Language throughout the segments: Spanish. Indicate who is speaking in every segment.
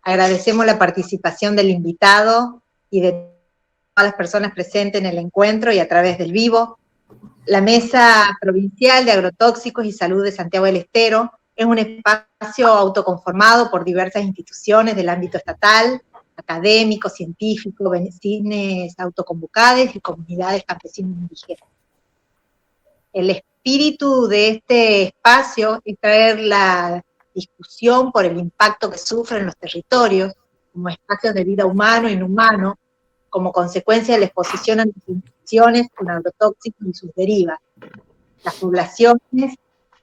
Speaker 1: Agradecemos la participación del invitado y de todas las personas presentes en el encuentro y a través del vivo. La Mesa Provincial de Agrotóxicos y Salud de Santiago del Estero es un espacio autoconformado por diversas instituciones del ámbito estatal, académicos, científicos, vecinos autoconvocados y comunidades campesinas indígenas. El espíritu de este espacio es traer la discusión por el impacto que sufren los territorios como espacios de vida humano e inhumano, como consecuencia de la exposición a las infecciones con agrotóxicos y sus derivas. Las poblaciones,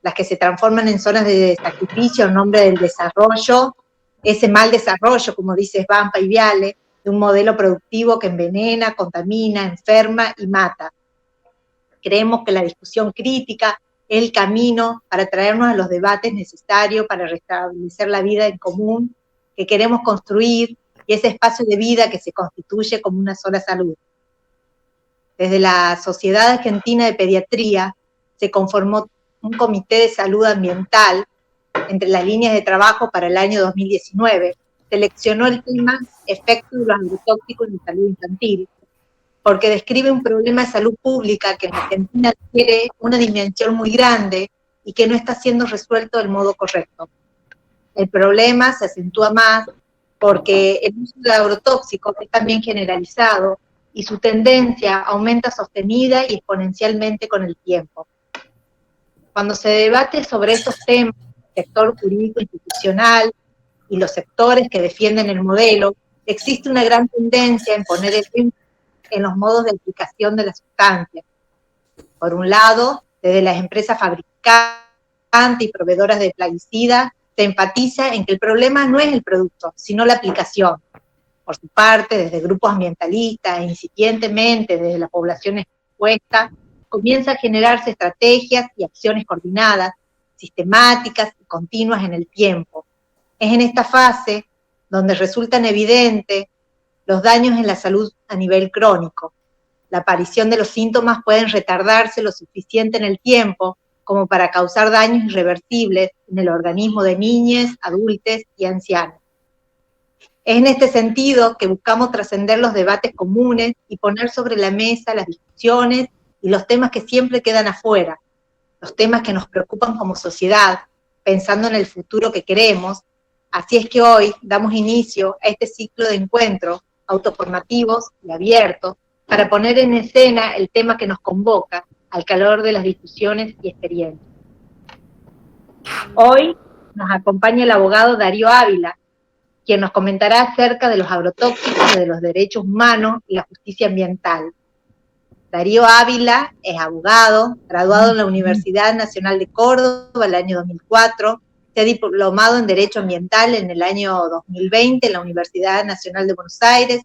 Speaker 1: las que se transforman en zonas de sacrificio en nombre del desarrollo, ese mal desarrollo, como dice Svampa y Viale, de un modelo productivo que envenena, contamina, enferma y mata. Creemos que la discusión crítica es el camino para traernos a los debates necesarios para restablecer la vida en común que queremos construir y ese espacio de vida que se constituye como una sola salud. Desde la Sociedad Argentina de Pediatría se conformó un comité de salud ambiental entre las líneas de trabajo para el año 2019. Seleccionó el tema efectos de los agrotóxicos en la salud infantil, porque describe un problema de salud pública que en Argentina tiene una dimensión muy grande y que no está siendo resuelto del modo correcto. El problema se acentúa más porque el uso de agrotóxicos es también generalizado y su tendencia aumenta sostenida y exponencialmente con el tiempo. Cuando se debate sobre estos temas, el sector jurídico institucional y los sectores que defienden el modelo, existe una gran tendencia en poner el énfasis en los modos de aplicación de la sustancia. Por un lado, desde las empresas fabricantes y proveedoras de plaguicidas, se enfatiza en que el problema no es el producto, sino la aplicación. Por su parte, desde grupos ambientalistas e incipientemente desde la población expuesta, comienza a generarse estrategias y acciones coordinadas, sistemáticas y continuas en el tiempo. Es en esta fase donde resultan evidentes los daños en la salud a nivel crónico. La aparición de los síntomas pueden retardarse lo suficiente en el tiempo como para causar daños irreversibles en el organismo de niñas, adultos y ancianos. Es en este sentido que buscamos trascender los debates comunes y poner sobre la mesa las discusiones y los temas que siempre quedan afuera, los temas que nos preocupan como sociedad, pensando en el futuro que queremos. Así es que hoy damos inicio a este ciclo de encuentros autoformativos y abiertos para poner en escena el tema que nos convoca al calor de las discusiones y experiencias. Hoy nos acompaña el abogado Darío Ávila, quien nos comentará acerca de los agrotóxicos, de los derechos humanos y la justicia ambiental. Darío Ávila es abogado, graduado en la Universidad Nacional de Córdoba en el año 2004, se ha diplomado en Derecho Ambiental en el año 2020 en la Universidad Nacional de Buenos Aires,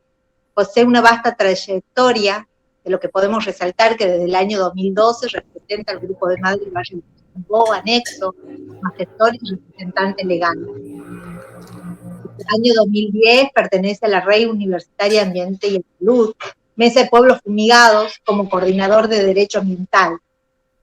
Speaker 1: posee una vasta trayectoria, de lo que podemos resaltar que desde el año 2012 representa al Grupo de Madres del Valle de Ituzaingó, anexo, como asesor y representante legal. Desde el año 2010 pertenece a la Red Universitaria de Ambiente y Salud, Mesa de Pueblos Fumigados, como coordinador de Derecho Ambiental.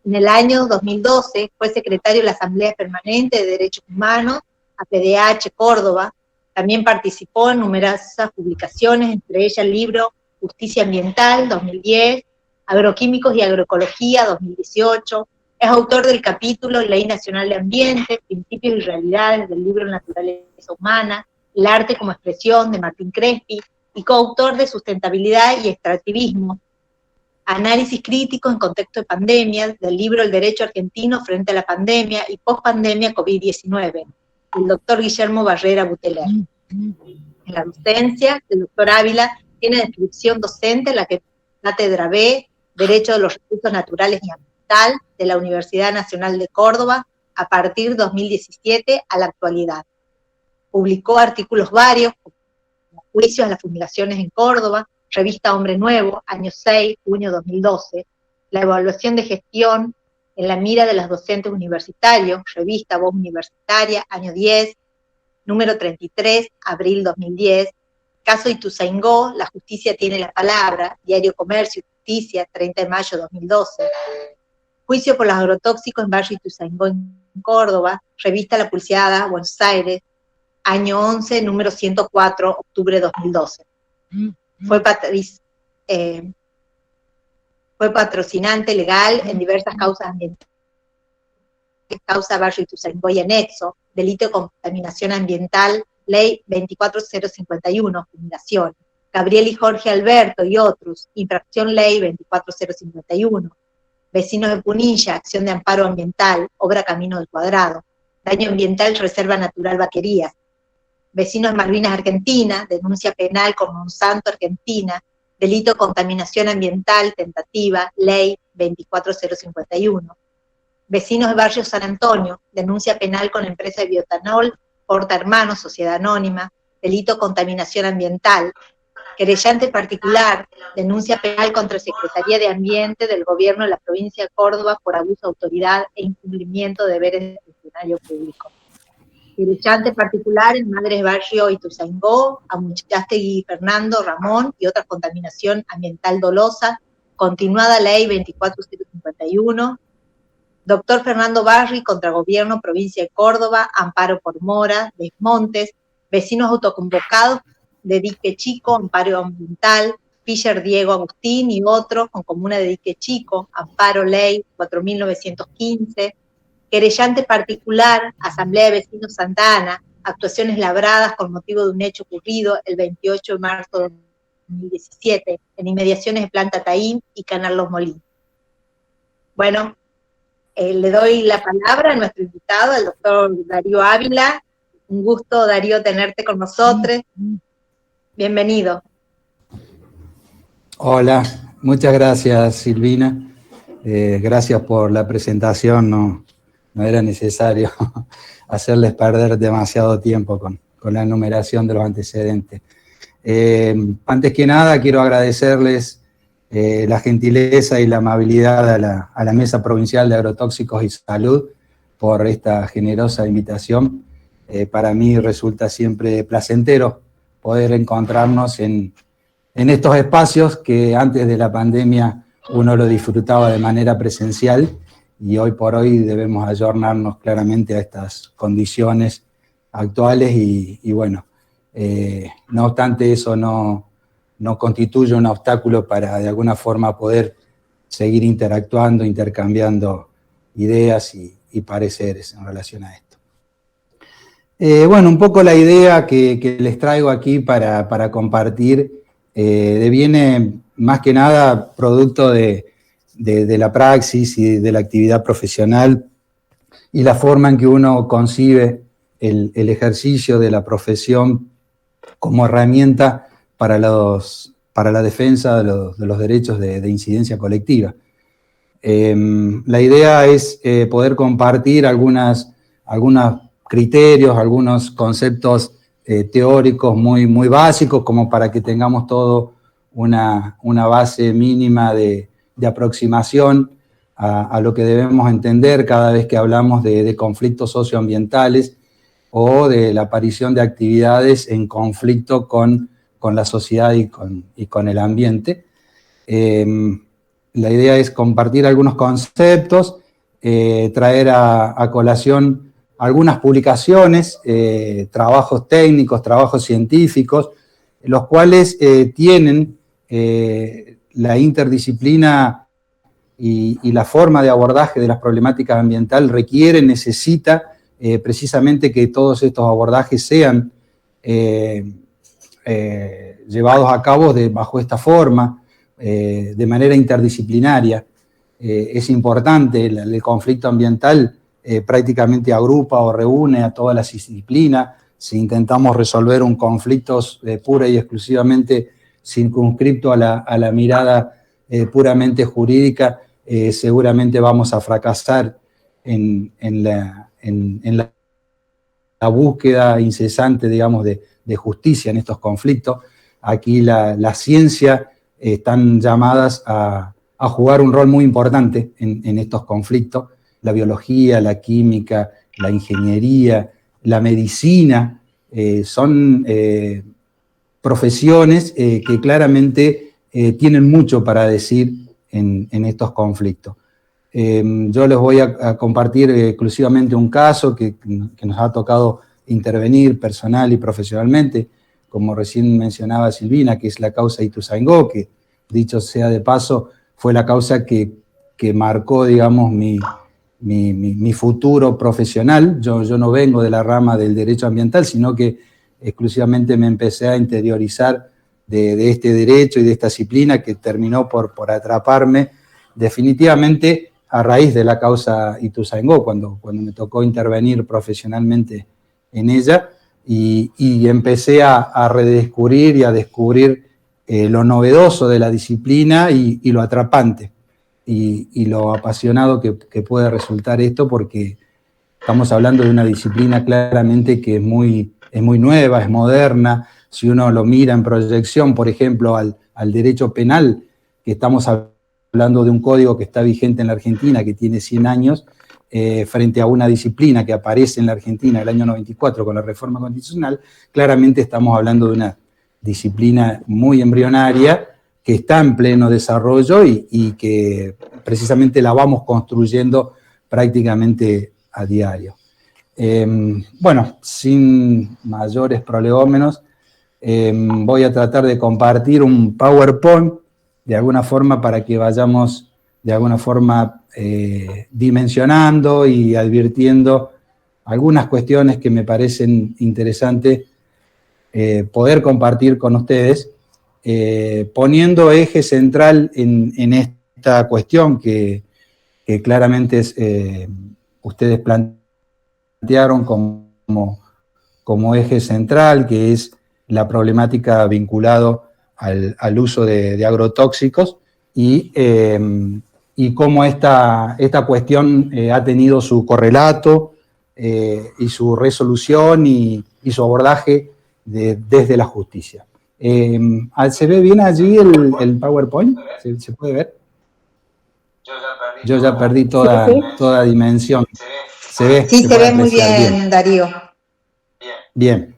Speaker 1: En el año 2012 fue secretario de la Asamblea Permanente de Derechos Humanos, APDH Córdoba. También participó en numerosas publicaciones, entre ellas el libro Justicia Ambiental, 2010, Agroquímicos y Agroecología, 2018. Es autor del capítulo Ley Nacional de Ambiente, Principios y Realidades del libro Naturaleza Humana, El Arte como Expresión, de Martín Crespi, y coautor de Sustentabilidad y Extractivismo, Análisis crítico en contexto de pandemia, del libro El Derecho Argentino frente a la pandemia y post-pandemia COVID-19, del doctor Guillermo Barrera Buteler. En la docencia, el doctor Ávila tiene descripción docente en la Cátedra B, Derecho de los Recursos Naturales y Ambiental, de la Universidad Nacional de Córdoba, a partir de 2017 a la actualidad. Publicó artículos varios, como Juicios a las Fumigaciones en Córdoba, Revista Hombre Nuevo, año 6, junio 2012, La Evaluación de Gestión en la Mira de los Docentes Universitarios, Revista Voz Universitaria, año 10, número 33, abril 2010, Caso Ituzaingó, La Justicia Tiene la Palabra, Diario Comercio y Justicia, 30 de mayo 2012, Juicio por los agrotóxicos en Barrio Ituzaingó en Córdoba, Revista La Pulseada, Buenos Años, año 11, número 104, octubre de 2012. Fue patrocinante legal en diversas causas ambientales, causa Barrio Ituzaingó y anexo, delito de contaminación ambiental, ley 24051, fumigación, Gabriel y Jorge Alberto y otros, infracción ley 24051, vecinos de Punilla, acción de amparo ambiental, obra Camino del Cuadrado, daño ambiental, Reserva Natural Vaquerías, vecinos de Malvinas Argentina, denuncia penal con Monsanto Argentina, delito de contaminación ambiental, tentativa, ley 24051, vecinos de Barrio San Antonio, denuncia penal con empresa de biotanol, Porta Hermanos, Sociedad Anónima, delito de contaminación ambiental, querellante particular, denuncia penal contra Secretaría de Ambiente del Gobierno de la Provincia de Córdoba por abuso de autoridad e incumplimiento de deberes de funcionario público. Querellante particular en Madres Barrio Ituzaingó, Amuchastegui Fernando, Ramón y otra contaminación ambiental dolosa, continuada ley 24051, Doctor Fernando Barri contra Gobierno Provincia de Córdoba, amparo por mora, desmontes, vecinos autoconvocados de Dique Chico, amparo ambiental, Fischer Diego Agustín y otros con comuna de Dique Chico, amparo ley 4915, querellante particular, Asamblea de Vecinos Santa Ana, actuaciones labradas con motivo de un hecho ocurrido el 28 de marzo de 2017 en inmediaciones de Planta Taín y Canal Los Molinos. Bueno, le doy la palabra a nuestro invitado, el doctor Darío Ávila. Un gusto, Darío, tenerte con nosotros. Bienvenido.
Speaker 2: Hola, muchas gracias, Silvina. Gracias por la presentación. No era necesario hacerles perder demasiado tiempo con la enumeración de los antecedentes. Antes que nada, quiero agradecerles la gentileza y la amabilidad a la Mesa Provincial de Agrotóxicos y Salud por esta generosa invitación. Para mí resulta siempre placentero poder encontrarnos en estos espacios que antes de la pandemia uno lo disfrutaba de manera presencial y hoy por hoy debemos ayornarnos claramente a estas condiciones actuales y bueno, no obstante eso no constituye un obstáculo para de alguna forma poder seguir interactuando, intercambiando ideas y pareceres en relación a esto. Bueno, un poco la idea que les traigo aquí para compartir deviene más que nada producto de la praxis y de la actividad profesional y la forma en que uno concibe el ejercicio de la profesión como herramienta para la defensa de los derechos de incidencia colectiva. La idea es poder compartir algunos criterios, algunos conceptos teóricos muy básicos, como para que tengamos todo una base mínima de aproximación a lo que debemos entender cada vez que hablamos de conflictos socioambientales o de la aparición de actividades en conflicto con la sociedad y con el ambiente. La idea es compartir algunos conceptos, traer a colación algunas publicaciones, trabajos técnicos, trabajos científicos, los cuales tienen la interdisciplina y la forma de abordaje de las problemáticas ambientales necesita precisamente que todos estos abordajes sean llevados a cabo bajo esta forma, de manera interdisciplinaria. Es importante, el conflicto ambiental prácticamente agrupa o reúne a todas las disciplinas. Si intentamos resolver un conflicto pura y exclusivamente circunscripto a la mirada puramente jurídica, seguramente vamos a fracasar en la búsqueda incesante, digamos, de justicia en estos conflictos. Aquí la ciencia están llamadas a jugar un rol muy importante en estos conflictos. La biología, la química, la ingeniería, la medicina, son profesiones que claramente tienen mucho para decir en estos conflictos. Yo les voy a compartir exclusivamente un caso que nos ha tocado intervenir personal y profesionalmente, como recién mencionaba Silvina, que es la causa Ituzaingó, que dicho sea de paso, fue la causa que marcó, digamos, mi futuro profesional. Yo no vengo de la rama del derecho ambiental, sino que exclusivamente me empecé a interiorizar de este derecho y de esta disciplina que terminó por atraparme definitivamente a raíz de la causa Ituzaingó, cuando me tocó intervenir profesionalmente en ella y empecé a redescubrir y a descubrir lo novedoso de la disciplina y lo atrapante y lo apasionado que puede resultar esto, porque estamos hablando de una disciplina claramente que es muy nueva, es moderna. Si uno lo mira en proyección, por ejemplo, al derecho penal, que estamos hablando de un código que está vigente en la Argentina, que tiene 100 años, frente a una disciplina que aparece en la Argentina en el año 94 con la reforma constitucional, claramente estamos hablando de una disciplina muy embrionaria que está en pleno desarrollo y que precisamente la vamos construyendo prácticamente a diario. Bueno, sin mayores prolegómenos, voy a tratar de compartir un PowerPoint de alguna forma para que vayamos de alguna forma dimensionando y advirtiendo algunas cuestiones que me parecen interesantes poder compartir con ustedes, poniendo eje central en esta cuestión que claramente ustedes plantearon como eje central, que es la problemática vinculada al uso de agrotóxicos y cómo esta cuestión ha tenido su correlato y su resolución y su abordaje desde la justicia. ¿Se ve bien allí el PowerPoint? ¿Se puede ver? Yo ya perdí toda dimensión. ¿Se ve?
Speaker 1: Sí, se ve muy bien, Darío.
Speaker 2: Bien.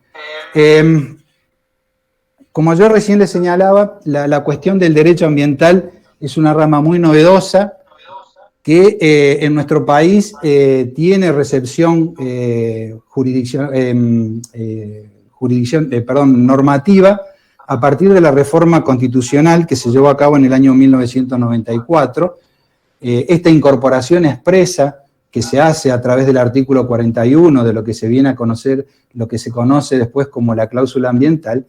Speaker 2: Como yo recién les señalaba, la cuestión del derecho ambiental es una rama muy novedosa que en nuestro país tiene recepción normativa a partir de la reforma constitucional que se llevó a cabo en el año 1994. Esta incorporación expresa que se hace a través del artículo 41 de lo que se viene a conocer, lo que se conoce después como la cláusula ambiental,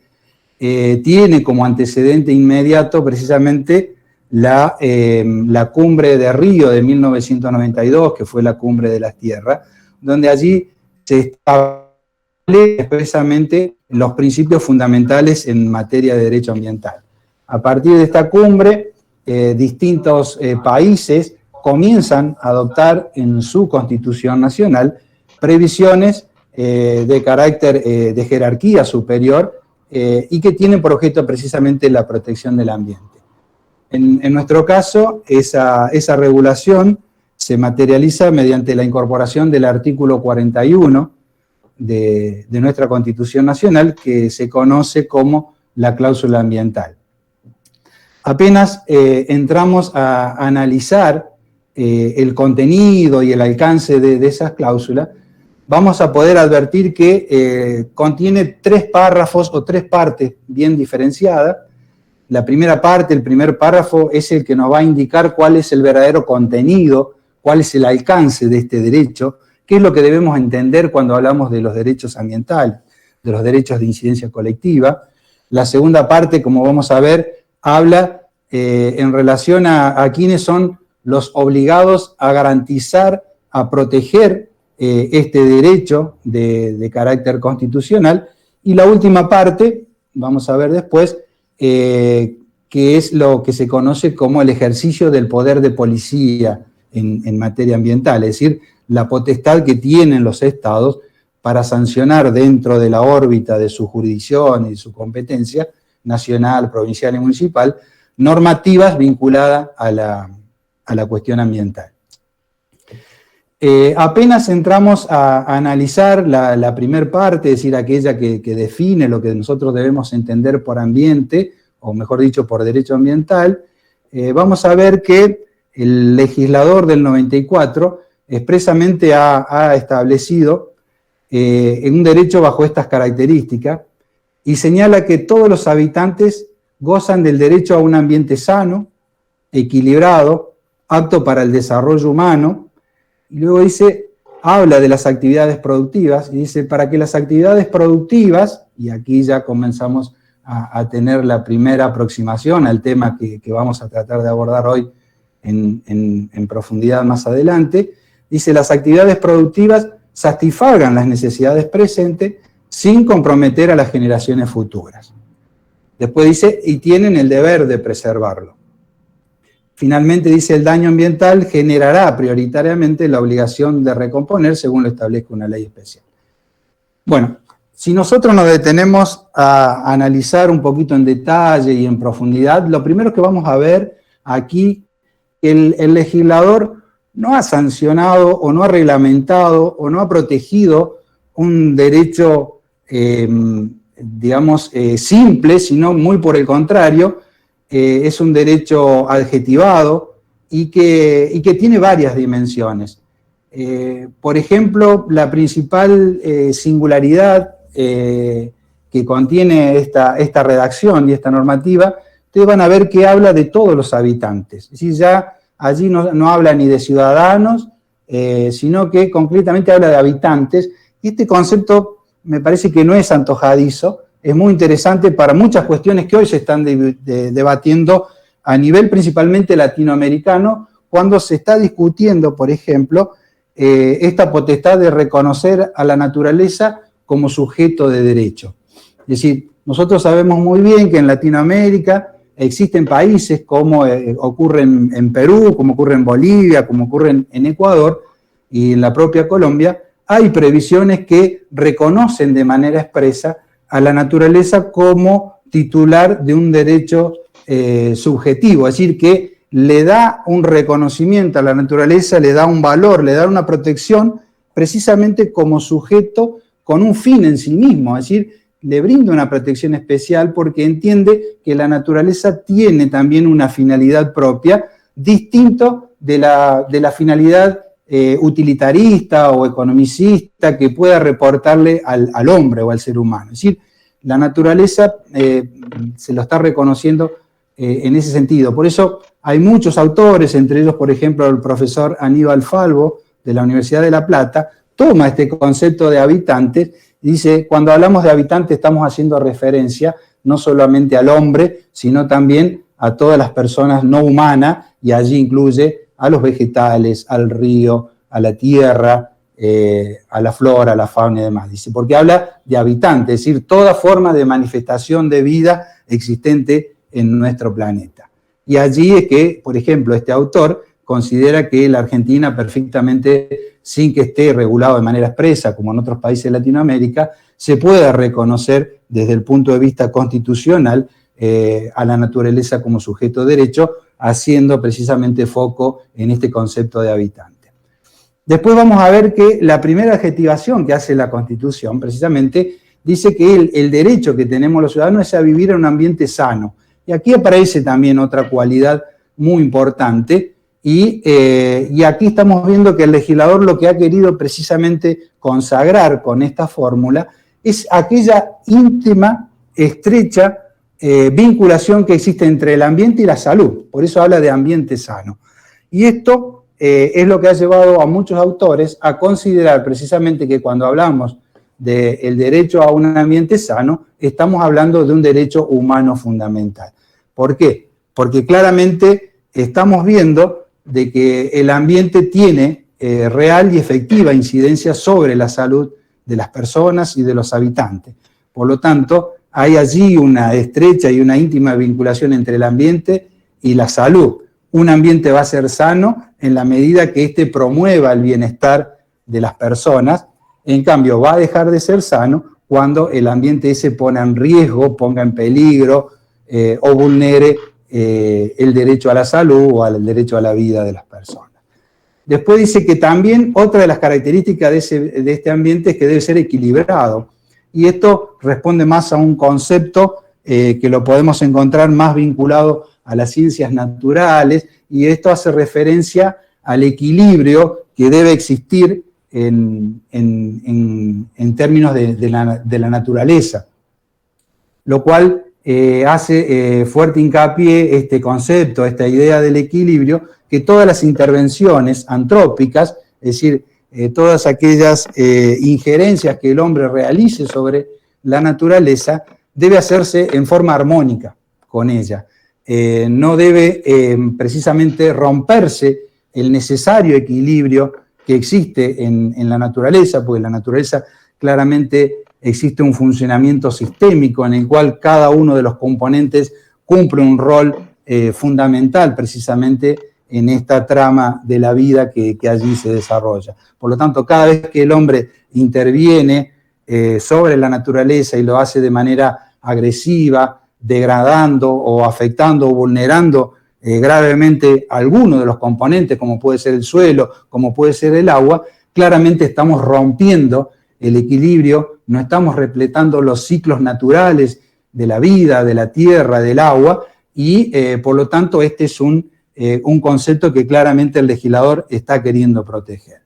Speaker 2: tiene como antecedente inmediato precisamente la cumbre de Río de 1992, que fue la cumbre de las tierras, donde allí se establece expresamente los principios fundamentales en materia de derecho ambiental. A partir de esta cumbre, distintos países comienzan a adoptar en su Constitución Nacional previsiones de carácter de jerarquía superior y que tienen por objeto precisamente la protección del ambiente. En nuestro caso, esa regulación se materializa mediante la incorporación del artículo 41 de nuestra Constitución Nacional, que se conoce como la cláusula ambiental. Apenas entramos a analizar el contenido y el alcance de esas cláusulas, vamos a poder advertir que contiene 3 párrafos o 3 partes bien diferenciadas. La primera parte, el primer párrafo, es el que nos va a indicar cuál es el verdadero contenido, cuál es el alcance de este derecho, qué es lo que debemos entender cuando hablamos de los derechos ambientales, de los derechos de incidencia colectiva. La segunda parte, como vamos a ver, habla en relación a quiénes son los obligados a garantizar, a proteger este derecho de carácter constitucional. Y la última parte, vamos a ver después, que es lo que se conoce como el ejercicio del poder de policía en materia ambiental, es decir, la potestad que tienen los estados para sancionar dentro de la órbita de su jurisdicción y su competencia nacional, provincial y municipal, normativas vinculadas a la cuestión ambiental. Apenas entramos a analizar la primera parte, es decir, aquella que define lo que nosotros debemos entender por ambiente, o mejor dicho, por derecho ambiental, vamos a ver que el legislador del 94 expresamente ha establecido un derecho bajo estas características y señala que todos los habitantes gozan del derecho a un ambiente sano, equilibrado, apto para el desarrollo humano, y luego habla de las actividades productivas, y dice, para que las actividades productivas, y aquí ya comenzamos a tener la primera aproximación al tema que vamos a tratar de abordar hoy en profundidad más adelante, dice, las actividades productivas satisfagan las necesidades presentes sin comprometer a las generaciones futuras. Después dice, y tienen el deber de preservarlo. Finalmente dice, el daño ambiental generará prioritariamente la obligación de recomponer según lo establezca una ley especial. Bueno, si nosotros nos detenemos a analizar un poquito en detalle y en profundidad, lo primero que vamos a ver aquí, el legislador no ha sancionado o no ha reglamentado o no ha protegido un derecho, digamos, simple, sino muy por el contrario, es un derecho adjetivado y que tiene varias dimensiones. Por ejemplo, la principal singularidad que contiene esta redacción y esta normativa, ustedes van a ver que habla de todos los habitantes. Es decir, ya allí no habla ni de ciudadanos, sino que concretamente habla de habitantes. Y este concepto me parece que no es antojadizo, es muy interesante para muchas cuestiones que hoy se están debatiendo a nivel principalmente latinoamericano, cuando se está discutiendo, por ejemplo, esta potestad de reconocer a la naturaleza como sujeto de derecho. Es decir, nosotros sabemos muy bien que en Latinoamérica existen países como ocurre en Perú, como ocurre en Bolivia, como ocurre en Ecuador y en la propia Colombia, hay previsiones que reconocen de manera expresa a la naturaleza como titular de un derecho subjetivo, es decir, que le da un reconocimiento a la naturaleza, le da un valor, le da una protección precisamente como sujeto con un fin en sí mismo, es decir, le brinda una protección especial porque entiende que la naturaleza tiene también una finalidad propia, distinto de la finalidad utilitarista o economicista que pueda reportarle al hombre o al ser humano. Es decir, la naturaleza se lo está reconociendo en ese sentido. Por eso hay muchos autores, entre ellos, por ejemplo, el profesor Aníbal Falvo de la Universidad de La Plata, toma este concepto de habitantes y dice, cuando hablamos de habitantes estamos haciendo referencia no solamente al hombre, sino también a todas las personas no humanas, y allí incluye a los vegetales, al río, a la tierra, a la flora, a la fauna y demás. Dice, porque habla de habitantes, es decir, toda forma de manifestación de vida existente en nuestro planeta. Y allí es que, por ejemplo, este autor considera que la Argentina perfectamente, sin que esté regulado de manera expresa, como en otros países de Latinoamérica, se pueda reconocer desde el punto de vista constitucional a la naturaleza como sujeto de derecho, haciendo precisamente foco en este concepto de habitante. Después vamos a ver que la primera adjetivación que hace la Constitución, precisamente, dice que el derecho que tenemos los ciudadanos es a vivir en un ambiente sano. Y aquí aparece también otra cualidad muy importante, y aquí estamos viendo que el legislador lo que ha querido precisamente consagrar con esta fórmula es aquella íntima, estrecha vinculación que existe entre el ambiente y la salud. Por eso habla de ambiente sano. Y esto es lo que ha llevado a muchos autores a considerar precisamente que cuando hablamos del derecho a un ambiente sano, estamos hablando de un derecho humano fundamental. ¿Por qué? Porque claramente estamos viendo de que el ambiente tiene real y efectiva incidencia sobre la salud de las personas y de los habitantes. Por lo tanto, hay allí una estrecha y una íntima vinculación entre el ambiente y la salud. Un ambiente va a ser sano en la medida que éste promueva el bienestar de las personas. En cambio, va a dejar de ser sano cuando el ambiente ese pone en riesgo, ponga en peligro o vulnere el derecho a la salud o al derecho a la vida de las personas. Después dice que también otra de las características de este ambiente es que debe ser equilibrado. Y esto responde más a un concepto que lo podemos encontrar más vinculado a las ciencias naturales, y esto hace referencia al equilibrio que debe existir en términos de la naturaleza, lo cual hace fuerte hincapié este concepto, esta idea del equilibrio, que todas las intervenciones antrópicas, es decir, todas aquellas injerencias que el hombre realice sobre la naturaleza, debe hacerse en forma armónica con ella. No debe precisamente romperse el necesario equilibrio que existe en la naturaleza, porque en la naturaleza claramente existe un funcionamiento sistémico en el cual cada uno de los componentes cumple un rol fundamental precisamente en esta trama de la vida que allí se desarrolla. Por lo tanto, cada vez que el hombre interviene sobre la naturaleza y lo hace de manera agresiva, degradando o afectando o vulnerando gravemente alguno de los componentes, como puede ser el suelo, como puede ser el agua, claramente estamos rompiendo el equilibrio, no estamos repletando los ciclos naturales de la vida, de la tierra, del agua, y por lo tanto este es un concepto que claramente el legislador está queriendo proteger.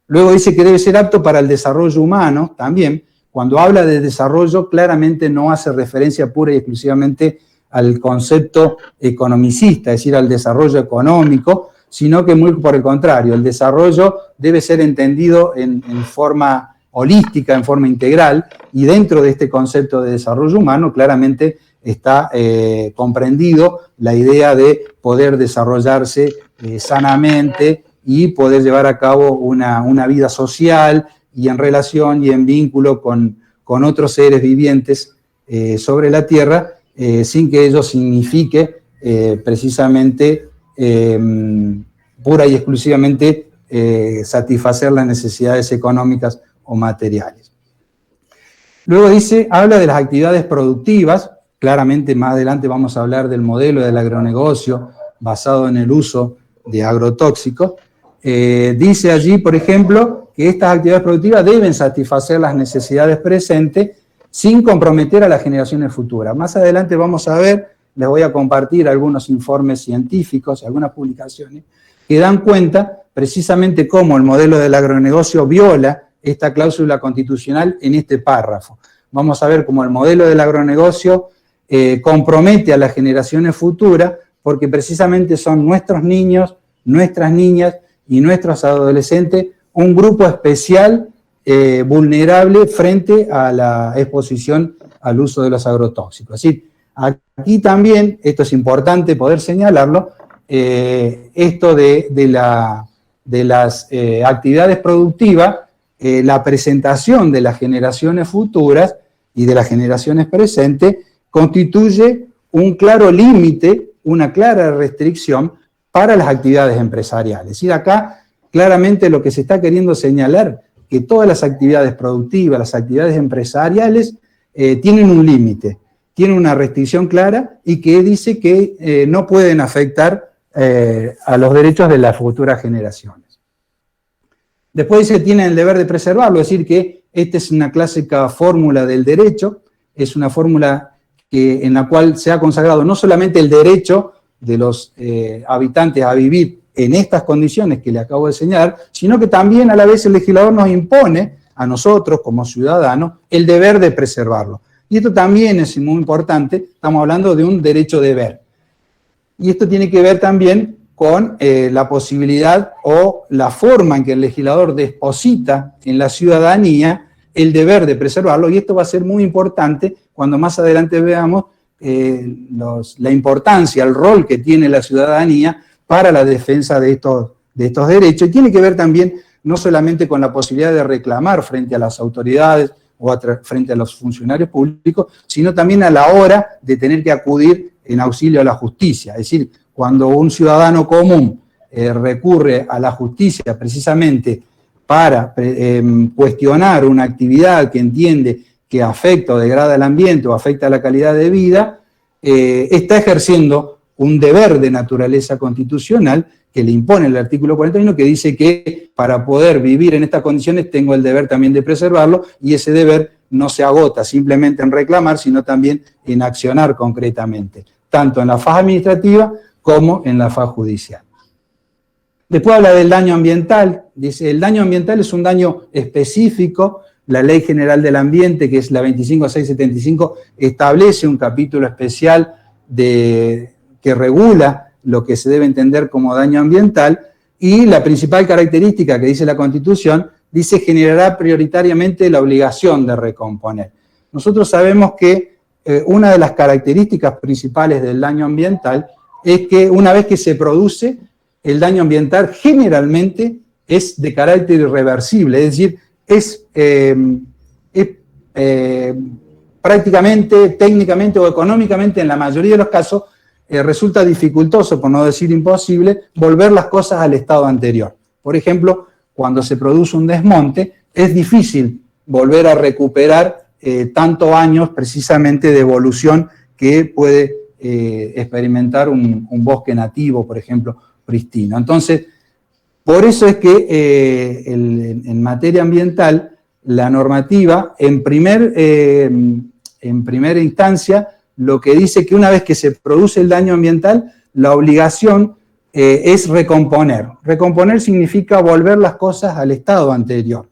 Speaker 2: Luego dice que debe ser apto para el desarrollo humano también. Cuando habla de desarrollo, claramente no hace referencia pura y exclusivamente al concepto economicista, es decir, al desarrollo económico, sino que muy por el contrario, el desarrollo debe ser entendido en forma holística, en forma integral, y dentro de este concepto de desarrollo humano claramente está comprendido la idea de poder desarrollarse sanamente y poder llevar a cabo una vida social y en relación y en vínculo con otros seres vivientes sobre la Tierra, sin que ello signifique precisamente pura y exclusivamente satisfacer las necesidades económicas o materiales. Luego habla de las actividades productivas. Claramente más adelante vamos a hablar del modelo del agronegocio basado en el uso de agrotóxicos. Dice allí, por ejemplo, que estas actividades productivas deben satisfacer las necesidades presentes sin comprometer a las generaciones futuras. Más adelante vamos a ver, les voy a compartir algunos informes científicos, algunas publicaciones, que dan cuenta precisamente cómo el modelo del agronegocio viola esta cláusula constitucional en este párrafo. Vamos a ver cómo el modelo del agronegocio compromete a las generaciones futuras, porque precisamente son nuestros niños, nuestras niñas y nuestros adolescentes un grupo especial vulnerable frente a la exposición al uso de los agrotóxicos. Es decir, aquí también, esto es importante poder señalarlo, esto de las actividades productivas, la presentación de las generaciones futuras y de las generaciones presentes constituye un claro límite, una clara restricción para las actividades empresariales. Es decir, acá claramente lo que se está queriendo señalar que todas las actividades productivas, las actividades empresariales tienen un límite, tienen una restricción clara y que dice que no pueden afectar a los derechos de las futuras generaciones. Después dice que tienen el deber de preservarlo, es decir, que esta es una clásica fórmula del derecho, es una fórmula en la cual se ha consagrado no solamente el derecho de los habitantes a vivir en estas condiciones que le acabo de señalar, sino que también a la vez el legislador nos impone a nosotros como ciudadanos el deber de preservarlo. Y esto también es muy importante, estamos hablando de un derecho-deber. Y esto tiene que ver también con la posibilidad o la forma en que el legislador deposita en la ciudadanía el deber de preservarlo, y esto va a ser muy importante cuando más adelante veamos la importancia, el rol que tiene la ciudadanía para la defensa de estos derechos, y tiene que ver también no solamente con la posibilidad de reclamar frente a las autoridades o frente a los funcionarios públicos, sino también a la hora de tener que acudir en auxilio a la justicia. Es decir, cuando un ciudadano común recurre a la justicia precisamente para cuestionar una actividad que entiende que afecta o degrada el ambiente o afecta la calidad de vida, está ejerciendo un deber de naturaleza constitucional que le impone el artículo 41, que dice que para poder vivir en estas condiciones tengo el deber también de preservarlo, y ese deber no se agota simplemente en reclamar, sino también en accionar concretamente, tanto en la faz administrativa como en la faz judicial. Después habla del daño ambiental, dice, el daño ambiental es un daño específico, la Ley General del Ambiente, que es la 25675, establece un capítulo especial que regula lo que se debe entender como daño ambiental, y la principal característica que dice la Constitución, dice generará prioritariamente la obligación de recomponer. Nosotros sabemos que una de las características principales del daño ambiental es que una vez que se produce, el daño ambiental generalmente es de carácter irreversible, es decir, es prácticamente, técnicamente o económicamente, en la mayoría de los casos, resulta dificultoso, por no decir imposible, volver las cosas al estado anterior. Por ejemplo, cuando se produce un desmonte, es difícil volver a recuperar tantos años precisamente de evolución que puede experimentar un bosque nativo, por ejemplo, pristino. Entonces, por eso es que en materia ambiental, la normativa, en primera instancia, lo que dice que una vez que se produce el daño ambiental, la obligación es recomponer. Recomponer significa volver las cosas al estado anterior.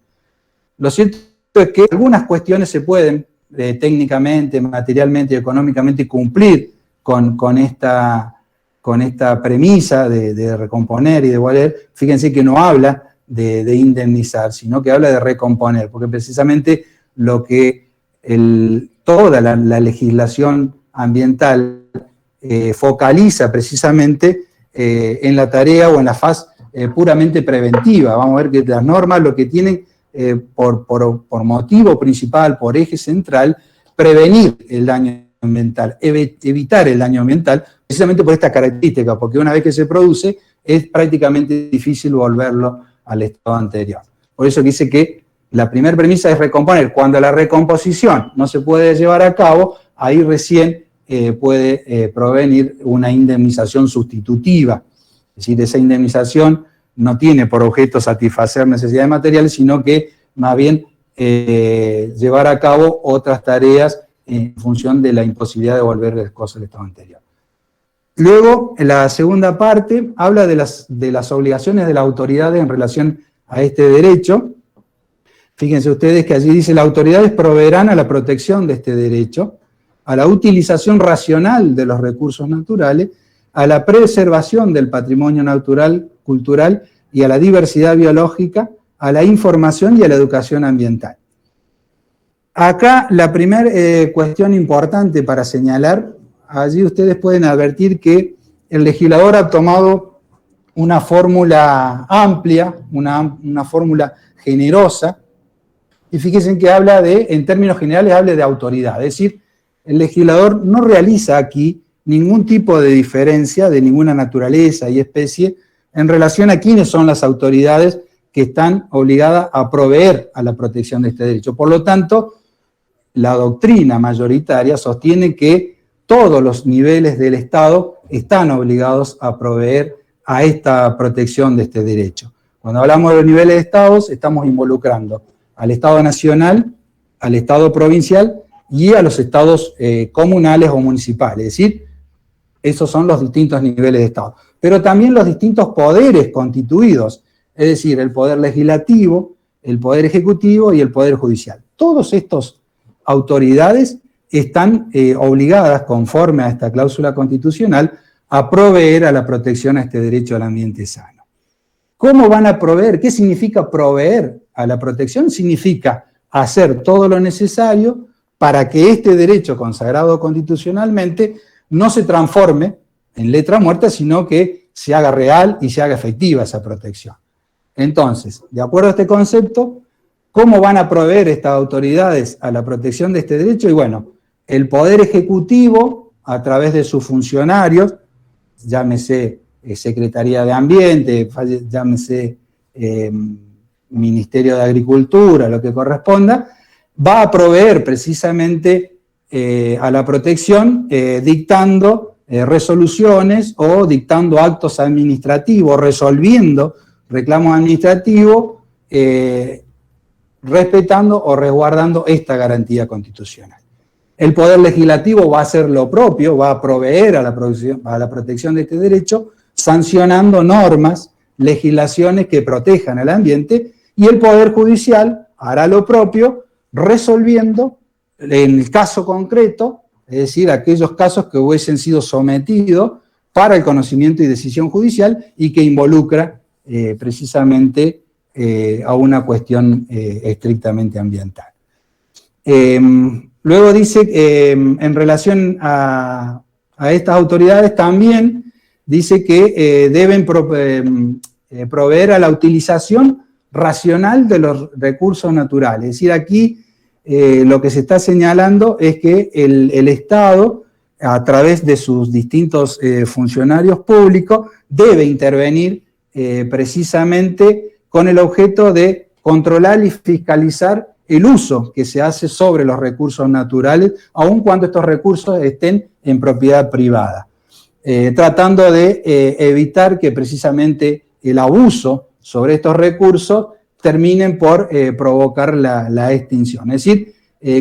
Speaker 2: Lo cierto es que algunas cuestiones se pueden técnicamente, materialmente y económicamente cumplir con esta premisa de recomponer y de volver. Fíjense que no habla de indemnizar, sino que habla de recomponer, porque precisamente lo que toda la legislación ambiental focaliza precisamente en la tarea o en la fase puramente preventiva. Vamos a ver que las normas lo que tienen por motivo principal, por eje central, prevenir el daño ambiental, evitar el daño ambiental, precisamente por esta característica, porque una vez que se produce es prácticamente difícil volverlo al estado anterior. Por eso dice que la primera premisa es recomponer. Cuando la recomposición no se puede llevar a cabo, ahí recién puede provenir una indemnización sustitutiva. Es decir, esa indemnización no tiene por objeto satisfacer necesidades materiales, sino que más bien llevar a cabo otras tareas en función de la imposibilidad de volver las cosas al estado anterior. Luego, en la segunda parte, habla de las obligaciones de las autoridades en relación a este derecho. Fíjense ustedes que allí dice, las autoridades proveerán a la protección de este derecho, a la utilización racional de los recursos naturales, a la preservación del patrimonio natural, cultural y a la diversidad biológica, a la información y a la educación ambiental. Acá la primera cuestión importante para señalar, allí ustedes pueden advertir que el legislador ha tomado una fórmula amplia, una fórmula generosa, y fíjense que habla en términos generales, habla de autoridad, es decir, el legislador no realiza aquí ningún tipo de diferencia de ninguna naturaleza y especie en relación a quiénes son las autoridades que están obligadas a proveer a la protección de este derecho. Por lo tanto, la doctrina mayoritaria sostiene que todos los niveles del Estado están obligados a proveer a esta protección de este derecho. Cuando hablamos de los niveles de Estados, estamos involucrando al Estado nacional, al Estado provincial y a los estados comunales o municipales. Es decir, esos son los distintos niveles de Estado. Pero también los distintos poderes constituidos, es decir, el poder legislativo, el poder ejecutivo y el poder judicial. Todas estas autoridades están obligadas, conforme a esta cláusula constitucional, a proveer a la protección a este derecho al ambiente sano. ¿Cómo van a proveer? ¿Qué significa proveer a la protección? Significa hacer todo lo necesario para que este derecho consagrado constitucionalmente no se transforme en letra muerta, sino que se haga real y se haga efectiva esa protección. Entonces, de acuerdo a este concepto, ¿cómo van a proveer estas autoridades a la protección de este derecho? Y bueno, el Poder Ejecutivo, a través de sus funcionarios, llámese Secretaría de Ambiente, llámese Ministerio de Agricultura, lo que corresponda, va a proveer precisamente a la protección dictando resoluciones o dictando actos administrativos, resolviendo reclamos administrativos, respetando o resguardando esta garantía constitucional. El Poder Legislativo va a hacer lo propio, va a proveer a la protección de este derecho, sancionando normas legislaciones que protejan el ambiente, y el Poder Judicial hará lo propio, resolviendo en el caso concreto, es decir, aquellos casos que hubiesen sido sometidos para el conocimiento y decisión judicial y que involucra precisamente a una cuestión estrictamente ambiental. Luego dice, en relación a estas autoridades también, dice que deben proveer a la utilización racional de los recursos naturales. Es decir, aquí lo que se está señalando es que el Estado, a través de sus distintos funcionarios públicos, debe intervenir precisamente con el objeto de controlar y fiscalizar el uso que se hace sobre los recursos naturales, aun cuando estos recursos estén en propiedad privada, tratando de evitar que precisamente el abuso sobre estos recursos terminen por provocar la extinción. Es decir,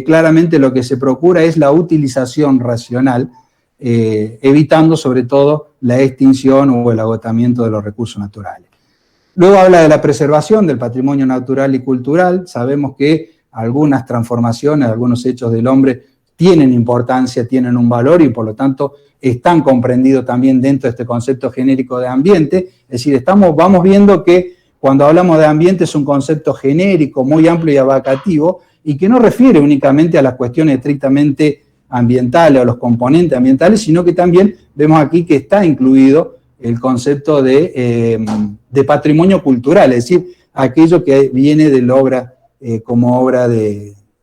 Speaker 2: claramente lo que se procura es la utilización racional, evitando sobre todo la extinción o el agotamiento de los recursos naturales. Luego habla de la preservación del patrimonio natural y cultural. Sabemos que algunas transformaciones, algunos hechos del hombre tienen importancia, tienen un valor y por lo tanto están comprendidos también dentro de este concepto genérico de ambiente. Es decir, vamos viendo que cuando hablamos de ambiente es un concepto genérico, muy amplio y abarcativo, y que no refiere únicamente a las cuestiones estrictamente ambientales o los componentes ambientales, sino que también vemos aquí que está incluido el concepto de patrimonio cultural, es decir, aquello que viene de la obra como obra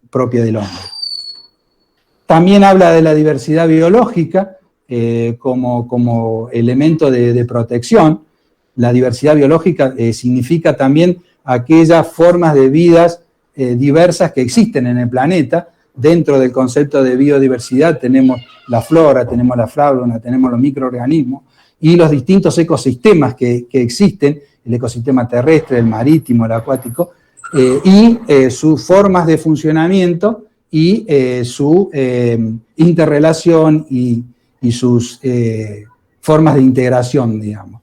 Speaker 2: propia del hombre. También habla de la diversidad biológica como elemento de protección. La diversidad biológica significa también aquellas formas de vidas diversas que existen en el planeta. Dentro del concepto de biodiversidad tenemos la flora, tenemos la fauna, tenemos los microorganismos y los distintos ecosistemas que existen, el ecosistema terrestre, el marítimo, el acuático, y sus formas de funcionamiento y su interrelación y sus formas de integración, digamos.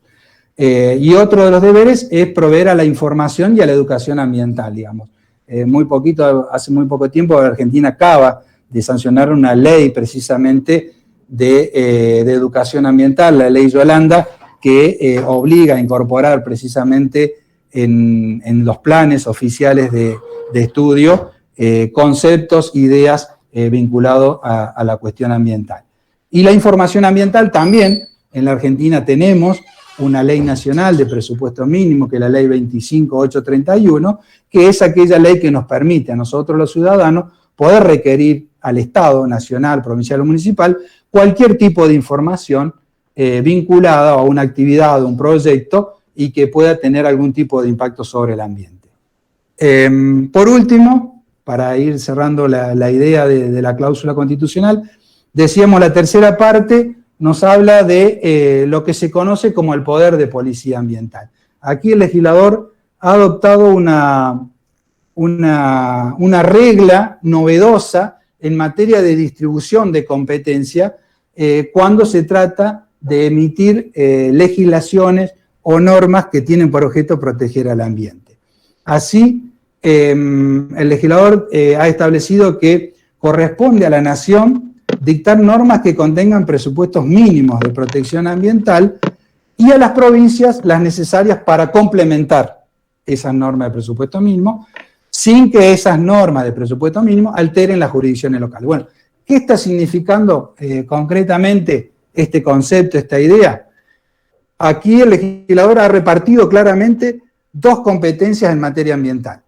Speaker 2: Y otro de los deberes es proveer a la información y a la educación ambiental, digamos. Hace muy poco tiempo Argentina acaba de sancionar una ley precisamente de educación ambiental, la ley Yolanda, que obliga a incorporar precisamente en los planes oficiales de estudio conceptos, ideas vinculados a la cuestión ambiental. Y la información ambiental también, en la Argentina tenemos una ley nacional de presupuesto mínimo, que es la ley 25831, que es aquella ley que nos permite a nosotros los ciudadanos poder requerir al Estado, nacional, provincial o municipal, cualquier tipo de información vinculada a una actividad o un proyecto y que pueda tener algún tipo de impacto sobre el ambiente. Por último, para ir cerrando la idea de la cláusula constitucional, decíamos la tercera parte nos habla de lo que se conoce como el poder de policía ambiental. Aquí el legislador ha adoptado una regla novedosa en materia de distribución de competencia cuando se trata de emitir legislaciones o normas que tienen por objeto proteger al ambiente. Así, el legislador ha establecido que corresponde a la nación dictar normas que contengan presupuestos mínimos de protección ambiental y a las provincias las necesarias para complementar esas normas de presupuesto mínimo, sin que esas normas de presupuesto mínimo alteren las jurisdicciones locales. Bueno, ¿qué está significando concretamente este concepto, esta idea? Aquí el legislador ha repartido claramente dos competencias en materia ambiental.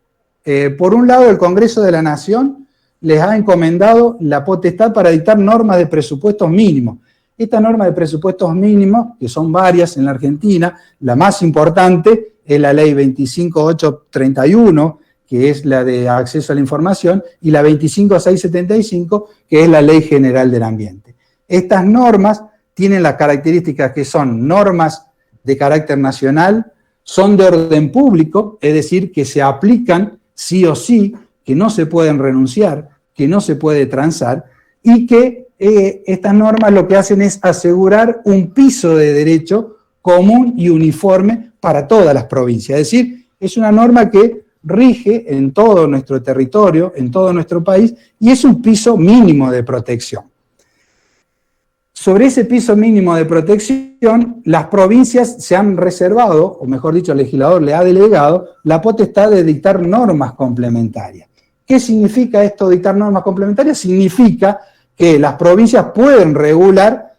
Speaker 2: Por un lado, el Congreso de la Nación les ha encomendado la potestad para dictar normas de presupuestos mínimos. Estas normas de presupuestos mínimos, que son varias en la Argentina, la más importante es la ley 25831, que es la de acceso a la información, y la 25675, que es la Ley General del Ambiente. Estas normas tienen las características que son normas de carácter nacional, son de orden público, es decir, que se aplican sí o sí, que no se pueden renunciar, que no se puede transar, y que estas normas lo que hacen es asegurar un piso de derecho común y uniforme para todas las provincias. Es decir, es una norma que rige en todo nuestro territorio, en todo nuestro país, y es un piso mínimo de protección. Sobre ese piso mínimo de protección, las provincias se han reservado, o mejor dicho, el legislador le ha delegado la potestad de dictar normas complementarias. ¿Qué significa esto, dictar normas complementarias? Significa que las provincias pueden regular,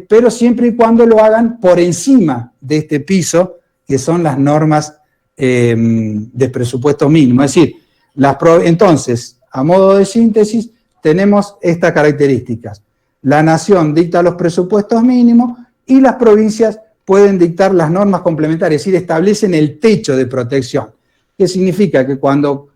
Speaker 2: pero siempre y cuando lo hagan por encima de este piso, que son las normas de presupuesto mínimo. Es decir, entonces, a modo de síntesis, tenemos estas características. La nación dicta los presupuestos mínimos y las provincias pueden dictar las normas complementarias, es decir, establecen el techo de protección. ¿Qué significa? Que cuando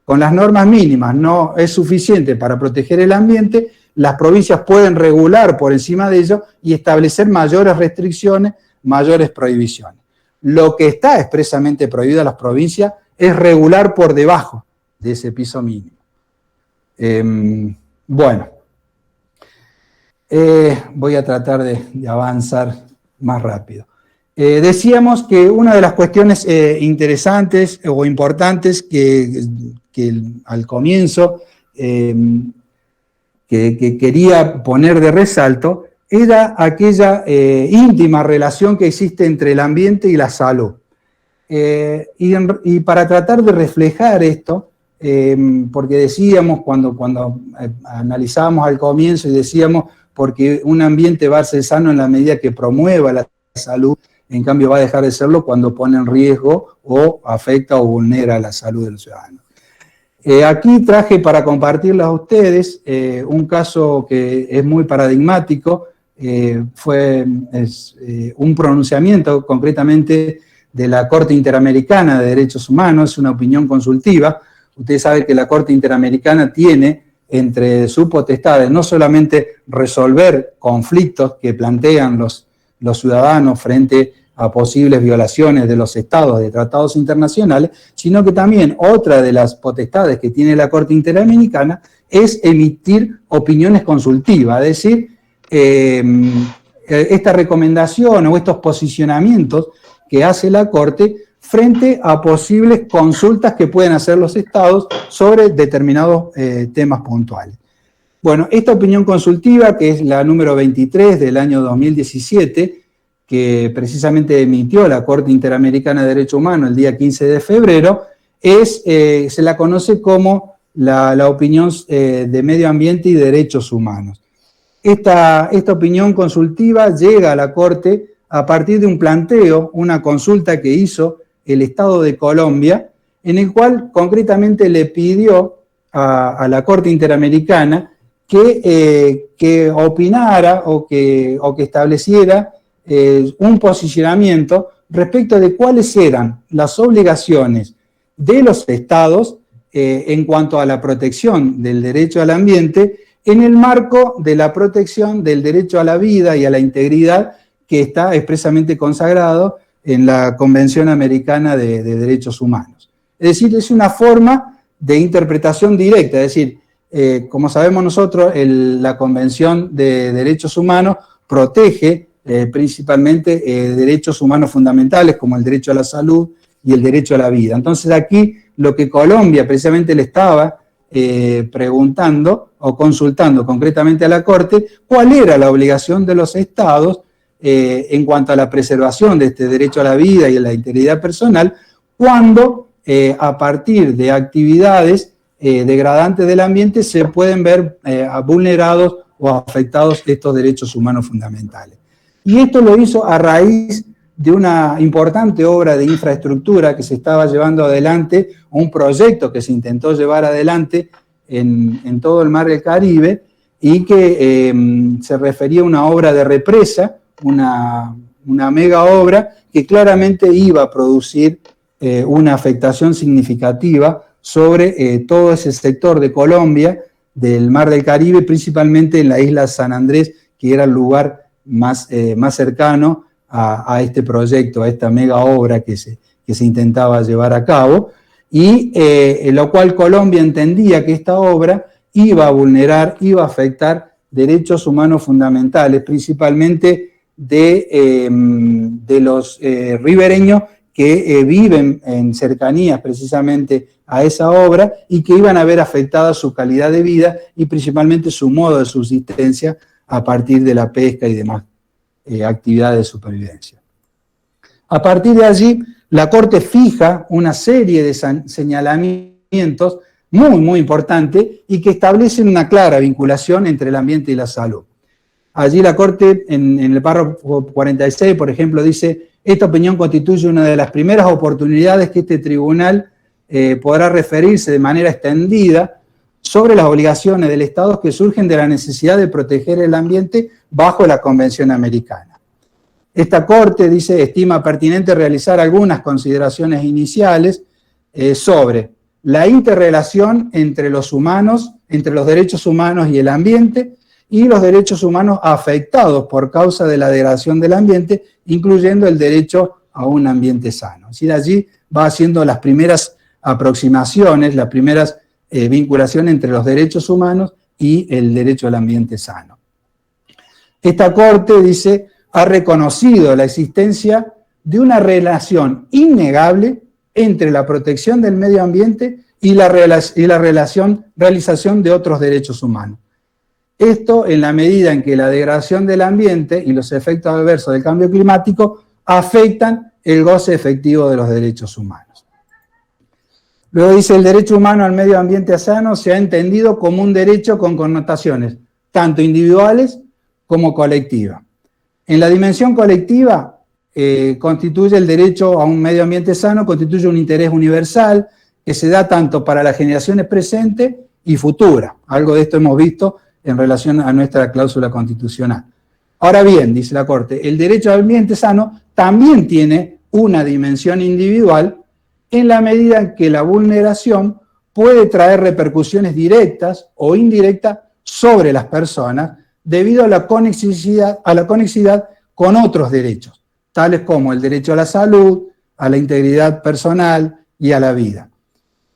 Speaker 2: con las normas mínimas no es suficiente para proteger el ambiente, las provincias pueden regular por encima de ello y establecer mayores restricciones, mayores prohibiciones. Lo que está expresamente prohibido a las provincias es regular por debajo de ese piso mínimo. Voy a tratar de avanzar más rápido. Decíamos que una de las cuestiones interesantes o importantes que al comienzo que quería poner de resalto era aquella íntima relación que existe entre el ambiente y la salud. Y para tratar de reflejar esto, porque decíamos cuando analizábamos al comienzo y decíamos porque un ambiente va a ser sano en la medida que promueva la salud, en cambio va a dejar de serlo cuando pone en riesgo o afecta o vulnera la salud del ciudadano. Aquí traje para compartirles a ustedes un caso que es muy paradigmático, es un pronunciamiento concretamente de la Corte Interamericana de Derechos Humanos, una opinión consultiva. Ustedes saben que la Corte Interamericana tiene entre sus potestades no solamente resolver conflictos que plantean los ciudadanos frente a posibles violaciones de los estados de tratados internacionales, sino que también otra de las potestades que tiene la Corte Interamericana es emitir opiniones consultivas, es decir, esta recomendación o estos posicionamientos que hace la Corte frente a posibles consultas que pueden hacer los estados sobre determinados temas puntuales. Bueno, esta opinión consultiva, que es la número 23 del año 2017, que precisamente emitió la Corte Interamericana de Derechos Humanos el día 15 de febrero, se la conoce como la opinión de Medio Ambiente y Derechos Humanos. Esta opinión consultiva llega a la Corte a partir de un planteo, una consulta que hizo el Estado de Colombia, en el cual concretamente le pidió a la Corte Interamericana que opinara o que estableciera un posicionamiento respecto de cuáles eran las obligaciones de los estados en cuanto a la protección del derecho al ambiente en el marco de la protección del derecho a la vida y a la integridad que está expresamente consagrado en la Convención Americana de Derechos Humanos. Es decir, es una forma de interpretación directa, es decir, como sabemos nosotros, la Convención de Derechos Humanos protege principalmente derechos humanos fundamentales como el derecho a la salud y el derecho a la vida. Entonces aquí lo que Colombia precisamente le estaba preguntando o consultando concretamente a la Corte, cuál era la obligación de los estados en cuanto a la preservación de este derecho a la vida y a la integridad personal, cuando a partir de actividades degradantes del ambiente se pueden ver vulnerados o afectados estos derechos humanos fundamentales. Y esto lo hizo a raíz de una importante obra de infraestructura que se estaba llevando adelante, un proyecto que se intentó llevar adelante en todo el mar del Caribe y que se refería a una obra de represa, una mega obra que claramente iba a producir una afectación significativa sobre todo ese sector de Colombia, del mar del Caribe, principalmente en la isla San Andrés, que era el lugar más cercano a este proyecto, a esta mega obra que se intentaba llevar a cabo, y en lo cual Colombia entendía que esta obra iba a vulnerar, iba a afectar derechos humanos fundamentales, principalmente de los ribereños que viven en cercanías precisamente a esa obra y que iban a ver afectada su calidad de vida y principalmente su modo de subsistencia a partir de la pesca y demás actividades de supervivencia. A partir de allí, la Corte fija una serie de señalamientos muy importantes y que establecen una clara vinculación entre el ambiente y la salud. Allí la Corte, en el párrafo 46, por ejemplo, dice: esta opinión constituye una de las primeras oportunidades que este tribunal podrá referirse de manera extendida sobre las obligaciones del Estado que surgen de la necesidad de proteger el ambiente bajo la Convención Americana. Esta Corte, dice, estima pertinente realizar algunas consideraciones iniciales sobre la interrelación entre los humanos, entre los derechos humanos y el ambiente, y los derechos humanos afectados por causa de la degradación del ambiente, incluyendo el derecho a un ambiente sano. Es decir, allí va haciendo las primeras aproximaciones, las primeras vinculaciones entre los derechos humanos y el derecho al ambiente sano. Esta Corte, dice, ha reconocido la existencia de una relación innegable entre la protección del medio ambiente y la realización de otros derechos humanos. Esto en la medida en que la degradación del ambiente y los efectos adversos del cambio climático afectan el goce efectivo de los derechos humanos. Luego dice: el derecho humano al medio ambiente sano se ha entendido como un derecho con connotaciones tanto individuales como colectivas. En la dimensión colectiva constituye el derecho a un medio ambiente sano, constituye un interés universal que se da tanto para las generaciones presentes y futuras. Algo de esto hemos visto en relación a nuestra cláusula constitucional. Ahora bien, dice la Corte, el derecho al ambiente sano también tiene una dimensión individual en la medida en que la vulneración puede traer repercusiones directas o indirectas sobre las personas debido a la conexidad con otros derechos, tales como el derecho a la salud, a la integridad personal y a la vida.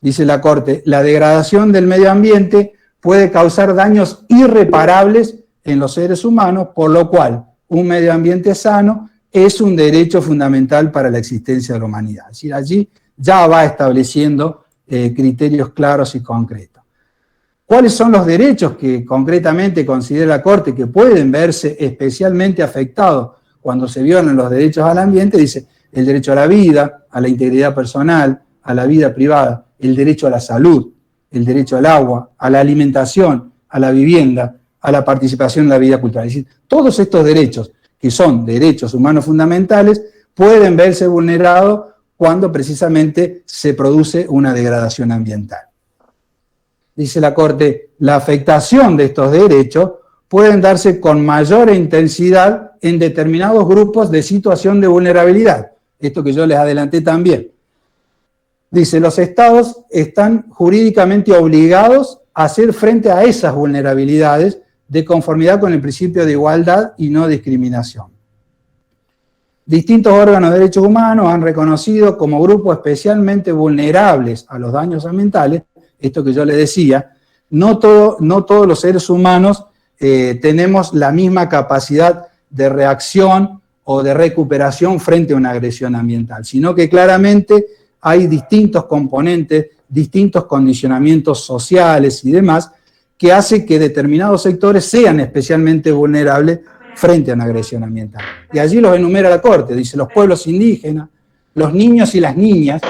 Speaker 2: Dice la Corte, la degradación del medio ambiente puede causar daños irreparables en los seres humanos, por lo cual un medio ambiente sano es un derecho fundamental para la existencia de la humanidad. Es decir, allí ya va estableciendo criterios claros y concretos. ¿Cuáles son los derechos que concretamente considera la Corte que pueden verse especialmente afectados cuando se violan los derechos al ambiente? Dice, el derecho a la vida, a la integridad personal, a la vida privada, el derecho a la salud, el derecho al agua, a la alimentación, a la vivienda, a la participación en la vida cultural. Es decir, todos estos derechos, que son derechos humanos fundamentales, pueden verse vulnerados cuando precisamente se produce una degradación ambiental. Dice la Corte, la afectación de estos derechos pueden darse con mayor intensidad en determinados grupos de situación de vulnerabilidad. Esto que yo les adelanté también. Dice, los estados están jurídicamente obligados a hacer frente a esas vulnerabilidades de conformidad con el principio de igualdad y no discriminación. Distintos órganos de derechos humanos han reconocido como grupos especialmente vulnerables a los daños ambientales, esto que yo les decía, no todos los seres humanos tenemos la misma capacidad de reacción o de recuperación frente a una agresión ambiental, sino que claramente hay distintos componentes, distintos condicionamientos sociales y demás, que hace que determinados sectores sean especialmente vulnerables frente a una agresión ambiental. Y allí los enumera la Corte, dice los pueblos indígenas, los niños y las niñas,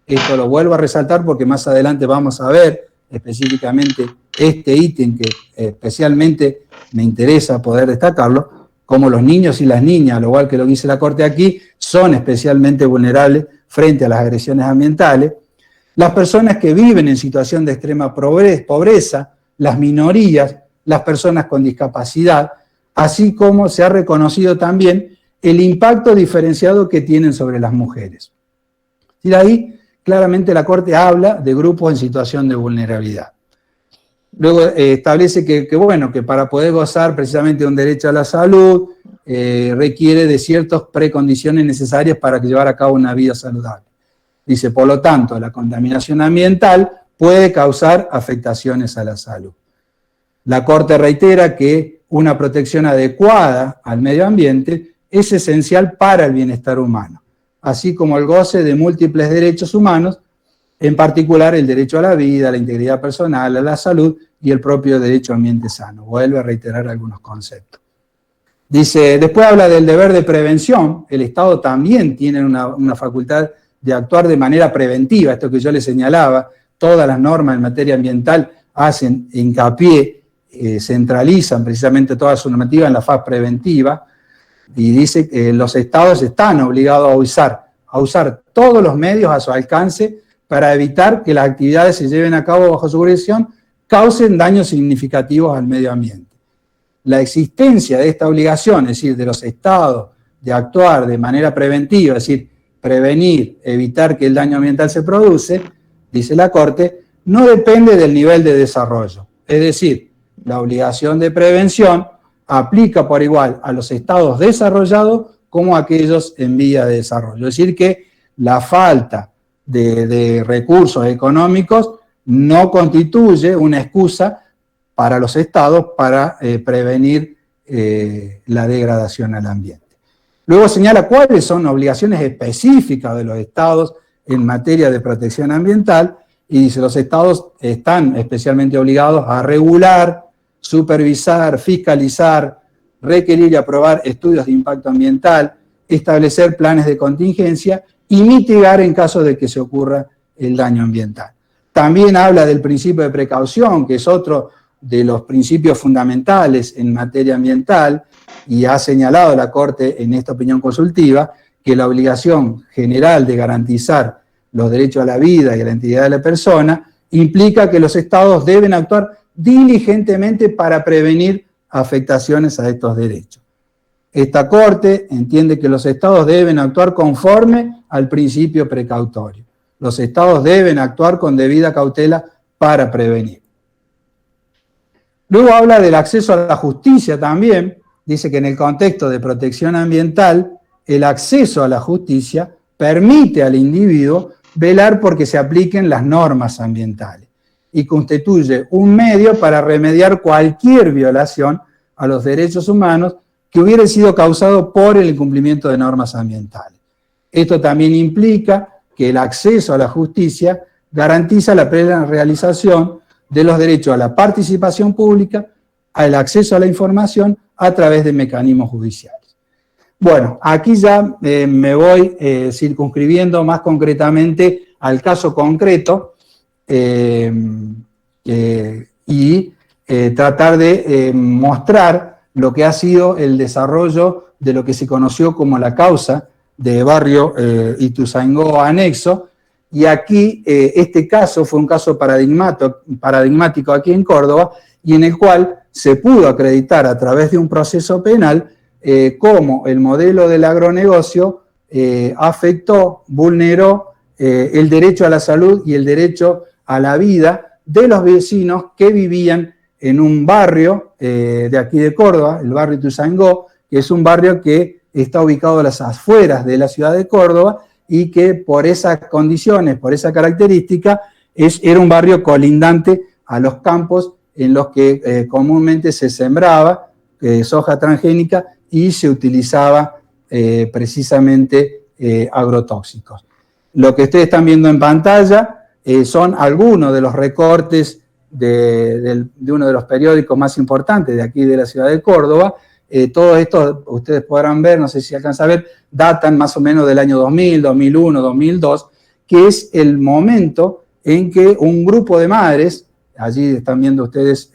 Speaker 2: esto lo vuelvo a resaltar porque más adelante vamos a ver específicamente este ítem que especialmente me interesa poder destacarlo, como los niños y las niñas, al igual que lo dice la Corte aquí, son especialmente vulnerables frente a las agresiones ambientales, las personas que viven en situación de extrema pobreza, las minorías, las personas con discapacidad, así como se ha reconocido también el impacto diferenciado que tienen sobre las mujeres. Y de ahí, claramente la Corte habla de grupos en situación de vulnerabilidad. Luego establece que para poder gozar precisamente de un derecho a la salud, requiere de ciertas precondiciones necesarias para llevar a cabo una vida saludable. Dice, por lo tanto, la contaminación ambiental puede causar afectaciones a la salud. La Corte reitera que una protección adecuada al medio ambiente es esencial para el bienestar humano, así como el goce de múltiples derechos humanos, en particular el derecho a la vida, a la integridad personal, a la salud y el propio derecho a ambiente sano. Vuelve a reiterar algunos conceptos. Dice, después habla del deber de prevención. El Estado también tiene una facultad de actuar de manera preventiva, esto que yo le señalaba. Todas las normas en materia ambiental hacen hincapié, centralizan precisamente toda su normativa en la fase preventiva, y dice que los estados están obligados a usar todos los medios a su alcance para evitar que las actividades se lleven a cabo bajo su jurisdicción causen daños significativos al medio ambiente. La existencia de esta obligación, es decir, de los estados de actuar de manera preventiva, es decir, prevenir, evitar que el daño ambiental se produce, dice la Corte, no depende del nivel de desarrollo. Es decir, la obligación de prevención aplica por igual a los estados desarrollados como a aquellos en vía de desarrollo. Es decir, que la falta de recursos económicos no constituye una excusa para los estados para prevenir la degradación al ambiente. Luego señala cuáles son obligaciones específicas de los estados en materia de protección ambiental y dice los estados están especialmente obligados a regular, supervisar, fiscalizar, requerir y aprobar estudios de impacto ambiental, establecer planes de contingencia y mitigar en caso de que se ocurra el daño ambiental. También habla del principio de precaución, que es otro de los principios fundamentales en materia ambiental, y ha señalado la Corte en esta opinión consultiva que la obligación general de garantizar los derechos a la vida y a la integridad de la persona implica que los estados deben actuar diligentemente para prevenir afectaciones a estos derechos. Esta Corte entiende que los estados deben actuar conforme al principio precautorio. Los estados deben actuar con debida cautela para prevenir. Luego habla del acceso a la justicia también. Dice que en el contexto de protección ambiental, el acceso a la justicia permite al individuo velar porque se apliquen las normas ambientales y constituye un medio para remediar cualquier violación a los derechos humanos que hubiera sido causado por el incumplimiento de normas ambientales. Esto también implica que el acceso a la justicia garantiza la plena realización de los derechos a la participación pública, al acceso a la información a través de mecanismos judiciales. Bueno, aquí ya me voy circunscribiendo más concretamente al caso concreto y tratar de mostrar lo que ha sido el desarrollo de lo que se conoció como la causa de barrio Ituzaingó anexo, y aquí este caso fue un caso paradigmático aquí en Córdoba, y en el cual se pudo acreditar a través de un proceso penal cómo el modelo del agronegocio afectó, vulneró el derecho a la salud y el derecho a la vida de los vecinos que vivían en un barrio de aquí de Córdoba, el barrio Ituzaingó, que es un barrio que está ubicado a las afueras de la ciudad de Córdoba y que por esas condiciones, por esa característica, era un barrio colindante a los campos en los que comúnmente se sembraba soja transgénica y se utilizaba precisamente agrotóxicos. Lo que ustedes están viendo en pantalla son algunos de los recortes de uno de los periódicos más importantes de aquí de la ciudad de Córdoba. Todo esto, ustedes podrán ver, no sé si alcanzan a ver, datan más o menos del año 2000, 2001, 2002, que es el momento en que un grupo de madres, allí están viendo ustedes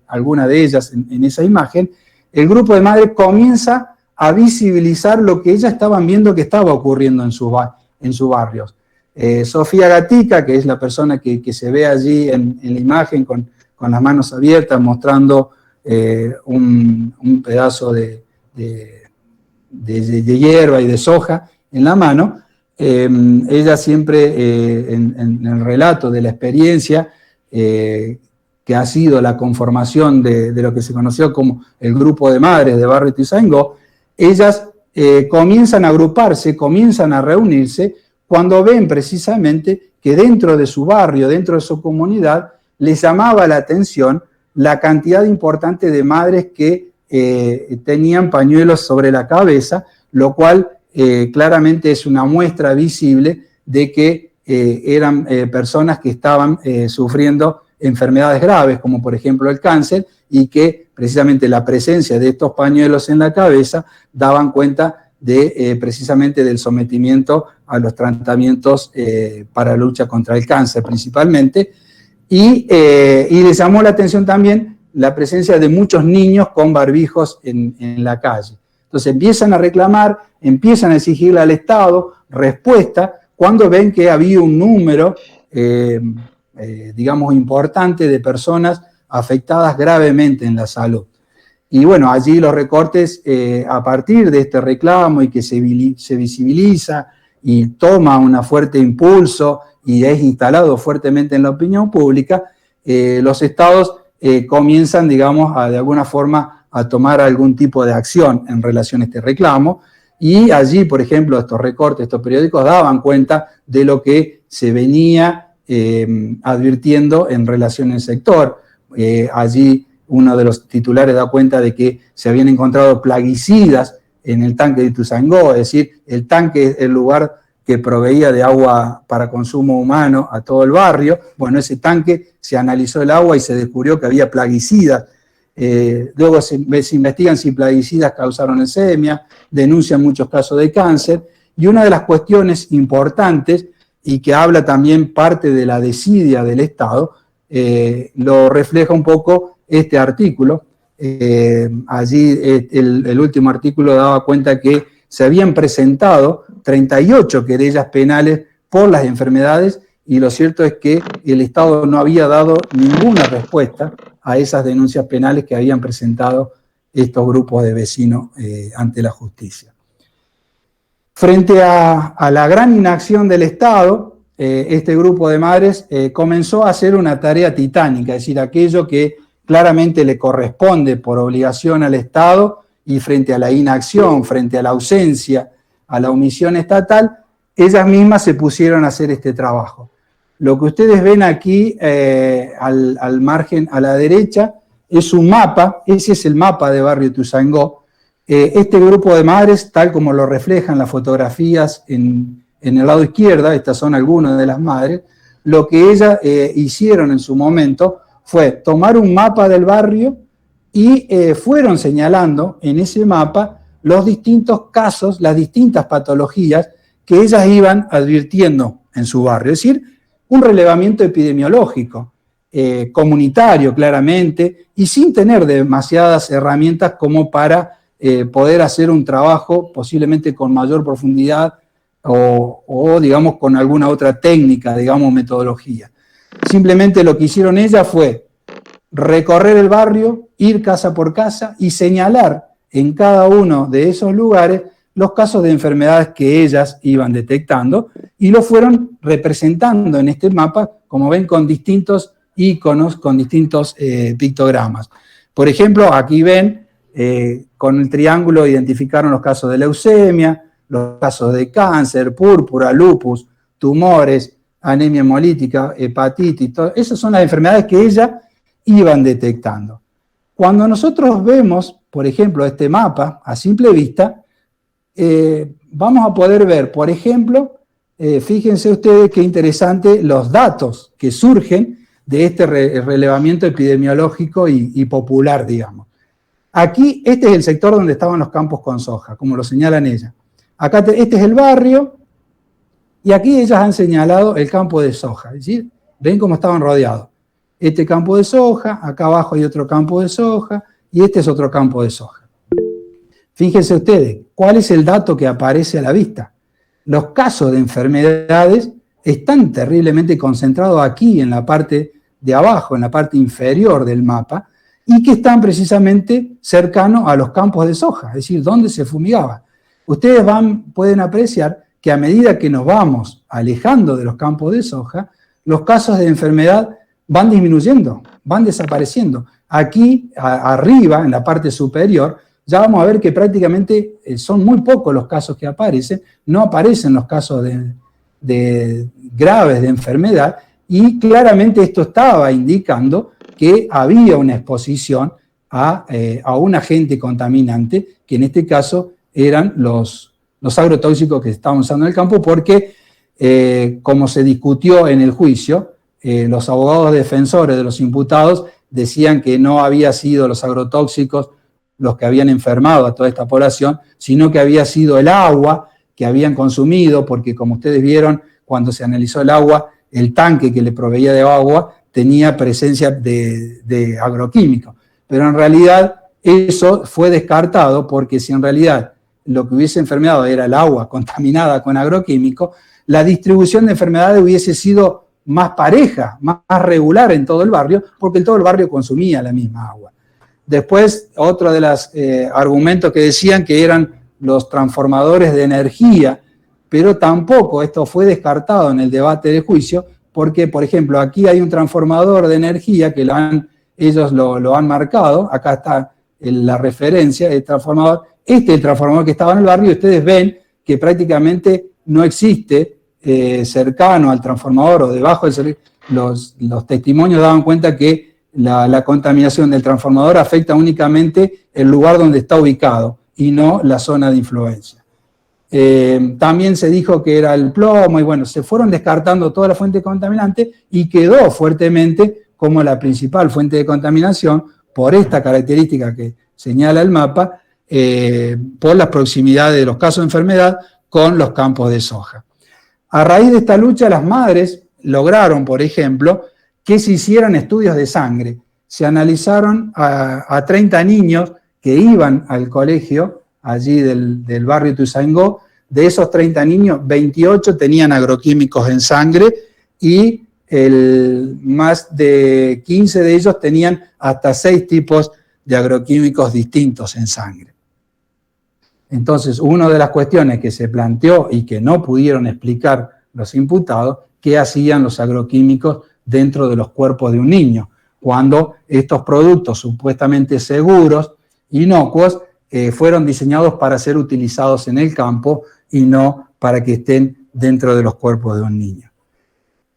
Speaker 2: alguna de ellas en esa imagen, el grupo de madres comienza a visibilizar lo que ellas estaban viendo que estaba ocurriendo en sus barrios. Sofía Gatica, que es la persona que se ve allí en la imagen con las manos abiertas mostrando un pedazo de hierba y de soja en la mano, ella siempre en el relato de la experiencia que ha sido la conformación de lo que se conoció como el grupo de madres de Barrio Ituzaingó, ellas comienzan a agruparse, comienzan a reunirse cuando ven precisamente que dentro de su barrio, dentro de su comunidad, les llamaba la atención la cantidad importante de madres que tenían pañuelos sobre la cabeza, lo cual claramente es una muestra visible de que eran personas que estaban sufriendo enfermedades graves, como por ejemplo el cáncer, y que precisamente la presencia de estos pañuelos en la cabeza daban cuenta de precisamente del sometimiento a los tratamientos para la lucha contra el cáncer principalmente, y les llamó la atención también la presencia de muchos niños con barbijos en la calle. Entonces empiezan a reclamar, empiezan a exigirle al Estado respuesta cuando ven que había un número, digamos, importante de personas afectadas gravemente en la salud. Y bueno, allí los recortes, a partir de este reclamo y que se visibiliza y toma un fuerte impulso y es instalado fuertemente en la opinión pública, los estados comienzan, digamos, de alguna forma a tomar algún tipo de acción en relación a este reclamo, y allí, por ejemplo, estos recortes, estos periódicos daban cuenta de lo que se venía advirtiendo en relación al sector. Allí uno de los titulares da cuenta de que se habían encontrado plaguicidas en el tanque de Ituzaingó, es decir, el tanque es el lugar que proveía de agua para consumo humano a todo el barrio. Bueno, ese tanque se analizó el agua y se descubrió que había plaguicidas. Luego se investigan si plaguicidas causaron leucemia, denuncian muchos casos de cáncer, y una de las cuestiones importantes, y que habla también parte de la desidia del Estado, lo refleja un poco este artículo. Allí el último artículo daba cuenta que se habían presentado 38 querellas penales por las enfermedades, y lo cierto es que el Estado no había dado ninguna respuesta a esas denuncias penales que habían presentado estos grupos de vecinos ante la justicia. Frente a la gran inacción del Estado, este grupo de madres comenzó a hacer una tarea titánica, es decir, aquello que claramente le corresponde por obligación al Estado, y frente a la inacción, frente a la ausencia, a la omisión estatal, ellas mismas se pusieron a hacer este trabajo. Lo que ustedes ven aquí al margen, a la derecha, es un mapa. Ese es el mapa de Barrio Ituzaingó. Este grupo de madres, tal como lo reflejan las fotografías en el lado izquierdo, estas son algunas de las madres, lo que ellas hicieron en su momento fue tomar un mapa del barrio y fueron señalando en ese mapa los distintos casos, las distintas patologías que ellas iban advirtiendo en su barrio. Es decir, un relevamiento epidemiológico, comunitario claramente, y sin tener demasiadas herramientas como para poder hacer un trabajo posiblemente con mayor profundidad o digamos con alguna otra técnica, digamos metodología. Simplemente lo que hicieron ellas fue recorrer el barrio, ir casa por casa y señalar en cada uno de esos lugares los casos de enfermedades que ellas iban detectando, y lo fueron representando en este mapa, como ven, con distintos iconos, con distintos pictogramas. Por ejemplo, aquí ven, con el triángulo identificaron los casos de leucemia, los casos de cáncer, púrpura, lupus, tumores, anemia hemolítica, hepatitis, esas son las enfermedades que ellas iban detectando. Cuando nosotros vemos, por ejemplo, este mapa a simple vista, vamos a poder ver, por ejemplo, fíjense ustedes qué interesante los datos que surgen de este relevamiento epidemiológico y popular, digamos. Aquí, este es el sector donde estaban los campos con soja, como lo señalan ellas. Acá este es el barrio, y aquí ellas han señalado el campo de soja, es decir, ven cómo estaban rodeados. Este campo de soja, acá abajo hay otro campo de soja, y este es otro campo de soja. Fíjense ustedes, ¿cuál es el dato que aparece a la vista? Los casos de enfermedades están terriblemente concentrados aquí, en la parte de abajo, en la parte inferior del mapa, y que están precisamente cercanos a los campos de soja, es decir, donde se fumigaba. Ustedes pueden apreciar que a medida que nos vamos alejando de los campos de soja, los casos de enfermedad van disminuyendo, van desapareciendo. Aquí, arriba, en la parte superior, ya vamos a ver que prácticamente son muy pocos los casos que aparecen, no aparecen los casos de graves de enfermedad, y claramente esto estaba indicando que había una exposición a un agente contaminante, que en este caso eran los agrotóxicos que estaban usando en el campo, porque, como se discutió en el juicio, los abogados defensores de los imputados decían que no había sido los agrotóxicos los que habían enfermado a toda esta población, sino que había sido el agua que habían consumido, porque como ustedes vieron, cuando se analizó el agua, el tanque que le proveía de agua tenía presencia de agroquímicos. Pero en realidad eso fue descartado, porque si en realidad lo que hubiese enfermado era el agua contaminada con agroquímicos, la distribución de enfermedades hubiese sido más pareja, más regular en todo el barrio, porque todo el barrio consumía la misma agua. Después, otro de los argumentos que decían que eran los transformadores de energía, pero tampoco esto fue descartado en el debate del juicio, porque, por ejemplo, aquí hay un transformador de energía que ellos lo han marcado, acá está la referencia del transformador. Este es el transformador que estaba en el barrio, y ustedes ven que prácticamente no existe cercano al transformador o debajo del los testimonios daban cuenta que la contaminación del transformador afecta únicamente el lugar donde está ubicado y no la zona de influencia. También se dijo que era el plomo, y bueno, se fueron descartando toda la fuente contaminante y quedó fuertemente como la principal fuente de contaminación, por esta característica que señala el mapa, por las proximidades de los casos de enfermedad con los campos de soja. A raíz de esta lucha, las madres lograron, por ejemplo, que se hicieran estudios de sangre. Se analizaron a 30 niños que iban al colegio allí del barrio Ituzaingó. De esos 30 niños, 28 tenían agroquímicos en sangre, y más de 15 de ellos tenían hasta 6 tipos de agroquímicos distintos en sangre. Entonces, una de las cuestiones que se planteó y que no pudieron explicar los imputados, qué hacían los agroquímicos dentro de los cuerpos de un niño, cuando estos productos supuestamente seguros, inocuos, fueron diseñados para ser utilizados en el campo y no para que estén dentro de los cuerpos de un niño.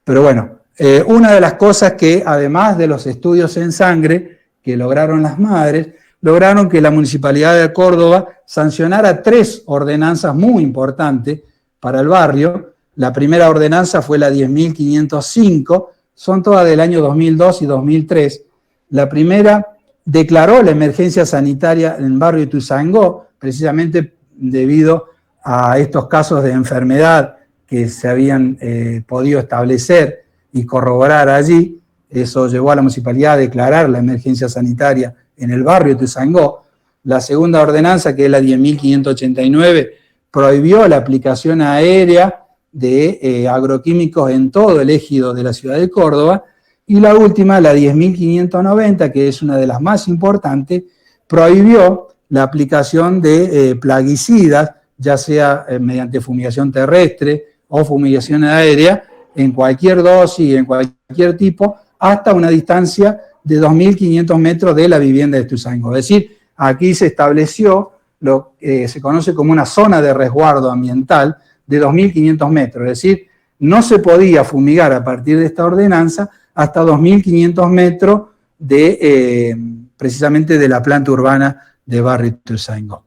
Speaker 2: Pero bueno, una de las cosas que, además de los estudios en sangre que lograron las madres, lograron que la Municipalidad de Córdoba sancionara 3 ordenanzas muy importantes para el barrio. La primera ordenanza fue la 10.505, son todas del año 2002 y 2003. La primera declaró la emergencia sanitaria en el barrio Ituzaingó, precisamente debido a estos casos de enfermedad que se habían podido establecer y corroborar allí. Eso llevó a la municipalidad a declarar la emergencia sanitaria en el barrio Ituzaingó. La segunda ordenanza, que es la 10.589, prohibió la aplicación aérea de agroquímicos en todo el ejido de la ciudad de Córdoba. Y la última, la 10.590, que es una de las más importantes, prohibió la aplicación de plaguicidas, ya sea mediante fumigación terrestre o fumigación aérea, en cualquier dosis, en cualquier tipo, hasta una distancia de 2.500 metros de la vivienda de Ituzaingó. Es decir, aquí se estableció lo que se conoce como una zona de resguardo ambiental de 2.500 metros. Es decir, no se podía fumigar a partir de esta ordenanza hasta 2.500 metros precisamente de la planta urbana de barrio Ituzaingó.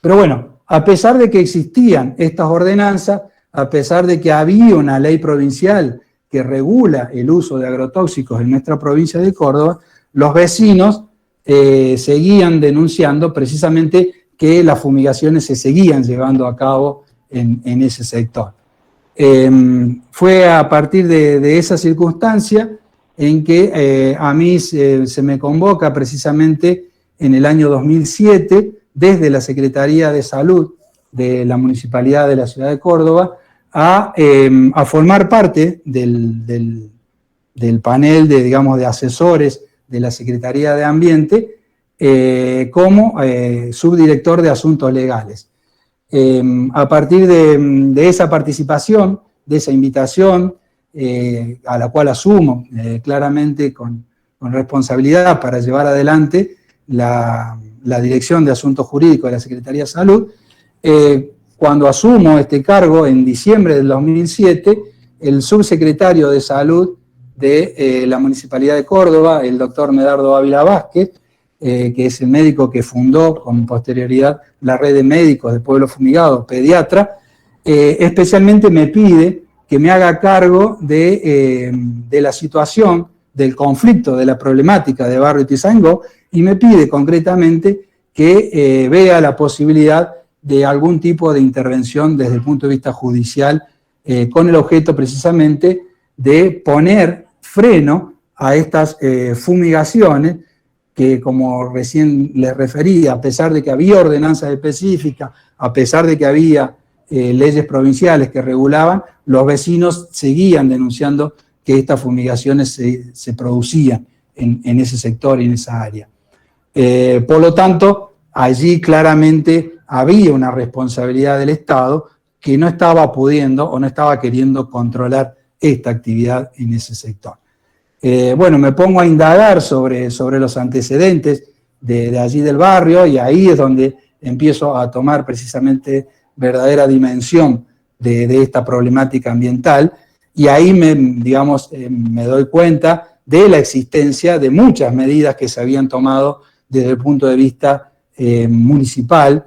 Speaker 2: Pero bueno, a pesar de que existían estas ordenanzas, a pesar de que había una ley provincial que regula el uso de agrotóxicos en nuestra provincia de Córdoba, los vecinos seguían denunciando precisamente que las fumigaciones se seguían llevando a cabo en ese sector. Fue a partir de esa circunstancia en que a mí se me convoca precisamente en el año 2007 desde la Secretaría de Salud de la Municipalidad de la Ciudad de Córdoba a formar parte del panel de asesores de la Secretaría de Ambiente como subdirector de Asuntos Legales. A partir de esa participación, de esa invitación, a la cual asumo claramente con responsabilidad para llevar adelante la Dirección de Asuntos Jurídicos de la Secretaría de Salud, cuando asumo este cargo en diciembre del 2007, el subsecretario de Salud de la Municipalidad de Córdoba, el doctor Medardo Ávila Vázquez, que es el médico que fundó con posterioridad la red de médicos de pueblo fumigado, pediatra, especialmente me pide que me haga cargo de la situación, del conflicto, de la problemática de Barrio Ituzaingó, y me pide concretamente que vea la posibilidad de algún tipo de intervención desde el punto de vista judicial, con el objeto precisamente de poner freno a estas fumigaciones que, como recién les referí, a pesar de que había ordenanzas específicas, a pesar de que había leyes provinciales que regulaban, los vecinos seguían denunciando que estas fumigaciones se producían en ese sector y en esa área. Por lo tanto, allí claramente había una responsabilidad del Estado que no estaba pudiendo o no estaba queriendo controlar esta actividad en ese sector. Bueno, me pongo a indagar sobre los antecedentes de allí del barrio, y ahí es donde empiezo a tomar precisamente verdadera dimensión de esta problemática ambiental, y ahí me doy cuenta de la existencia de muchas medidas que se habían tomado desde el punto de vista municipal,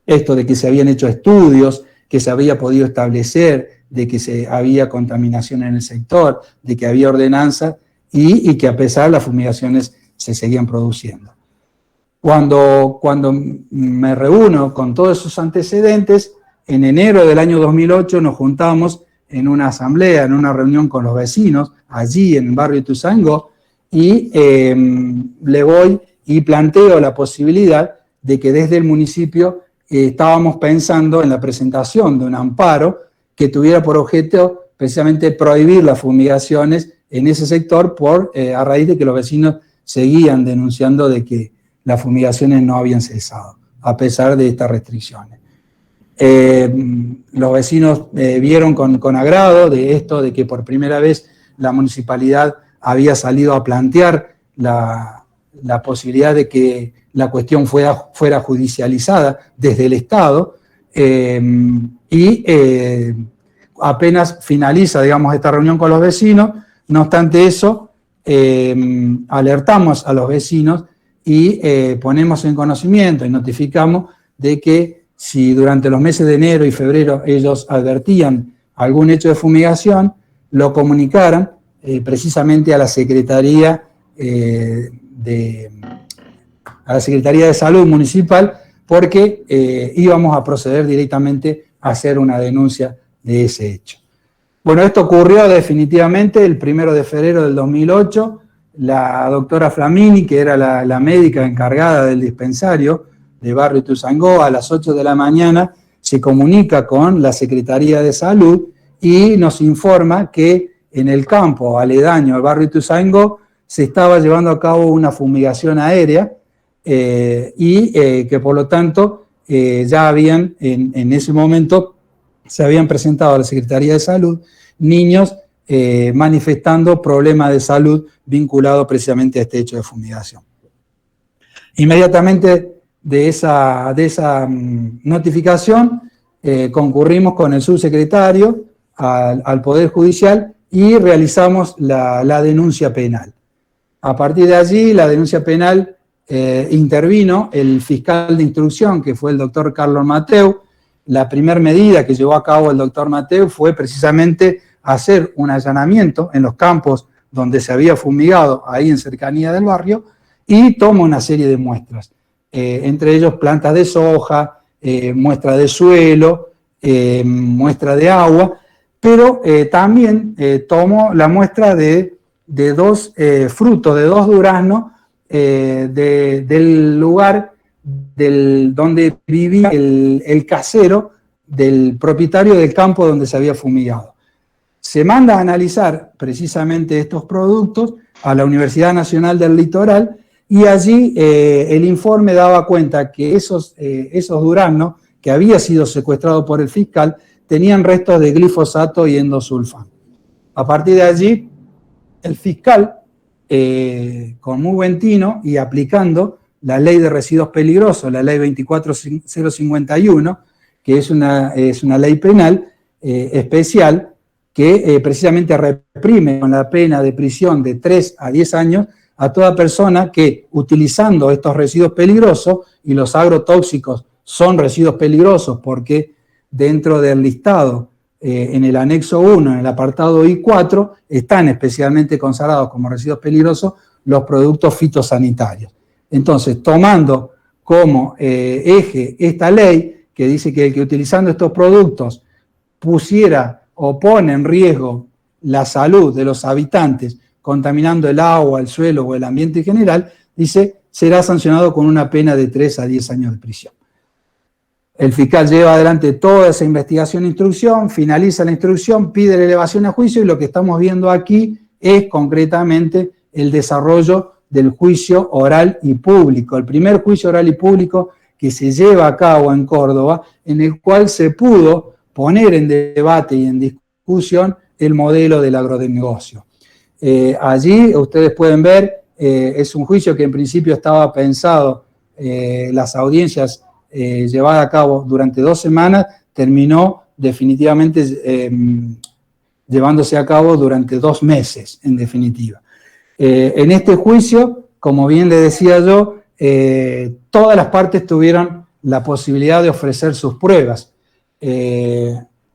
Speaker 2: esto de que se habían hecho estudios, que se había podido establecer de que había contaminación en el sector, de que había ordenanza, y que a pesar las fumigaciones se seguían produciendo. Cuando me reúno con todos esos antecedentes, en enero del año 2008 nos juntamos en una asamblea, en una reunión con los vecinos, allí en el barrio Ituzaingó, y le voy y planteo la posibilidad de que desde el municipio estábamos pensando en la presentación de un amparo que tuviera por objeto precisamente prohibir las fumigaciones en ese sector a raíz de que los vecinos seguían denunciando de que las fumigaciones no habían cesado, a pesar de estas restricciones. Los vecinos vieron con agrado de esto, de que por primera vez la municipalidad había salido a plantear la posibilidad de que la cuestión fuera judicializada desde el Estado, y apenas finaliza, digamos, esta reunión con los vecinos. No obstante eso, alertamos a los vecinos y ponemos en conocimiento y notificamos de que si durante los meses de enero y febrero ellos advertían algún hecho de fumigación, lo comunicaran precisamente a la Secretaría de Salud Municipal, porque íbamos a proceder directamente a hacer una denuncia de ese hecho. Bueno, esto ocurrió definitivamente el 1 de febrero del 2008. La doctora Flamini, que era la médica encargada del dispensario de Barrio Ituzaingó, a las 8 de la mañana se comunica con la Secretaría de Salud y nos informa que en el campo aledaño al Barrio Ituzaingó se estaba llevando a cabo una fumigación aérea, y que por lo tanto ya habían, en ese momento, se habían presentado a la Secretaría de Salud niños manifestando problemas de salud vinculados precisamente a este hecho de fumigación. Inmediatamente de esa notificación concurrimos con el subsecretario al Poder Judicial y realizamos la denuncia penal. A partir de allí, la denuncia penal intervino el fiscal de instrucción, que fue el doctor Carlos Mateu. La primera medida que llevó a cabo el doctor Mateu fue precisamente hacer un allanamiento en los campos donde se había fumigado, ahí en cercanía del barrio, y toma una serie de muestras, entre ellos plantas de soja, muestra de suelo, muestra de agua, pero también tomó la muestra de dos frutos, de dos duraznos, del lugar donde vivía el casero del propietario del campo donde se había fumigado. Se manda a analizar precisamente estos productos a la Universidad Nacional del Litoral, y allí el informe daba cuenta que esos duraznos que había sido secuestrado por el fiscal tenían restos de glifosato y endosulfán. A partir de allí, el fiscal, con muy buen tino y aplicando la ley de residuos peligrosos, la ley 24051, que es una ley penal especial que precisamente reprime con la pena de prisión de 3 a 10 años a toda persona que, utilizando estos residuos peligrosos, y los agrotóxicos son residuos peligrosos porque dentro del listado, en el anexo 1, en el apartado I4, están especialmente consagrados como residuos peligrosos los productos fitosanitarios. Entonces, tomando como eje esta ley que dice que el que utilizando estos productos pusiera o pone en riesgo la salud de los habitantes, contaminando el agua, el suelo o el ambiente en general, dice, será sancionado con una pena de 3 a 10 años de prisión. El fiscal lleva adelante toda esa investigación e instrucción, finaliza la instrucción, pide la elevación a juicio y lo que estamos viendo aquí es concretamente el desarrollo del juicio oral y público, el primer juicio oral y público que se lleva a cabo en Córdoba, en el cual se pudo poner en debate y en discusión el modelo del agronegocio. Allí ustedes pueden ver, es un juicio que en principio estaba pensado, las audiencias llevadas a cabo durante 2 semanas, terminó definitivamente llevándose a cabo durante 2 meses, en definitiva. En este juicio, como bien le decía yo, todas las partes tuvieron la posibilidad de ofrecer sus pruebas.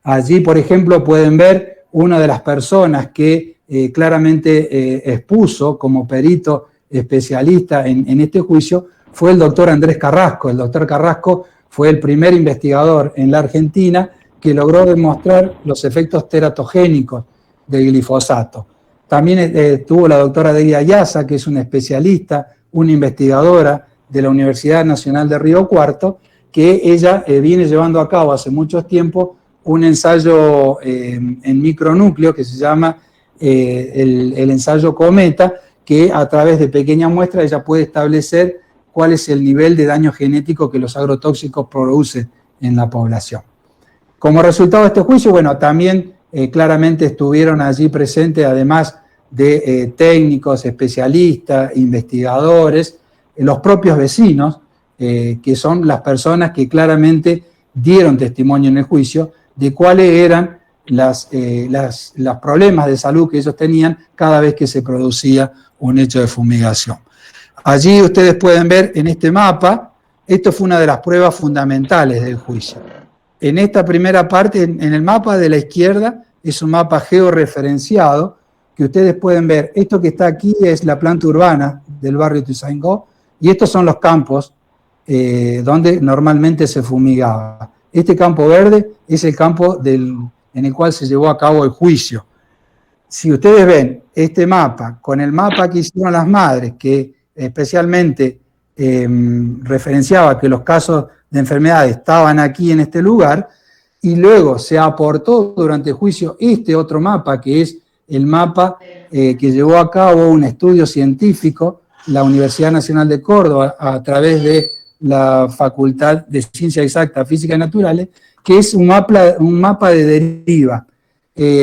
Speaker 2: Allí, por ejemplo, pueden ver una de las personas que claramente expuso como perito especialista en este juicio fue el doctor Andrés Carrasco. El doctor Carrasco fue el primer investigador en la Argentina que logró demostrar los efectos teratogénicos del glifosato. También estuvo la doctora Delia Ayaza, que es una especialista, una investigadora de la Universidad Nacional de Río Cuarto, que ella viene llevando a cabo hace mucho tiempo un ensayo en micronúcleo que se llama el ensayo Cometa, que a través de pequeñas muestras ella puede establecer cuál es el nivel de daño genético que los agrotóxicos producen en la población. Como resultado de este juicio, bueno, también claramente estuvieron allí presentes, además de técnicos, especialistas, investigadores, los propios vecinos, que son las personas que claramente dieron testimonio en el juicio de cuáles eran los problemas de salud que ellos tenían cada vez que se producía un hecho de fumigación. Allí ustedes pueden ver en este mapa, esto fue una de las pruebas fundamentales del juicio. En esta primera parte, en el mapa de la izquierda, es un mapa georreferenciado, que ustedes pueden ver, esto que está aquí es la planta urbana del barrio Ituzaingó, y estos son los campos donde normalmente se fumigaba. Este campo verde es el campo en el cual se llevó a cabo el juicio. Si ustedes ven este mapa con el mapa que hicieron las madres, que especialmente referenciaba que los casos de enfermedades estaban aquí en este lugar, y luego se aportó durante el juicio este otro mapa, que es el mapa que llevó a cabo un estudio científico, la Universidad Nacional de Córdoba, a través de la Facultad de Ciencias Exactas, Físicas y Naturales, que es un mapa de deriva.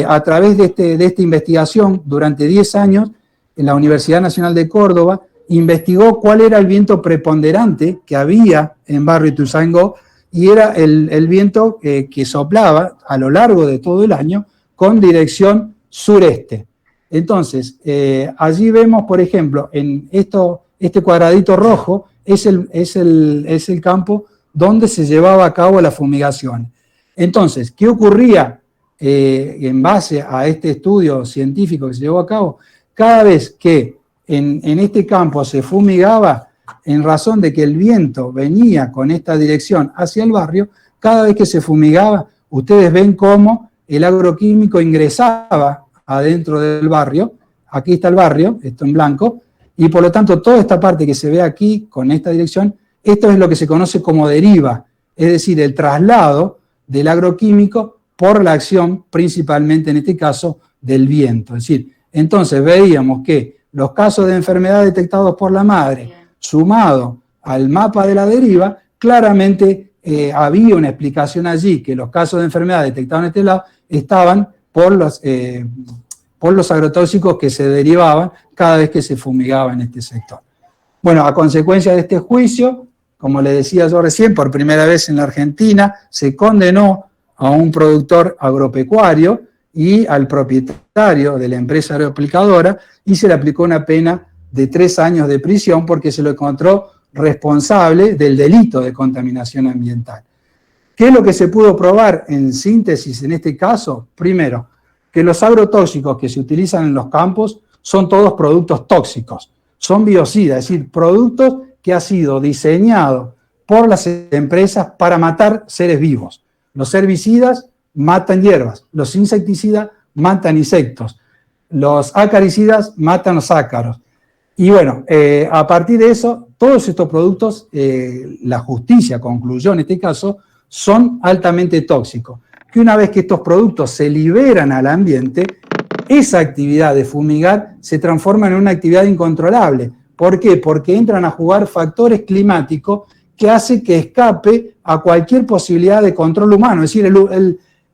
Speaker 2: A través de esta investigación, durante 10 años, en la Universidad Nacional de Córdoba, investigó cuál era el viento preponderante que había en Barrio Ituzaingó, y era el viento que soplaba a lo largo de todo el año con dirección sureste. Entonces, allí vemos, por ejemplo, en este cuadradito rojo es el campo donde se llevaba a cabo la fumigación. Entonces, ¿qué ocurría en base a este estudio científico que se llevó a cabo? Cada vez que en este campo se fumigaba, en razón de que el viento venía con esta dirección hacia el barrio, cada vez que se fumigaba, ustedes ven cómo el agroquímico ingresaba adentro del barrio. Aquí está el barrio, esto en blanco, y por lo tanto toda esta parte que se ve aquí con esta dirección, esto es lo que se conoce como deriva, es decir, el traslado del agroquímico por la acción, principalmente en este caso, del viento. Es decir, entonces veíamos que los casos de enfermedad detectados por la madre, sumado al mapa de la deriva, claramente había una explicación allí, que los casos de enfermedad detectados en este lado estaban por los agrotóxicos que se derivaban cada vez que se fumigaba en este sector. Bueno, a consecuencia de este juicio, como le decía yo recién, por primera vez en la Argentina, se condenó a un productor agropecuario y al propietario de la empresa agroaplicadora, y se le aplicó una pena de 3 años de prisión porque se lo encontró responsable del delito de contaminación ambiental. ¿Qué es lo que se pudo probar en síntesis en este caso? Primero, que los agrotóxicos que se utilizan en los campos son todos productos tóxicos, son biocidas, es decir, productos que han sido diseñados por las empresas para matar seres vivos. Los herbicidas matan hierbas, los insecticidas matan insectos, los acaricidas matan los ácaros. Y bueno, a partir de eso, todos estos productos, la justicia concluyó en este caso, son altamente tóxicos. Que una vez que estos productos se liberan al ambiente, esa actividad de fumigar se transforma en una actividad incontrolable. ¿Por qué? Porque entran a jugar factores climáticos que hacen que escape a cualquier posibilidad de control humano. Es decir,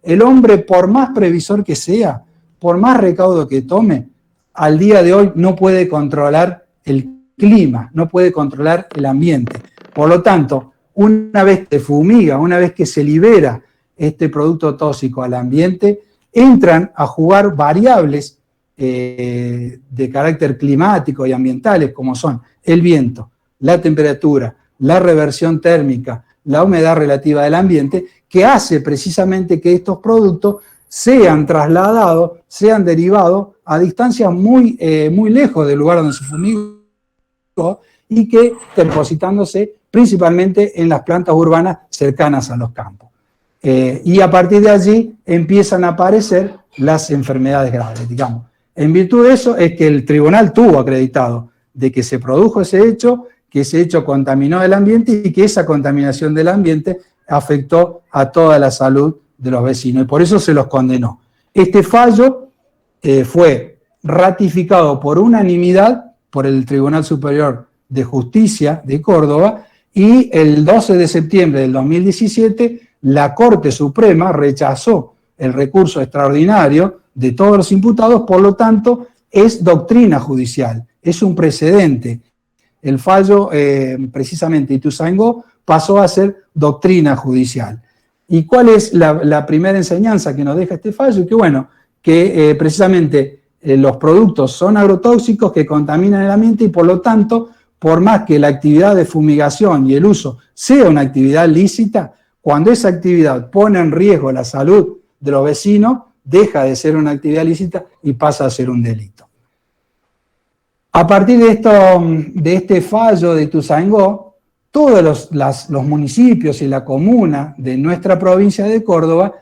Speaker 2: el hombre, por más previsor que sea, por más recaudo que tome, al día de hoy no puede controlar el clima, no puede controlar el ambiente. Por lo tanto, una vez que fumiga, una vez que se libera este producto tóxico al ambiente, entran a jugar variables de carácter climático y ambientales, como son el viento, la temperatura, la reversión térmica, la humedad relativa del ambiente, que hace precisamente que estos productos sean trasladados, sean derivados a distancias muy lejos del lugar donde se fumigó y que depositándose principalmente en las plantas urbanas cercanas a los campos. Y a partir de allí empiezan a aparecer las enfermedades graves, digamos. En virtud de eso es que el tribunal tuvo acreditado de que se produjo ese hecho, que ese hecho contaminó el ambiente y que esa contaminación del ambiente afectó a toda la salud de los vecinos, y por eso se los condenó. Este fallo fue ratificado por unanimidad por el Tribunal Superior de Justicia de Córdoba, y el 12 de septiembre del 2017 la Corte Suprema rechazó el recurso extraordinario de todos los imputados, por lo tanto es doctrina judicial, es un precedente. El fallo, precisamente Ituzaingó, pasó a ser doctrina judicial. ¿Y cuál es la primera enseñanza que nos deja este fallo? Que bueno, que precisamente los productos son agrotóxicos que contaminan el ambiente y por lo tanto, por más que la actividad de fumigación y el uso sea una actividad lícita, cuando esa actividad pone en riesgo la salud de los vecinos, deja de ser una actividad lícita y pasa a ser un delito. A partir de este fallo de Ituzaingó, todos los municipios y la comuna de nuestra provincia de Córdoba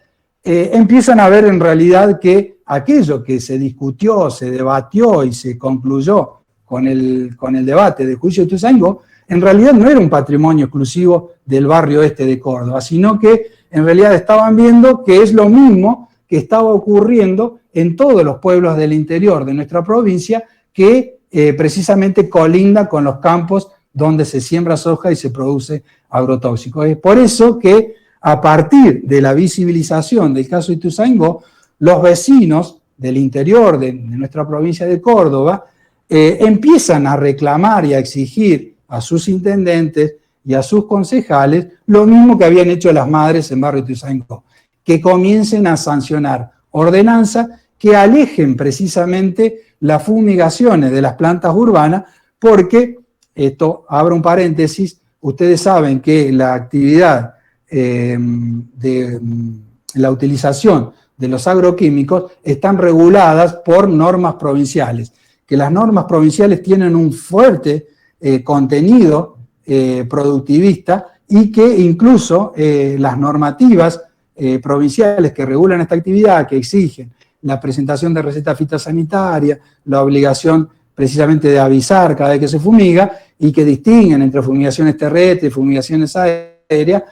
Speaker 2: empiezan a ver en realidad que aquello que se discutió, se debatió y se concluyó con el debate del juicio de Ituzaingó, en realidad no era un patrimonio exclusivo del barrio este de Córdoba, sino que en realidad estaban viendo que es lo mismo que estaba ocurriendo en todos los pueblos del interior de nuestra provincia, que precisamente colinda con los campos donde se siembra soja y se produce agrotóxico. Es por eso que a partir de la visibilización del caso de Ituzaingó, los vecinos del interior de nuestra provincia de Córdoba empiezan a reclamar y a exigir a sus intendentes y a sus concejales lo mismo que habían hecho las madres en barrio Ituzaingó, que comiencen a sancionar ordenanzas que alejen precisamente las fumigaciones de las plantas urbanas, porque, esto abro un paréntesis, ustedes saben que la actividad de la utilización de los agroquímicos están reguladas por normas provinciales, que las normas provinciales tienen un fuerte contenido productivista y que incluso las normativas provinciales que regulan esta actividad, que exigen la presentación de receta fitosanitaria, la obligación precisamente de avisar cada vez que se fumiga y que distinguen entre fumigaciones terrestres y fumigaciones aéreas,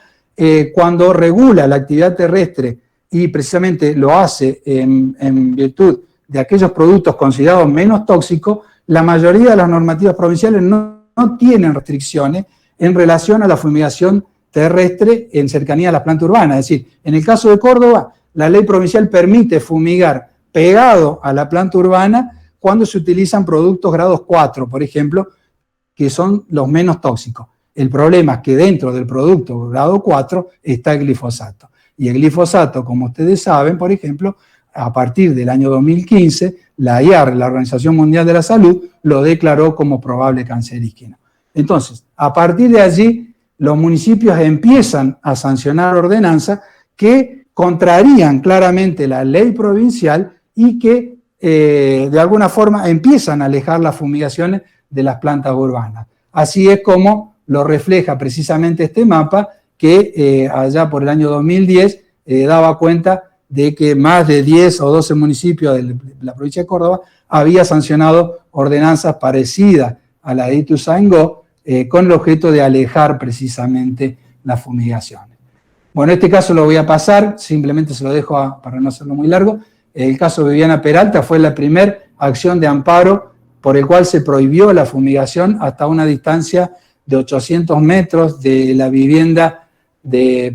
Speaker 2: cuando regula la actividad terrestre y precisamente lo hace en virtud de aquellos productos considerados menos tóxicos, la mayoría de las normativas provinciales no tienen restricciones en relación a la fumigación terrestre en cercanía a las plantas urbanas. Es decir, en el caso de Córdoba, la ley provincial permite fumigar pegado a la planta urbana cuando se utilizan productos grados 4, por ejemplo, que son los menos tóxicos. El problema es que dentro del producto grado 4 está el glifosato. Y el glifosato, como ustedes saben, por ejemplo, a partir del año 2015, la IARC, la Organización Mundial de la Salud, lo declaró como probable cancerígeno. Entonces, a partir de allí, los municipios empiezan a sancionar ordenanzas que contrarían claramente la ley provincial y que de alguna forma empiezan a alejar las fumigaciones de las plantas urbanas. Así es como lo refleja precisamente este mapa que allá por el año 2010 daba cuenta de que más de 10 o 12 municipios de la provincia de Córdoba había sancionado ordenanzas parecidas a la de Ituzaingó con el objeto de alejar precisamente las fumigaciones. Bueno, este caso lo voy a pasar, simplemente se lo dejo para no hacerlo muy largo. El caso de Viviana Peralta fue la primera acción de amparo por el cual se prohibió la fumigación hasta una distancia de 800 metros de la vivienda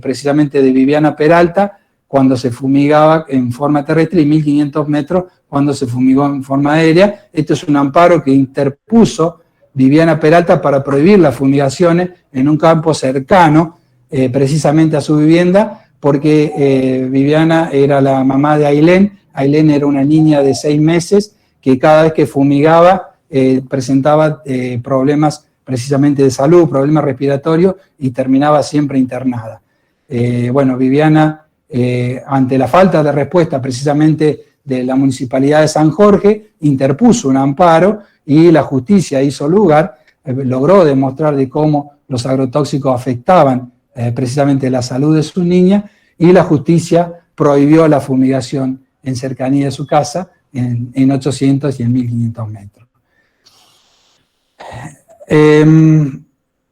Speaker 2: precisamente de Viviana Peralta, cuando se fumigaba en forma terrestre, y 1.500 metros cuando se fumigó en forma aérea. Esto es un amparo que interpuso Viviana Peralta para prohibir las fumigaciones en un campo cercano precisamente a su vivienda, porque Viviana era la mamá de Ailén. Ailén era una niña de 6 meses que cada vez que fumigaba presentaba problemas precisamente de salud, problemas respiratorios, y terminaba siempre internada. Bueno, Viviana, ante la falta de respuesta precisamente de la Municipalidad de San Jorge, interpuso un amparo y la justicia hizo lugar, logró demostrar de cómo los agrotóxicos afectaban precisamente la salud de su niña, y la justicia prohibió la fumigación en cercanía de su casa en 800 y en 1.500 metros.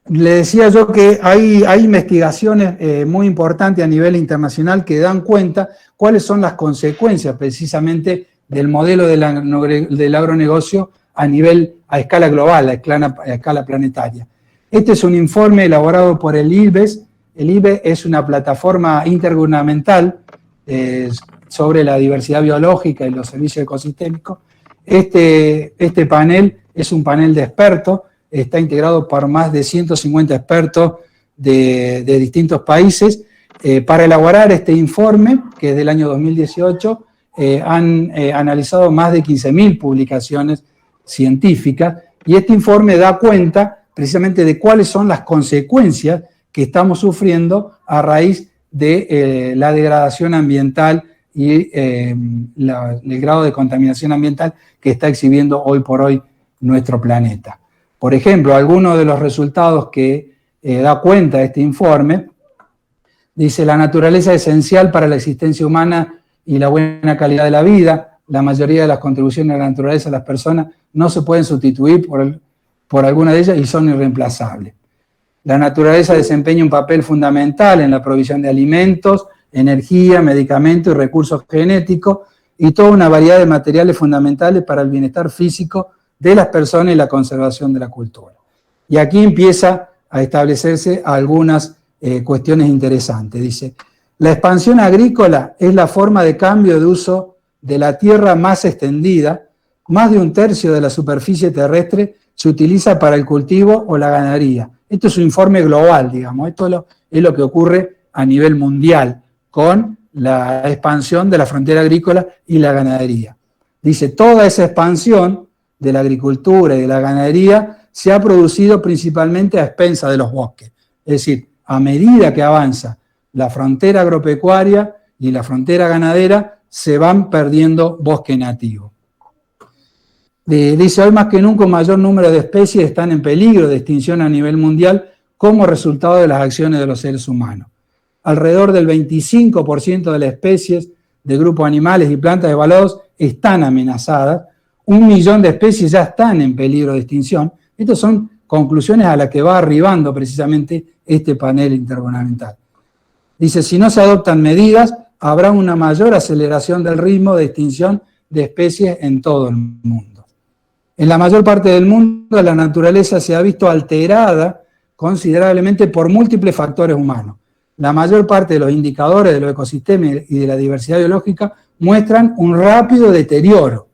Speaker 2: Le decía yo que hay investigaciones muy importantes a nivel internacional que dan cuenta cuáles son las consecuencias precisamente del modelo del agronegocio a escala global, a escala planetaria. Este es un informe elaborado por el IBES. El IBES es una plataforma intergubernamental sobre la diversidad biológica y los servicios ecosistémicos. Este panel es un panel de expertos, está integrado por más de 150 expertos de distintos países. Para elaborar este informe, que es del año 2018, han analizado más de 15.000 publicaciones científicas, y este informe da cuenta precisamente de cuáles son las consecuencias que estamos sufriendo a raíz de la degradación ambiental y el grado de contaminación ambiental que está exhibiendo hoy por hoy nuestro planeta. Por ejemplo, algunos de los resultados que da cuenta este informe, dice: la naturaleza es esencial para la existencia humana y la buena calidad de la vida. La mayoría de las contribuciones de la naturaleza a las personas no se pueden sustituir por alguna de ellas y son irreemplazables. La naturaleza desempeña un papel fundamental en la provisión de alimentos, energía, medicamentos y recursos genéticos, y toda una variedad de materiales fundamentales para el bienestar físico de las personas y la conservación de la cultura. Y aquí empieza a establecerse algunas cuestiones interesantes. Dice: la expansión agrícola es la forma de cambio de uso de la tierra más extendida. Más de un tercio de la superficie terrestre se utiliza para el cultivo o la ganadería. Esto es un informe global, digamos. Esto es lo que ocurre a nivel mundial con la expansión de la frontera agrícola y la ganadería. Dice: toda esa expansión de la agricultura y de la ganadería se ha producido principalmente a expensas de los bosques. Es decir, a medida que avanza la frontera agropecuaria y la frontera ganadera, se van perdiendo bosque nativo. Dice: hoy más que nunca un mayor número de especies están en peligro de extinción a nivel mundial como resultado de las acciones de los seres humanos. Alrededor del 25% de las especies de grupos animales y plantas evaluados están amenazadas. 1 millón de especies ya están en peligro de extinción. Estas son conclusiones a las que va arribando precisamente este panel intergubernamental. Dice: si no se adoptan medidas, habrá una mayor aceleración del ritmo de extinción de especies en todo el mundo. En la mayor parte del mundo, la naturaleza se ha visto alterada considerablemente por múltiples factores humanos. La mayor parte de los indicadores de los ecosistemas y de la diversidad biológica muestran un rápido deterioro.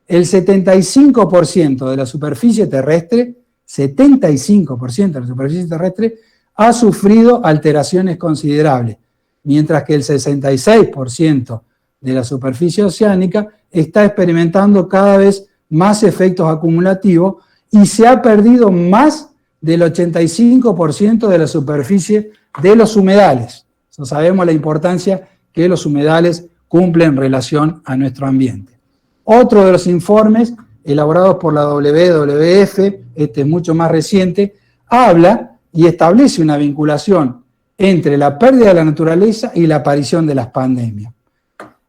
Speaker 2: El 75% de la superficie terrestre, 75% de la superficie terrestre ha sufrido alteraciones considerables, mientras que el 66% de la superficie oceánica está experimentando cada vez más efectos acumulativos y se ha perdido más del 85% de la superficie de los humedales. So, sabemos la importancia que los humedales cumplen en relación a nuestro ambiente. Otro de los informes elaborados por la WWF, este es mucho más reciente, habla y establece una vinculación entre la pérdida de la naturaleza y la aparición de las pandemias.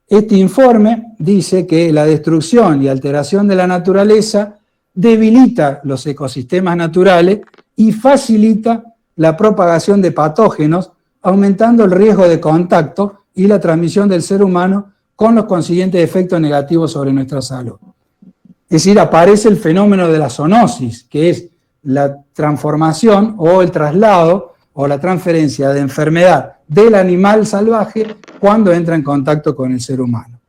Speaker 2: Este informe dice que la destrucción y alteración de la naturaleza debilita los ecosistemas naturales y facilita la propagación de patógenos, aumentando el riesgo de contacto y la transmisión del ser humano con los consiguientes efectos negativos sobre nuestra salud. Es decir, aparece el fenómeno de la zoonosis, que es la transformación o el traslado o la transferencia de enfermedad del animal salvaje cuando entra en contacto con el ser humano.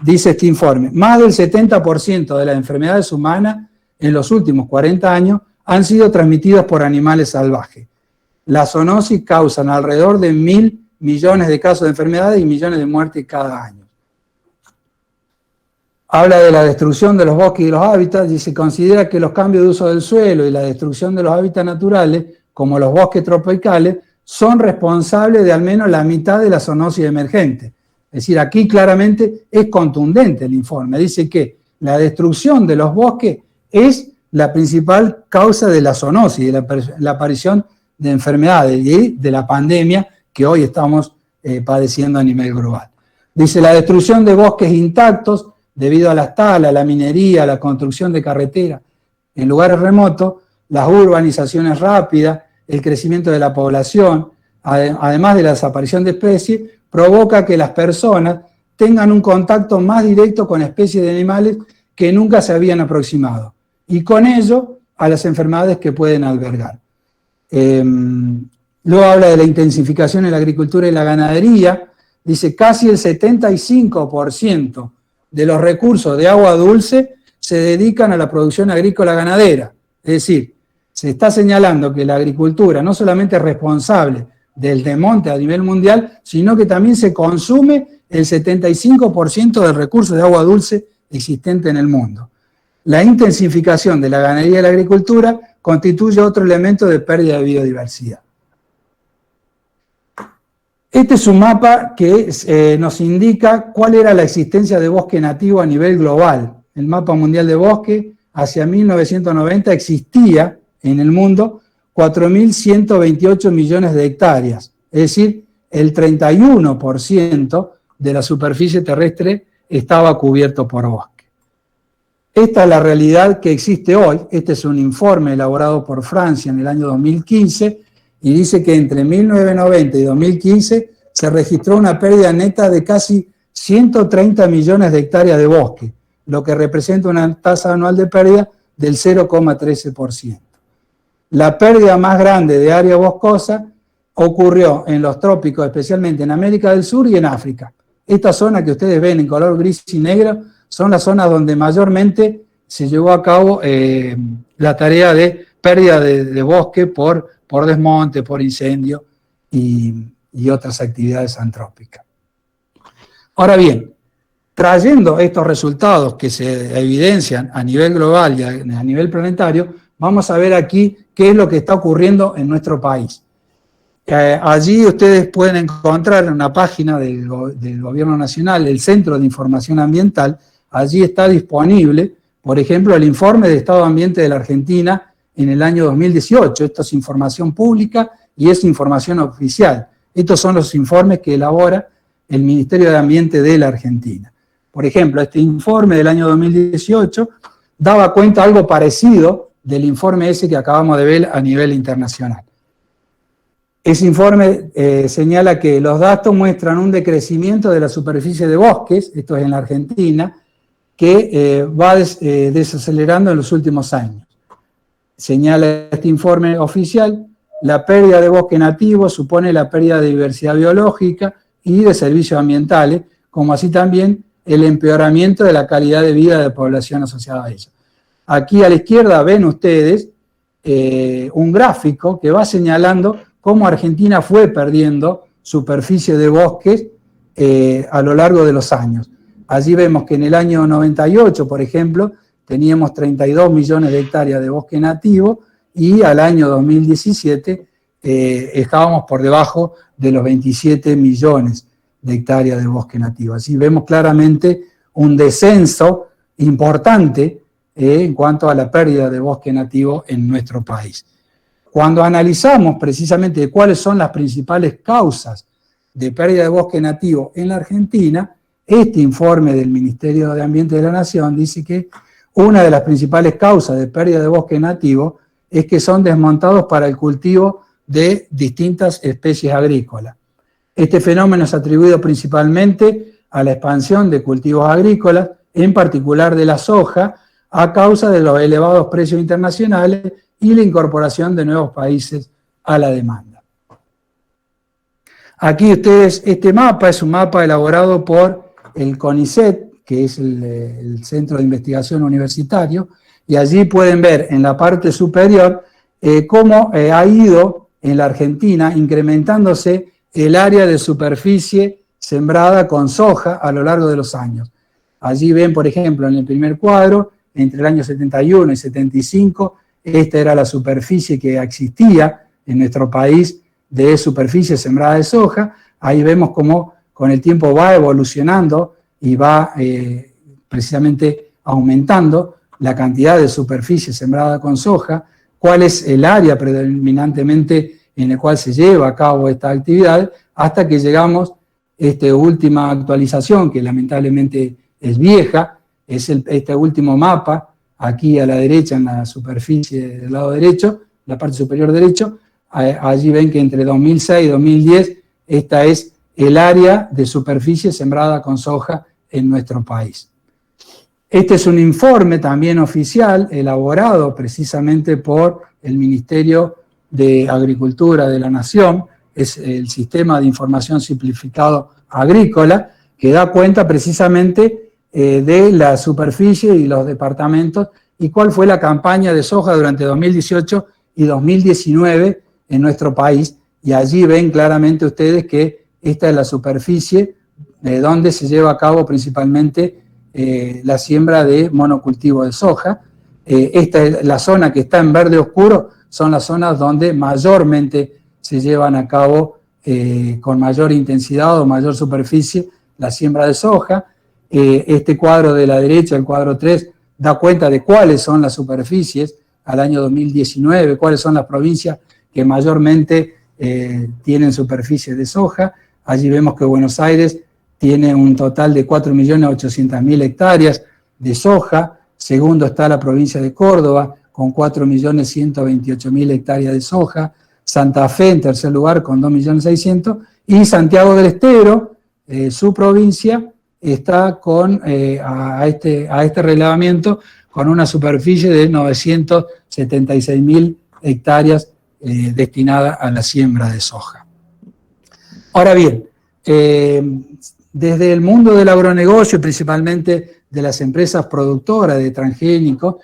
Speaker 2: Dice este informe, más del 70% de las enfermedades humanas en los últimos 40 años han sido transmitidas por animales salvajes. La zoonosis causa alrededor de 1.000 millones de casos de enfermedades y millones de muertes cada año. Habla de la destrucción de los bosques y los hábitats y se considera que los cambios de uso del suelo y la destrucción de los hábitats naturales, como los bosques tropicales, son responsables de al menos la mitad de la zoonosis emergente. Es decir, aquí claramente es contundente el informe. Dice que la destrucción de los bosques es la principal causa de la zoonosis, de la aparición de enfermedades y de la pandemia que hoy estamos padeciendo a nivel global. Dice, la destrucción de bosques intactos debido a las talas, la minería, la construcción de carreteras en lugares remotos, las urbanizaciones rápidas, el crecimiento de la población, además de la desaparición de especies, provoca que las personas tengan un contacto más directo con especies de animales que nunca se habían aproximado, y con ello a las enfermedades que pueden albergar. Luego habla de la intensificación en la agricultura y la ganadería, dice casi el 75% de los recursos de agua dulce se dedican a la producción agrícola ganadera, es decir, se está señalando que la agricultura no solamente es responsable del desmonte a nivel mundial, sino que también se consume el 75% del recurso de agua dulce existente en el mundo. La intensificación de la ganadería y la agricultura constituye otro elemento de pérdida de biodiversidad. Este es un mapa que nos indica cuál era la existencia de bosque nativo a nivel global. El mapa mundial de bosque, hacia 1990 existía en el mundo 4.128 millones de hectáreas, es decir, el 31% de la superficie terrestre estaba cubierto por bosque. Esta es la realidad que existe hoy. Este es un informe elaborado por Francia en el año 2015 y dice que entre 1990 y 2015 se registró una pérdida neta de casi 130 millones de hectáreas de bosque, lo que representa una tasa anual de pérdida del 0,13%. La pérdida más grande de área boscosa ocurrió en los trópicos, especialmente en América del Sur y en África. Esta zona que ustedes ven en color gris y negro son las zonas donde mayormente se llevó a cabo la tarea de pérdida de bosque por desmonte, por incendio y otras actividades antrópicas. Ahora bien, trayendo estos resultados que se evidencian a nivel global y a nivel planetario, vamos a ver aquí qué es lo que está ocurriendo en nuestro país. Allí ustedes pueden encontrar en una página del Gobierno Nacional, el Centro de Información Ambiental, allí está disponible, por ejemplo, el informe de Estado de Ambiente de la Argentina en el año 2018. Esto es información pública y es información oficial. Estos son los informes que elabora el Ministerio de Ambiente de la Argentina. Por ejemplo, este informe del año 2018 daba cuenta algo parecido del informe ese que acabamos de ver a nivel internacional. Ese informe señala que los datos muestran un decrecimiento de la superficie de bosques, esto es en la Argentina, que va desacelerando en los últimos años. Señala este informe oficial, la pérdida de bosque nativo supone la pérdida de diversidad biológica y de servicios ambientales, como así también el empeoramiento de la calidad de vida de la población asociada a ella. Aquí a la izquierda ven ustedes un gráfico que va señalando cómo Argentina fue perdiendo superficie de bosques a lo largo de los años. Allí vemos que en el año 98, por ejemplo, teníamos 32 millones de hectáreas de bosque nativo y al año 2017 estábamos por debajo de los 27 millones de hectáreas de bosque nativo. Así vemos claramente un descenso importante en cuanto a la pérdida de bosque nativo en nuestro país. Cuando analizamos precisamente cuáles son las principales causas de pérdida de bosque nativo en la Argentina, este informe del Ministerio de Ambiente de la Nación dice que una de las principales causas de pérdida de bosque nativo es que son desmontados para el cultivo de distintas especies agrícolas. Este fenómeno es atribuido principalmente a la expansión de cultivos agrícolas, en particular de la soja, a causa de los elevados precios internacionales y la incorporación de nuevos países a la demanda. Aquí ustedes, este mapa es un mapa elaborado por el CONICET, que es el Centro de Investigación Universitario, y allí pueden ver en la parte superior cómo ha ido en la Argentina incrementándose el área de superficie sembrada con soja a lo largo de los años. Allí ven, por ejemplo, en el primer cuadro, entre el año 71 y 75, esta era la superficie que existía en nuestro país de superficie sembrada de soja. Ahí vemos cómo con el tiempo va evolucionando y va precisamente aumentando la cantidad de superficie sembrada con soja, cuál es el área predominantemente en la cual se lleva a cabo esta actividad, hasta que llegamos a esta última actualización, que lamentablemente es vieja, es este último mapa, aquí a la derecha en la superficie del lado derecho, la parte superior derecho, allí ven que entre 2006 y 2010, esta es el área de superficie sembrada con soja en nuestro país. Este es un informe también oficial, elaborado precisamente por el Ministerio de Agricultura de la Nación, es el Sistema de Información Simplificado Agrícola, que da cuenta precisamente de la superficie y los departamentos y cuál fue la campaña de soja durante 2018 y 2019 en nuestro país. Y allí ven claramente ustedes que esta es la superficie donde se lleva a cabo principalmente la siembra de monocultivo de soja. Esta es la zona que está en verde oscuro, son las zonas donde mayormente se llevan a cabo con mayor intensidad o mayor superficie la siembra de soja. Este cuadro de la derecha, el cuadro 3, da cuenta de cuáles son las superficies al año 2019, cuáles son las provincias que mayormente tienen superficies de soja. Allí vemos que Buenos Aires tiene un total de 4.800.000 hectáreas de soja. Segundo está la provincia de Córdoba, con 4.128.000 hectáreas de soja. Santa Fe en tercer lugar, con 2.600.000. Y Santiago del Estero, su provincia, está con, a este relevamiento con una superficie de 976.000 hectáreas destinadas a la siembra de soja. Ahora bien, desde el mundo del agronegocio, principalmente de las empresas productoras de transgénicos,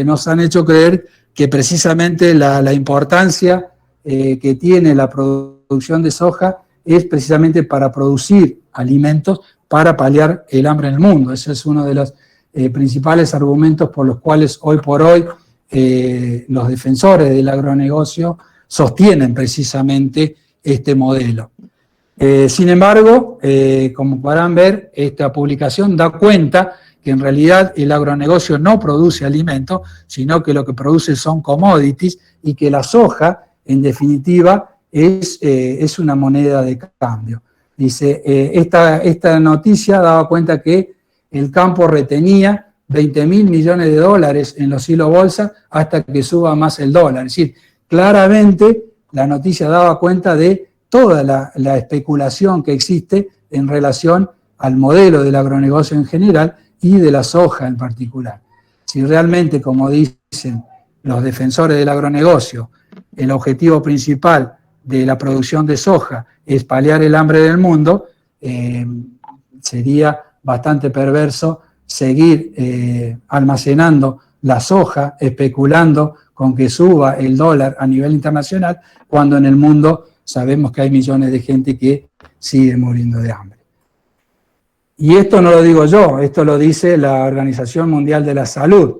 Speaker 2: nos han hecho creer que precisamente la importancia que tiene la producción de soja es precisamente para producir alimentos para paliar el hambre en el mundo. Ese es uno de los principales argumentos por los cuales hoy por hoy los defensores del agronegocio sostienen precisamente este modelo. Sin embargo, como podrán ver, esta publicación da cuenta que en realidad el agronegocio no produce alimentos, sino que lo que produce son commodities y que la soja, en definitiva, es una moneda de cambio. Dice, esta noticia daba cuenta que el campo retenía 20.000 millones de dólares en los hilos bolsa hasta que suba más el dólar. Es decir, claramente la noticia daba cuenta de toda la especulación que existe en relación al modelo del agronegocio en general y de la soja en particular. Si realmente, como dicen los defensores del agronegocio, el objetivo principal de la producción de soja es paliar el hambre del mundo, sería bastante perverso seguir almacenando la soja, especulando con que suba el dólar a nivel internacional, cuando en el mundo sabemos que hay millones de gente que sigue muriendo de hambre. Y esto no lo digo yo, esto lo dice la Organización Mundial de la Salud.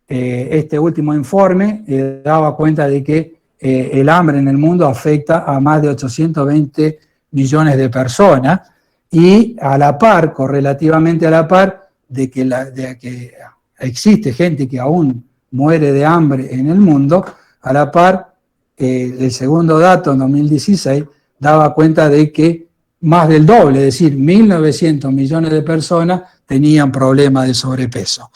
Speaker 2: Este último informe daba cuenta de que el hambre en el mundo afecta a más de 820 millones de personas y a la par, correlativamente a la par, de que existe gente que aún muere de hambre en el mundo, a la par, el segundo dato en 2016 daba cuenta de que más del doble, es decir, 1.900 millones de personas tenían problemas de sobrepeso.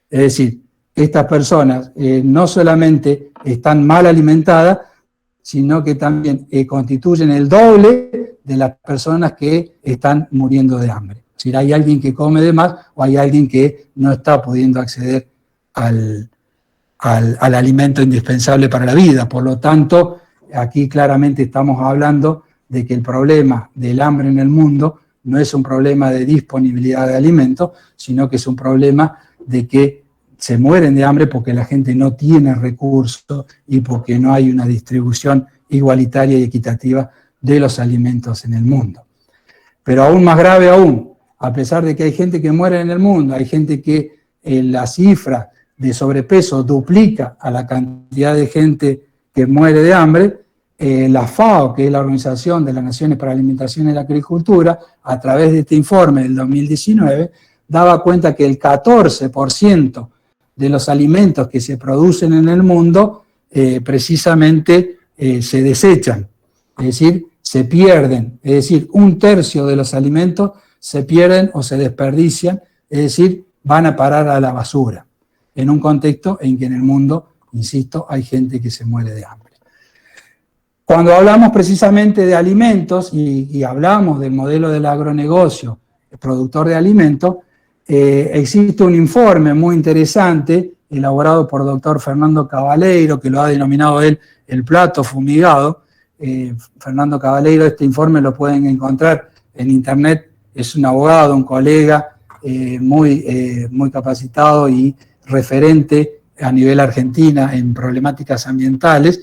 Speaker 2: Es decir, estas personas no solamente están mal alimentadas, sino que también constituyen el doble de las personas que están muriendo de hambre. Es decir, hay alguien que come de más o hay alguien que no está pudiendo acceder al alimento indispensable para la vida. Por lo tanto, aquí claramente estamos hablando de que el problema del hambre en el mundo no es un problema de disponibilidad de alimentos, sino que es un problema de que se mueren de hambre porque la gente no tiene recursos y porque no hay una distribución igualitaria y equitativa de los alimentos en el mundo. Pero aún más grave aún, a pesar de que hay gente que muere en el mundo, hay gente que la cifra de sobrepeso duplica a la cantidad de gente que muere de hambre, la FAO, que es la Organización de las Naciones para la Alimentación y la Agricultura, a través de este informe del 2019, daba cuenta que el 14% de los alimentos que se producen en el mundo precisamente se desechan, es decir, se pierden, es decir, 1/3 de los alimentos se pierden o se desperdician, es decir, van a parar a la basura, en un contexto en que en el mundo, insisto, hay gente que se muere de hambre. Cuando hablamos precisamente de alimentos y hablamos del modelo del agronegocio, el productor de alimentos, existe un informe muy interesante elaborado por el doctor Fernando Cabaleiro, que lo ha denominado él el plato fumigado. Fernando Cabaleiro, este informe lo pueden encontrar en internet, es un abogado, un colega muy capacitado y referente a nivel Argentina en problemáticas ambientales,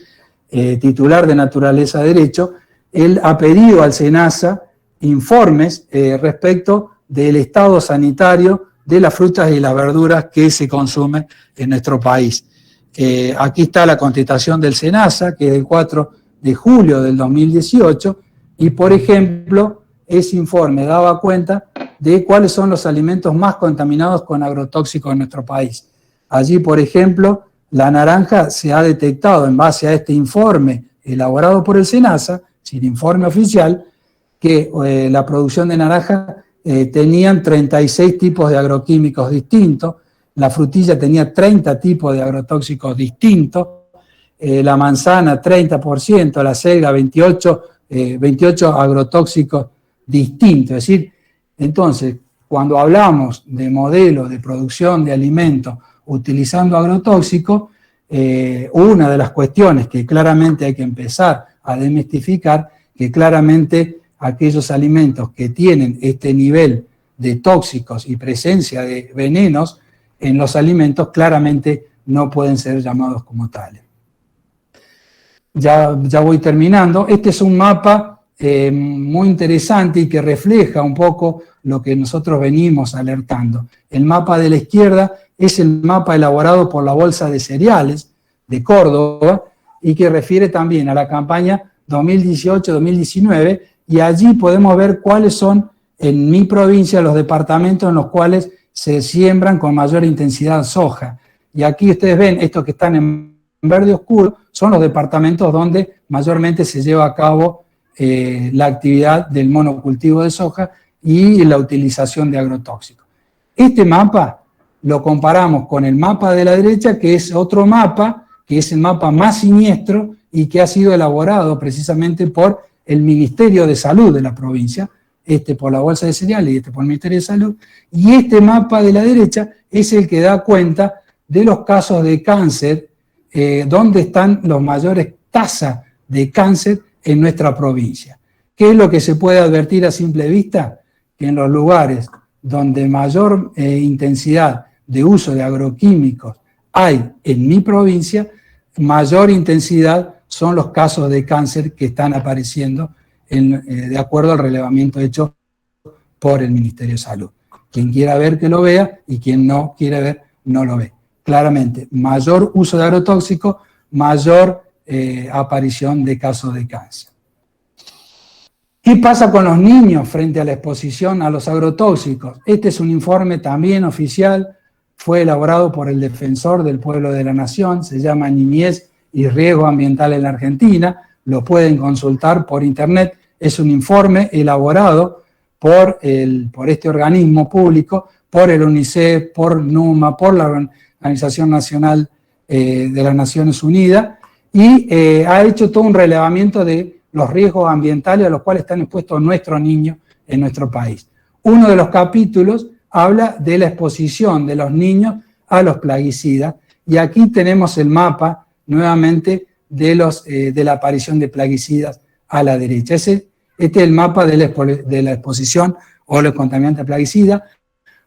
Speaker 2: titular de Naturaleza Derecho. Él ha pedido al SENASA informes respecto del estado sanitario de las frutas y las verduras que se consumen en nuestro país. Aquí está la contestación del SENASA, que es del 4 de julio del 2018, y por ejemplo, ese informe daba cuenta de cuáles son los alimentos más contaminados con agrotóxicos en nuestro país. Allí, por ejemplo, la naranja se ha detectado en base a este informe elaborado por el SENASA, sin informe oficial, que la producción de naranja tenían 36 tipos de agroquímicos distintos, la frutilla tenía 30 tipos de agrotóxicos distintos, la manzana 30%, la selga 28 agrotóxicos distintos. Es decir, entonces, cuando hablamos de modelos de producción de alimentos utilizando agrotóxicos, una de las cuestiones que claramente hay que empezar a desmistificar, que claramente aquellos alimentos que tienen este nivel de tóxicos y presencia de venenos en los alimentos claramente no pueden ser llamados como tales. Ya voy terminando. Este es un mapa muy interesante y que refleja un poco lo que nosotros venimos alertando. El mapa de la izquierda es el mapa elaborado por la Bolsa de Cereales de Córdoba y que refiere también a la campaña 2018-2019, y allí podemos ver cuáles son en mi provincia los departamentos en los cuales se siembran con mayor intensidad soja. Y aquí ustedes ven, estos que están en verde oscuro, son los departamentos donde mayormente se lleva a cabo la actividad del monocultivo de soja y la utilización de agrotóxicos. Este mapa lo comparamos con el mapa de la derecha, que es otro mapa, que es el mapa más siniestro y que ha sido elaborado precisamente por el Ministerio de Salud de la provincia, este por la Bolsa de Cereales y este por el Ministerio de Salud, y este mapa de la derecha es el que da cuenta de los casos de cáncer, donde están las mayores tasas de cáncer en nuestra provincia. ¿Qué es lo que se puede advertir a simple vista? Que en los lugares donde mayor intensidad de uso de agroquímicos hay en mi provincia, mayor intensidad son los casos de cáncer que están apareciendo de acuerdo al relevamiento hecho por el Ministerio de Salud. Quien quiera ver, que lo vea, y quien no quiere ver, no lo ve. Claramente, mayor uso de agrotóxicos, mayor aparición de casos de cáncer. ¿Qué pasa con los niños frente a la exposición a los agrotóxicos? Este es un informe también oficial, fue elaborado por el Defensor del Pueblo de la Nación, se llama Niñez y Riesgo Ambiental en la Argentina, lo pueden consultar por internet, es un informe elaborado por este organismo público, por el UNICEF, por NUMA, por la Organización Nacional de las Naciones Unidas, y ha hecho todo un relevamiento de los riesgos ambientales a los cuales están expuestos nuestros niños en nuestro país. Uno de los capítulos habla de la exposición de los niños a los plaguicidas, y aquí tenemos el mapa nuevamente de la aparición de plaguicidas a la derecha. Este es el mapa de la exposición o los contaminantes plaguicidas.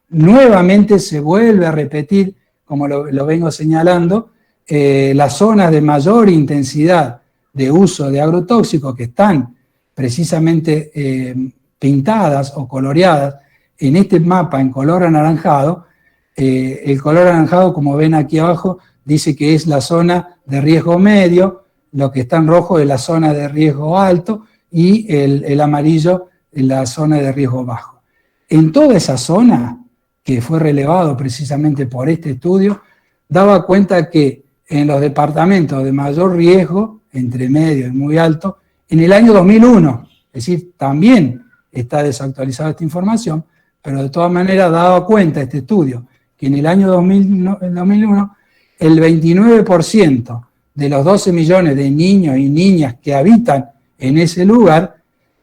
Speaker 2: Nuevamente se vuelve a repetir, como lo vengo señalando, las zonas de mayor intensidad de uso de agrotóxicos que están precisamente pintadas o coloreadas en este mapa en color anaranjado. El color anaranjado, como ven aquí abajo, dice que es la zona de riesgo medio, lo que está en rojo es la zona de riesgo alto y el amarillo es la zona de riesgo bajo. En toda esa zona, que fue relevado precisamente por este estudio, daba cuenta que en los departamentos de mayor riesgo, entre medio y muy alto, en el año 2001, es decir, también está desactualizada esta información, pero de todas maneras daba cuenta este estudio que en el año 2001 el 29% de los 12 millones de niños y niñas que habitan en ese lugar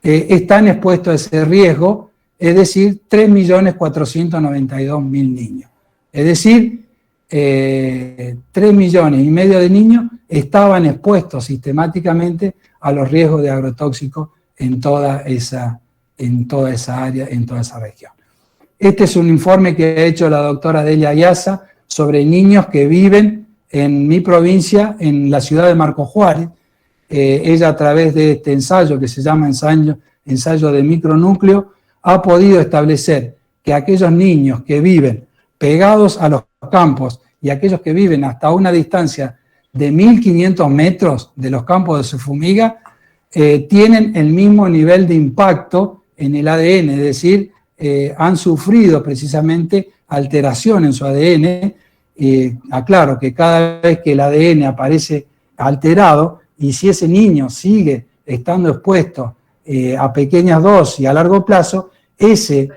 Speaker 2: están expuestos a ese riesgo, es decir, 3.492.000 niños. Es decir, 3,5 millones de niños estaban expuestos sistemáticamente a los riesgos de agrotóxicos en toda esa área, en toda esa región. Este es un informe que ha hecho la doctora Delia Ayaza sobre niños que viven en mi provincia, en la ciudad de Marcos Juárez. Ella, a través de este ensayo que se llama ensayo de micronúcleo, ha podido establecer que aquellos niños que viven pegados a los campos y aquellos que viven hasta una distancia de 1.500 metros de los campos de su fumiga tienen el mismo nivel de impacto en el ADN, es decir, han sufrido precisamente alteración en su ADN. Aclaro que cada vez que el ADN aparece alterado, y si ese niño sigue estando expuesto a pequeñas dosis y a largo plazo, ese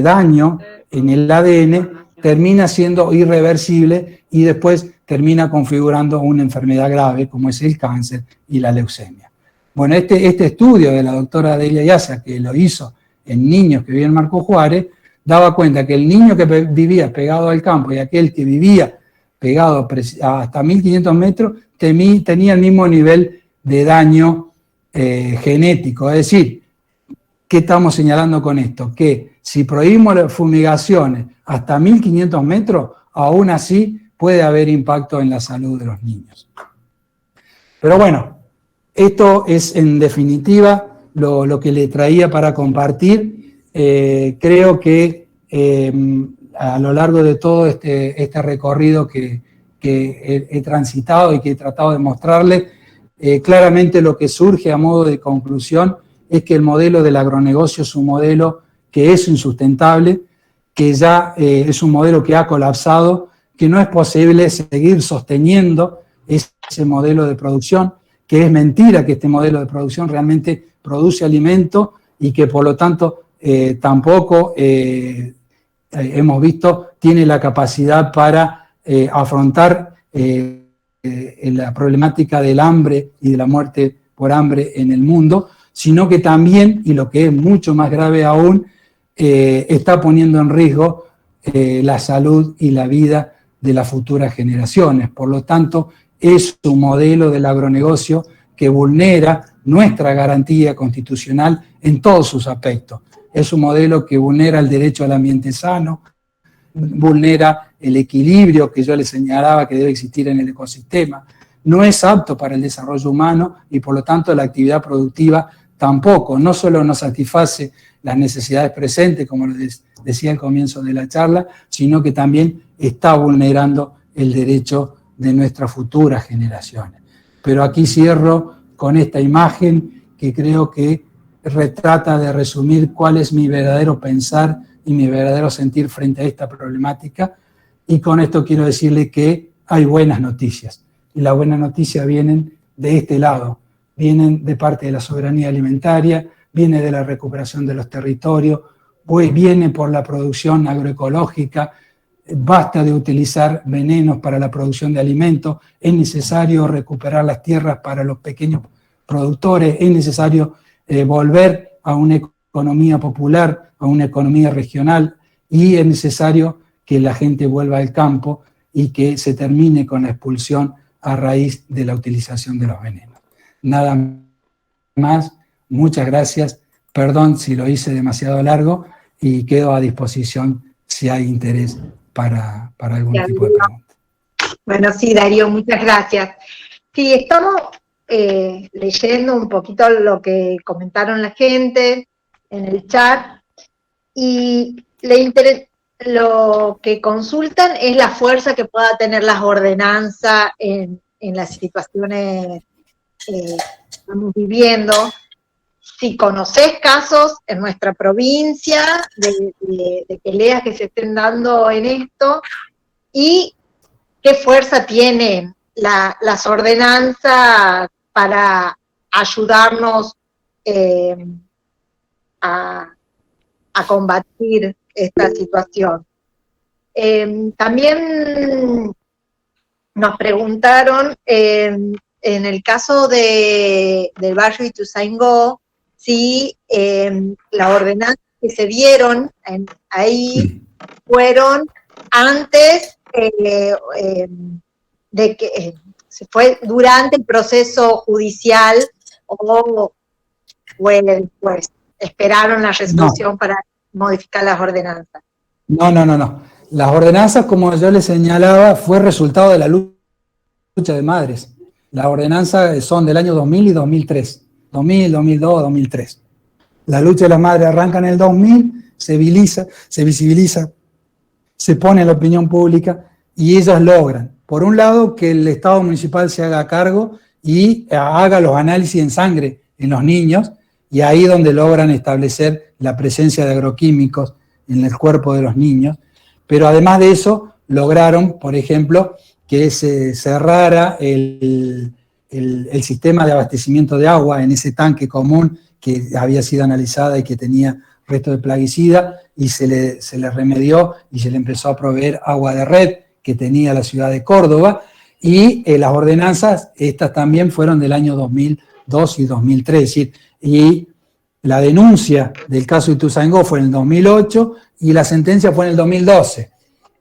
Speaker 2: daño en el ADN termina siendo irreversible y después termina configurando una enfermedad grave como es el cáncer y la leucemia. Bueno, este estudio de la doctora Delia Ayaza, que lo hizo en niños que viven en Marcos Juárez, daba cuenta que el niño que vivía pegado al campo y aquel que vivía pegado hasta 1.500 metros tenía el mismo nivel de daño genético. Es decir, ¿qué estamos señalando con esto? Que si prohibimos las fumigaciones hasta 1.500 metros, aún así puede haber impacto en la salud de los niños. Pero bueno, esto es en definitiva lo que le traía para compartir. Creo que a lo largo de todo este recorrido que he transitado y que he tratado de mostrarle, claramente lo que surge a modo de conclusión es que el modelo del agronegocio es un modelo que es insustentable, que ya es un modelo que ha colapsado, que no es posible seguir sosteniendo ese modelo de producción, que es mentira que este modelo de producción realmente produce alimento y que por lo tanto tampoco hemos visto tiene la capacidad para afrontar la problemática del hambre y de la muerte por hambre en el mundo, sino que también, y lo que es mucho más grave aún, está poniendo en riesgo la salud y la vida de las futuras generaciones. Por lo tanto, es un modelo del agronegocio que vulnera nuestra garantía constitucional en todos sus aspectos. Es un modelo que vulnera el derecho al ambiente sano, vulnera el equilibrio que yo le señalaba que debe existir en el ecosistema, no es apto para el desarrollo humano y por lo tanto la actividad productiva tampoco, no solo no satisface las necesidades presentes, como les decía al comienzo de la charla, sino que también está vulnerando el derecho de nuestras futuras generaciones. Pero aquí cierro con esta imagen que creo que retrata de resumir cuál es mi verdadero pensar y mi verdadero sentir frente a esta problemática, y con esto quiero decirle que hay buenas noticias, y las buenas noticias vienen de este lado, vienen de parte de la soberanía alimentaria, viene de la recuperación de los territorios, viene por la producción agroecológica. Basta de utilizar venenos para la producción de alimentos, es necesario recuperar las tierras para los pequeños productores, es necesario volver a una economía popular, a una economía regional, y es necesario que la gente vuelva al campo y que se termine con la expulsión a raíz de la utilización de los venenos. Nada más, muchas gracias, perdón si lo hice demasiado largo, y quedo a disposición si hay interés para algún tipo de pregunta.
Speaker 1: Bueno, sí, Darío, muchas gracias. Sí, estamos leyendo un poquito lo que comentaron la gente en el chat, y lo que consultan es la fuerza que pueda tener las ordenanzas en las situaciones que estamos viviendo. Si conoces casos en nuestra provincia de peleas que se estén dando en esto, y qué fuerza tienen las ordenanzas para ayudarnos a combatir esta situación. También nos preguntaron, en el caso del barrio Ituzaingó, si las ordenanzas que se dieron ahí fueron antes de que se fue durante el proceso judicial, o fue después. Esperaron la resolución para modificar las ordenanzas.
Speaker 2: No. Las ordenanzas, como yo les señalaba, fue resultado de la lucha de madres. Las ordenanzas son del año 2000 y 2003. 2000, 2002, 2003. La lucha de las madres arranca en el 2000, se visibiliza, se pone en la opinión pública, y ellas logran, por un lado, que el Estado municipal se haga cargo y haga los análisis en sangre en los niños, y ahí donde logran establecer la presencia de agroquímicos en el cuerpo de los niños. Pero además de eso, lograron, por ejemplo, que se cerrara el sistema de abastecimiento de agua en ese tanque común que había sido analizada y que tenía resto de plaguicida, y se le remedió y se le empezó a proveer agua de red que tenía la ciudad de Córdoba. Y las ordenanzas, estas también fueron del año 2002 y 2003, es decir, y la denuncia del caso de Ituzaingó fue en el 2008 y la sentencia fue en el 2012.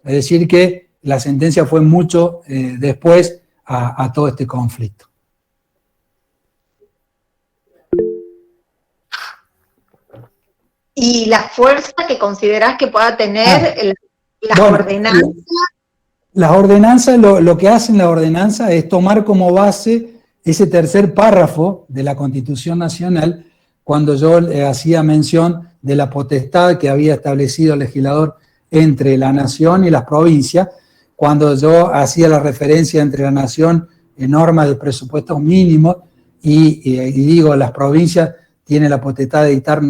Speaker 2: Es decir, que la sentencia fue mucho después a todo este conflicto.
Speaker 1: ¿Y la fuerza que considerás que pueda tener las ordenanzas?
Speaker 2: Las ordenanzas, lo que hacen las ordenanzas es tomar como base ese tercer párrafo de la Constitución Nacional, cuando yo hacía mención de la potestad que había establecido el legislador entre la nación y las provincias, cuando yo hacía la referencia entre la nación en normas de presupuestos mínimos y digo, las provincias tienen la potestad de dictar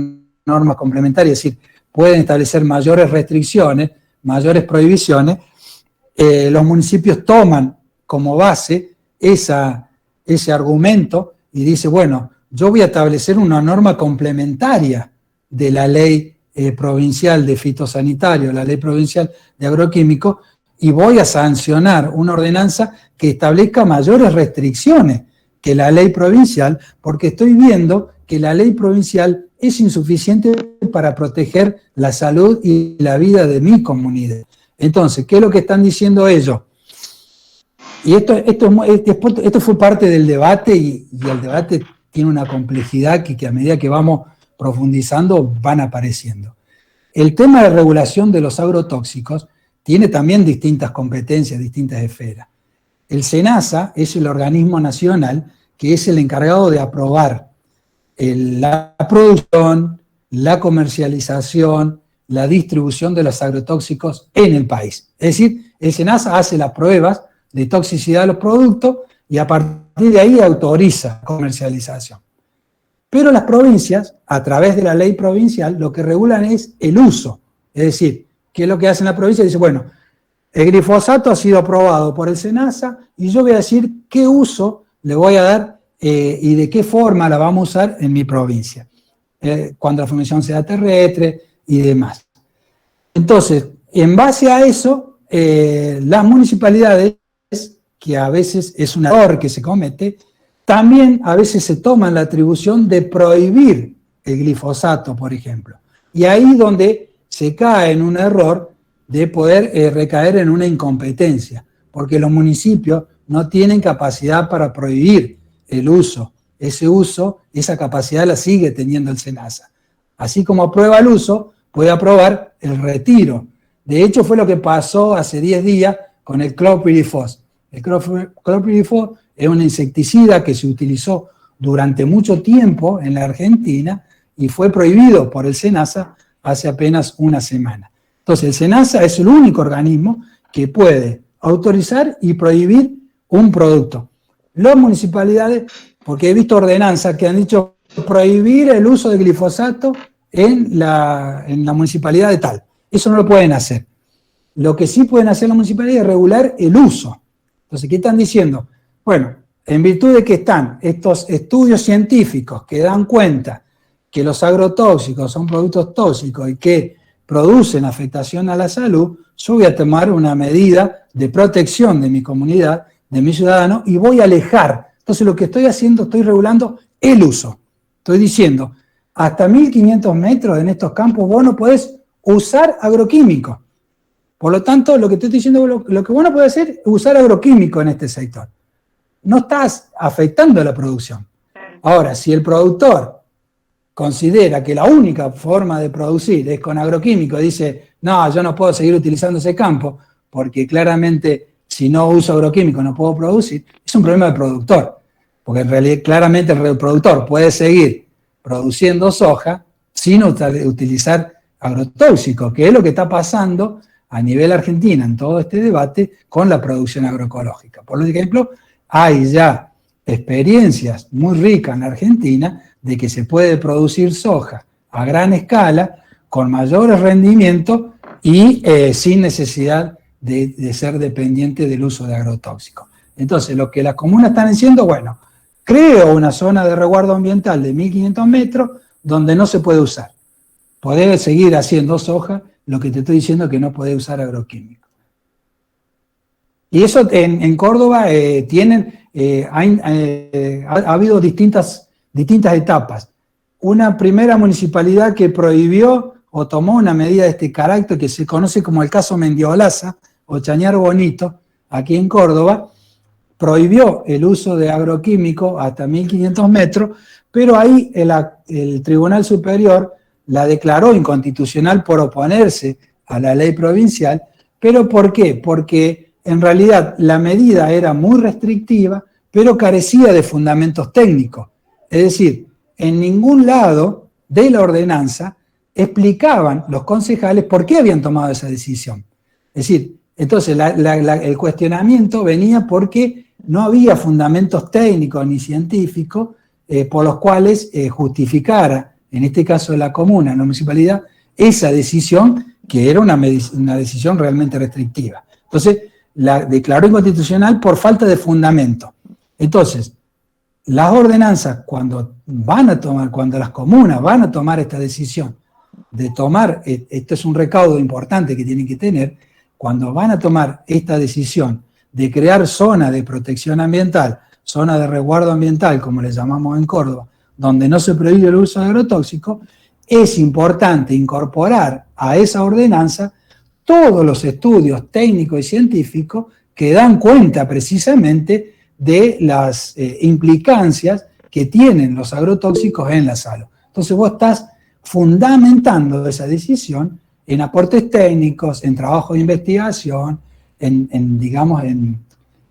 Speaker 2: normas complementarias, es decir, pueden establecer mayores restricciones, mayores prohibiciones. Los municipios toman como base ese argumento y dice, bueno, yo voy a establecer una norma complementaria de la ley provincial de fitosanitario, la ley provincial de agroquímicos, y voy a sancionar una ordenanza que establezca mayores restricciones que la ley provincial, porque estoy viendo que la ley provincial es insuficiente para proteger la salud y la vida de mi comunidad. Entonces, ¿qué es lo que están diciendo ellos? Y esto fue parte del debate, y el debate tiene una complejidad que a medida que vamos profundizando van apareciendo. El tema de regulación de los agrotóxicos tiene también distintas competencias, distintas esferas. El SENASA es el organismo nacional que es el encargado de aprobar la producción, la comercialización, la distribución de los agrotóxicos en el país. Es decir, el SENASA hace las pruebas de toxicidad de los productos y a partir de ahí autoriza comercialización. Pero las provincias, a través de la ley provincial, lo que regulan es el uso. Es decir, ¿qué es lo que hace la provincia? Dice, bueno, el glifosato ha sido aprobado por el SENASA y yo voy a decir qué uso le voy a dar y de qué forma la vamos a usar en mi provincia. Cuando la fumigación sea terrestre y demás. Entonces, en base a eso, las municipalidades, que a veces es un error que se comete, también a veces se toman la atribución de prohibir el glifosato, por ejemplo. Y ahí donde se cae en un error de poder recaer en una incompetencia, porque los municipios no tienen capacidad para prohibir el uso. Ese uso, esa capacidad la sigue teniendo el SENASA. Así como aprueba el uso, puede aprobar el retiro. De hecho, fue lo que pasó hace 10 días con el clopirifos. El clopirifos es un insecticida que se utilizó durante mucho tiempo en la Argentina y fue prohibido por el SENASA hace apenas una semana. Entonces, el SENASA es el único organismo que puede autorizar y prohibir un producto. Las municipalidades, porque he visto ordenanzas que han dicho prohibir el uso de glifosato en la municipalidad de tal. Eso no lo pueden hacer. Lo que sí pueden hacer las municipalidades es regular el uso. Entonces, ¿qué están diciendo? Bueno, en virtud de que están estos estudios científicos que dan cuenta que los agrotóxicos son productos tóxicos y que producen afectación a la salud, yo voy a tomar una medida de protección de mi comunidad, de mi ciudadano, y voy a alejar. Entonces, lo que estoy haciendo, estoy regulando el uso. Estoy diciendo, hasta 1500 metros en estos campos vos no podés usar agroquímicos. Por lo tanto, lo que te estoy diciendo, lo que vos no podés hacer es usar agroquímicos en este sector. No estás afectando la producción. Ahora, si el productor considera que la única forma de producir es con agroquímicos, dice, no, yo no puedo seguir utilizando ese campo, porque claramente si no uso agroquímicos no puedo producir, es un problema del productor. Porque en realidad claramente el productor puede seguir produciendo soja sin utilizar agrotóxicos, que es lo que está pasando a nivel Argentina en todo este debate con la producción agroecológica. Por ejemplo, hay ya experiencias muy ricas en Argentina de que se puede producir soja a gran escala, con mayores rendimientos y sin necesidad de ser dependiente del uso de agrotóxicos. Entonces, lo que las comunas están diciendo, bueno, creo una zona de resguardo ambiental de 1500 metros donde no se puede usar. Podés seguir haciendo soja, lo que te estoy diciendo es que no podés usar agroquímicos. Y eso en Córdoba ha habido distintas etapas. Una primera municipalidad que prohibió o tomó una medida de este carácter que se conoce como el caso Mendiolaza o Chañar Bonito, aquí en Córdoba, prohibió el uso de agroquímicos hasta 1500 metros, pero ahí el Tribunal Superior la declaró inconstitucional por oponerse a la ley provincial. ¿Pero por qué? Porque en realidad la medida era muy restrictiva, pero carecía de fundamentos técnicos. Es decir, en ningún lado de la ordenanza explicaban los concejales por qué habían tomado esa decisión. Es decir, entonces el cuestionamiento venía porque no había fundamentos técnicos ni científicos por los cuales justificara, en este caso de la comuna, la municipalidad, esa decisión que era una decisión realmente restrictiva. Entonces, la declaró inconstitucional por falta de fundamento. Entonces, las ordenanzas, cuando las comunas van a tomar esta decisión de tomar, esto es un recaudo importante que tienen que tener, cuando van a tomar esta decisión de crear zona de protección ambiental, zona de resguardo ambiental, como le llamamos en Córdoba, donde no se prohíbe el uso de agrotóxicos, es importante incorporar a esa ordenanza todos los estudios técnicos y científicos que dan cuenta precisamente de las implicancias que tienen los agrotóxicos en la salud. Entonces vos estás fundamentando esa decisión en aportes técnicos, en trabajo de investigación, en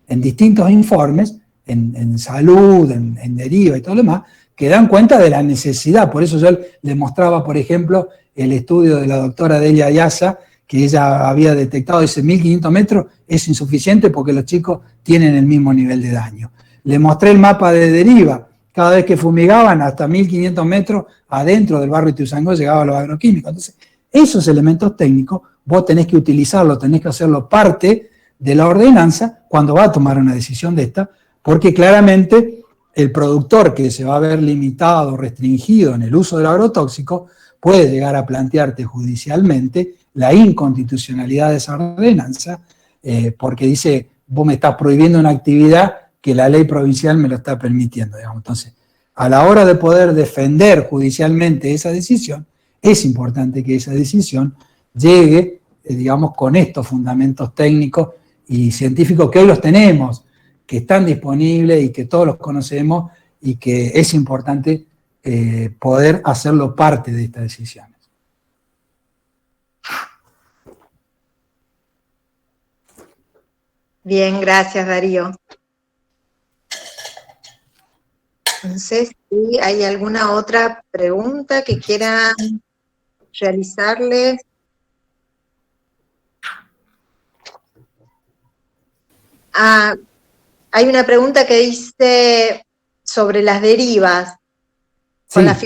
Speaker 2: distintos informes, en salud, en deriva y todo lo demás, que dan cuenta de la necesidad. Por eso yo les mostraba, por ejemplo, el estudio de la doctora Delia Ayaza, que ella había detectado ese 1500 metros, es insuficiente porque los chicos tienen el mismo nivel de daño. Le mostré el mapa de deriva. Cada vez que fumigaban, hasta 1500 metros adentro del barrio Ituzaingó llegaban los agroquímicos. Entonces, esos elementos técnicos vos tenés que utilizarlos, tenés que hacerlo parte de la ordenanza cuando va a tomar una decisión de esta, porque claramente el productor que se va a ver limitado, restringido en el uso del agrotóxico, puede llegar a plantearte judicialmente la inconstitucionalidad de esa ordenanza, porque dice, vos me estás prohibiendo una actividad que la ley provincial me lo está permitiendo, digamos. Entonces, a la hora de poder defender judicialmente esa decisión, es importante que esa decisión llegue, digamos, con estos fundamentos técnicos y científicos que hoy los tenemos, que están disponibles y que todos los conocemos y que es importante poder hacerlo parte de estas decisiones.
Speaker 1: Bien, gracias, Darío. Entonces, si hay alguna otra pregunta que quieran realizarles. Hay una pregunta que dice sobre las derivas, sí, con las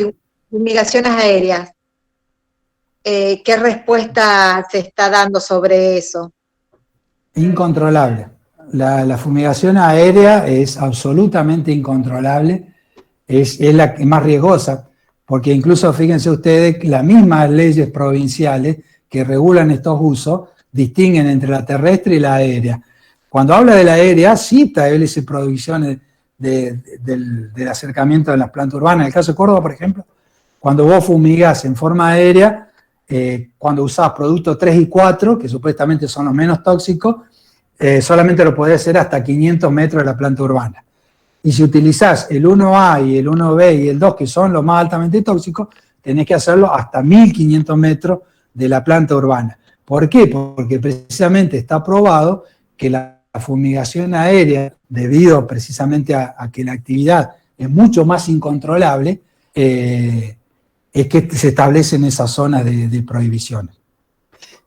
Speaker 1: fumigaciones aéreas. ¿Qué respuesta se está dando sobre eso?
Speaker 2: Incontrolable. La fumigación aérea es absolutamente incontrolable, es la más riesgosa, porque incluso fíjense ustedes, las mismas leyes provinciales que regulan estos usos distinguen entre la terrestre y la aérea. Cuando habla de la aérea, cita ese prohibiciones del acercamiento de las plantas urbanas. En el caso de Córdoba, por ejemplo, cuando vos fumigás en forma aérea, cuando usás productos 3 y 4, que supuestamente son los menos tóxicos, solamente lo podés hacer hasta 500 metros de la planta urbana. Y si utilizás el 1A y el 1B y el 2, que son los más altamente tóxicos, tenés que hacerlo hasta 1500 metros de la planta urbana. ¿Por qué? Porque precisamente está probado que la fumigación aérea, debido precisamente a que la actividad es mucho más incontrolable, es que se establecen esas zonas de prohibiciones.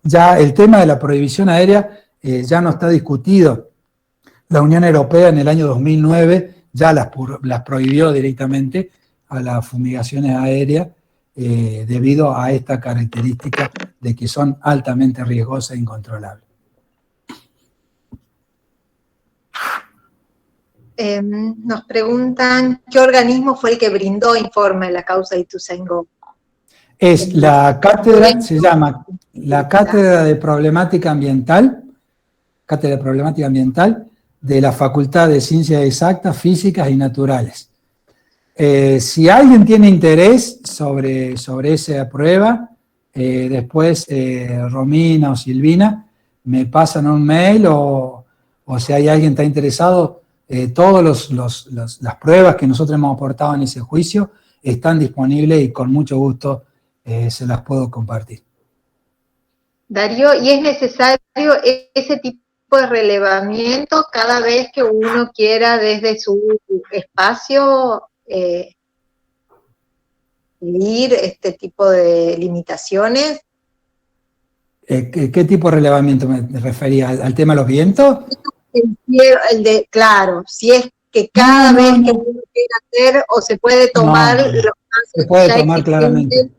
Speaker 2: Ya el tema de la prohibición aérea ya no está discutido. La Unión Europea en el año 2009 ya las prohibió directamente a las fumigaciones aéreas debido a esta característica de que son altamente riesgosas e incontrolables.
Speaker 1: Nos preguntan, ¿qué organismo fue el que brindó informe de la causa de Ituzaingó?
Speaker 2: Es la cátedra, se llama la Cátedra de Problemática Ambiental, de la Facultad de Ciencias Exactas, Físicas y Naturales. Si alguien tiene interés sobre esa prueba, después Romina o Silvina me pasan un mail o si hay alguien que está interesado, todas las pruebas que nosotros hemos aportado en ese juicio están disponibles y con mucho gusto se las puedo compartir.
Speaker 1: Darío, ¿y es necesario ese tipo de relevamiento cada vez que uno quiera desde su espacio ir este tipo de limitaciones?
Speaker 2: ¿Qué tipo de relevamiento me refería? ¿Al tema de los vientos?
Speaker 1: Claro, si es que cada vez que uno quiera hacer o se puede tomar...
Speaker 2: Se puede tomar claramente.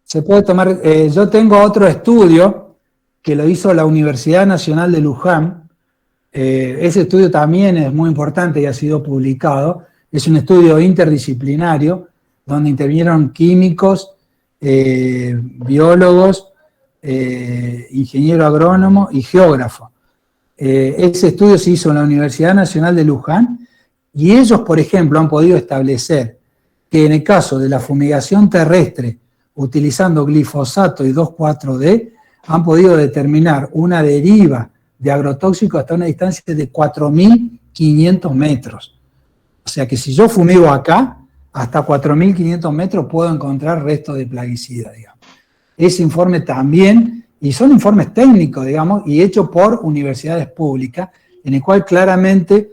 Speaker 2: Se puede tomar, yo tengo otro estudio que lo hizo la Universidad Nacional de Luján. Ese estudio también es muy importante y ha sido publicado. Es un estudio interdisciplinario donde intervinieron químicos, biólogos, ingeniero agrónomo y geógrafo. Ese estudio se hizo en la Universidad Nacional de Luján y ellos, por ejemplo, han podido establecer que en el caso de la fumigación terrestre utilizando glifosato y 2,4-D, han podido determinar una deriva de agrotóxicos hasta una distancia de 4.500 metros. O sea que si yo fumigo acá, hasta 4.500 metros puedo encontrar restos de plaguicida, digamos. Ese informe también, y son informes técnicos, digamos, y hechos por universidades públicas, en el cual claramente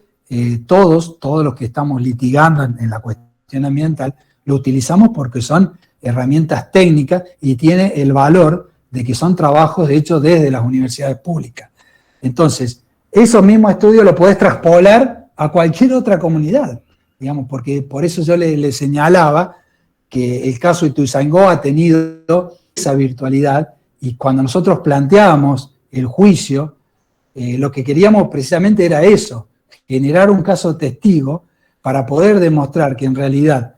Speaker 2: todos los que estamos litigando en la cuestión gestión ambiental, lo utilizamos porque son herramientas técnicas y tiene el valor de que son trabajos hechos desde las universidades públicas. Entonces, esos mismos estudios lo podés traspolar a cualquier otra comunidad, digamos, porque por eso yo le señalaba que el caso de Ituzaingó ha tenido esa virtualidad, y cuando nosotros planteábamos el juicio, lo que queríamos precisamente era eso, generar un caso testigo para poder demostrar que en realidad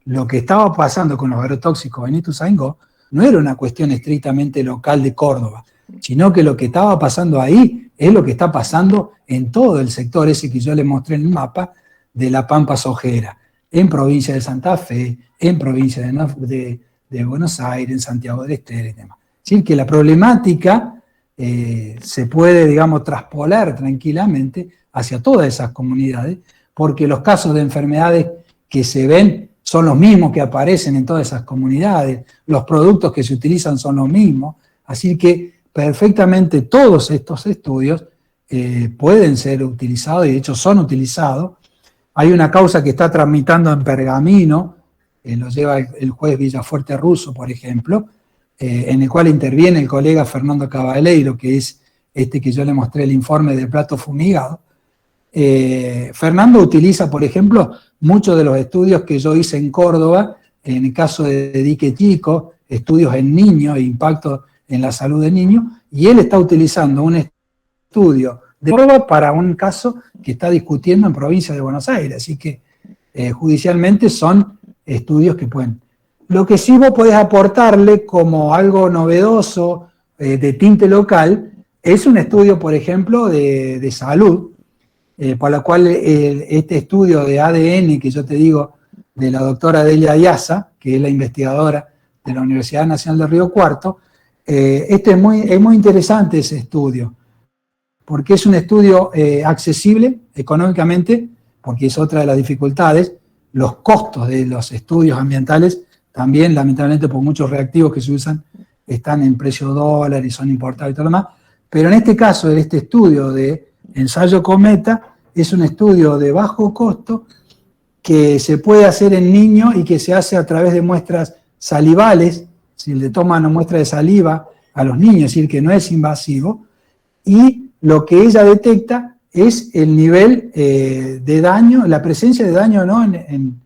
Speaker 2: lo que estaba pasando con los agrotóxicos en Ituzaingó no era una cuestión estrictamente local de Córdoba, sino que lo que estaba pasando ahí es lo que está pasando en todo el sector ese que yo les mostré en el mapa de la Pampa Sojera, en provincia de Santa Fe, en provincia de Buenos Aires, en Santiago del Estero y demás. Es decir, que la problemática se puede, digamos, traspolar tranquilamente hacia todas esas comunidades, porque los casos de enfermedades que se ven son los mismos que aparecen en todas esas comunidades, los productos que se utilizan son los mismos, así que perfectamente todos estos estudios pueden ser utilizados, y de hecho son utilizados. Hay una causa que está tramitando en Pergamino, lo lleva el juez Villafuerte Russo, por ejemplo, en el cual interviene el colega Fernando Cabaleiro, que es este que yo le mostré el informe del plato fumigado. Fernando utiliza, por ejemplo, muchos de los estudios que yo hice en Córdoba, en el caso de Dique Chico, estudios en niños e impacto en la salud de niños, y él está utilizando un estudio de Córdoba para un caso que está discutiendo en provincia de Buenos Aires, así que judicialmente son estudios que pueden. Lo que sí vos podés aportarle como algo novedoso, de tinte local, es un estudio, por ejemplo, de salud, por la cual este estudio de ADN que yo te digo, de la doctora Delia Ayaza, que es la investigadora de la Universidad Nacional de Río Cuarto, es muy interesante ese estudio, porque es un estudio accesible económicamente, porque es otra de las dificultades. Los costos de los estudios ambientales también, lamentablemente, por muchos reactivos que se usan, están en precio dólar y son importados y todo lo demás. Pero en este caso, este estudio de ensayo Cometa es un estudio de bajo costo que se puede hacer en niños y que se hace a través de muestras salivales, si le toman una muestra de saliva a los niños, es decir, que no es invasivo, y lo que ella detecta es el nivel de daño, la presencia de daño o no en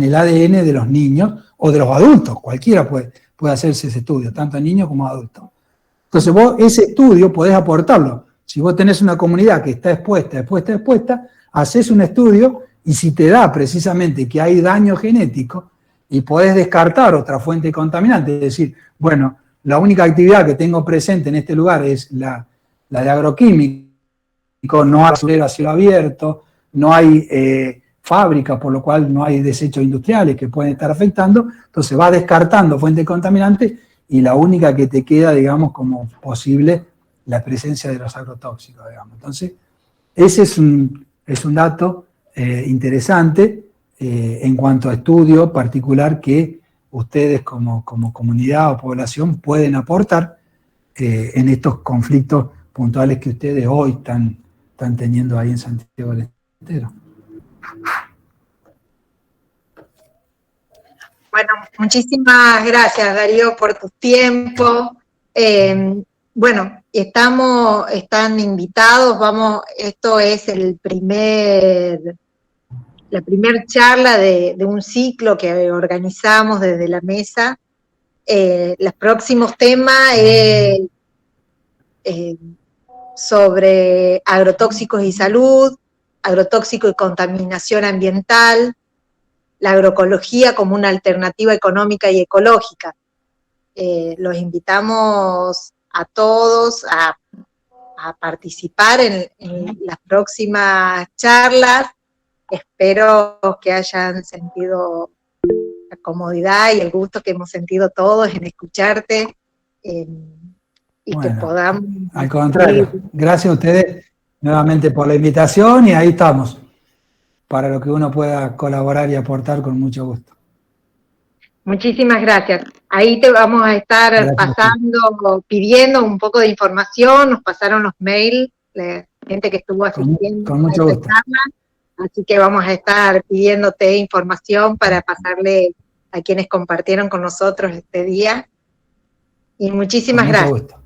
Speaker 2: el ADN de los niños o de los adultos. Cualquiera puede hacerse ese estudio, tanto niños como adultos. Entonces vos ese estudio podés aportarlo. Si vos tenés una comunidad que está expuesta, haces un estudio, y si te da precisamente que hay daño genético y podés descartar otra fuente contaminante, es decir, bueno, la única actividad que tengo presente en este lugar es la de agroquímico, no hay basurero a cielo abierto, no hay fábrica, por lo cual no hay desechos industriales que pueden estar afectando, entonces vas descartando fuentes contaminantes y la única que te queda, digamos, como posible, la presencia de los agrotóxicos, digamos. Entonces, ese es un dato interesante en cuanto a estudio particular que ustedes como comunidad o población pueden aportar en estos conflictos puntuales que ustedes hoy están teniendo ahí en Santiago del Estero.
Speaker 1: Bueno, muchísimas gracias, Darío, por tu tiempo. Bueno, están invitados, esto es la primer charla de un ciclo que organizamos desde la mesa. Los próximos temas sobre agrotóxicos y salud, agrotóxicos y contaminación ambiental, la agroecología como una alternativa económica y ecológica. Los invitamos a todos a participar en las próximas charlas. Espero que hayan sentido la comodidad y el gusto que hemos sentido todos en escucharte, y bueno, que podamos...
Speaker 2: Al contrario, gracias a ustedes nuevamente por la invitación, y ahí estamos, para lo que uno pueda colaborar y aportar con mucho gusto.
Speaker 1: Muchísimas gracias. Ahí te vamos a estar pasando, pidiendo un poco de información, nos pasaron los mails, la gente que estuvo asistiendo.
Speaker 2: Con mucho gusto.
Speaker 1: Así que vamos a estar pidiéndote información para pasarle a quienes compartieron con nosotros este día. Y
Speaker 2: Con
Speaker 1: muchísimas
Speaker 2: mucho
Speaker 1: gracias.
Speaker 2: gusto.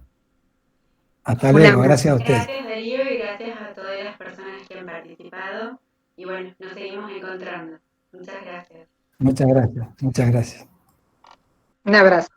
Speaker 2: Hasta
Speaker 1: Un
Speaker 2: luego,
Speaker 1: abrazo.
Speaker 2: gracias a ustedes.
Speaker 3: Gracias Darío y gracias a todas las personas que han participado. Y bueno, nos seguimos encontrando. Muchas gracias.
Speaker 2: Muchas gracias, muchas gracias.
Speaker 1: Un abrazo.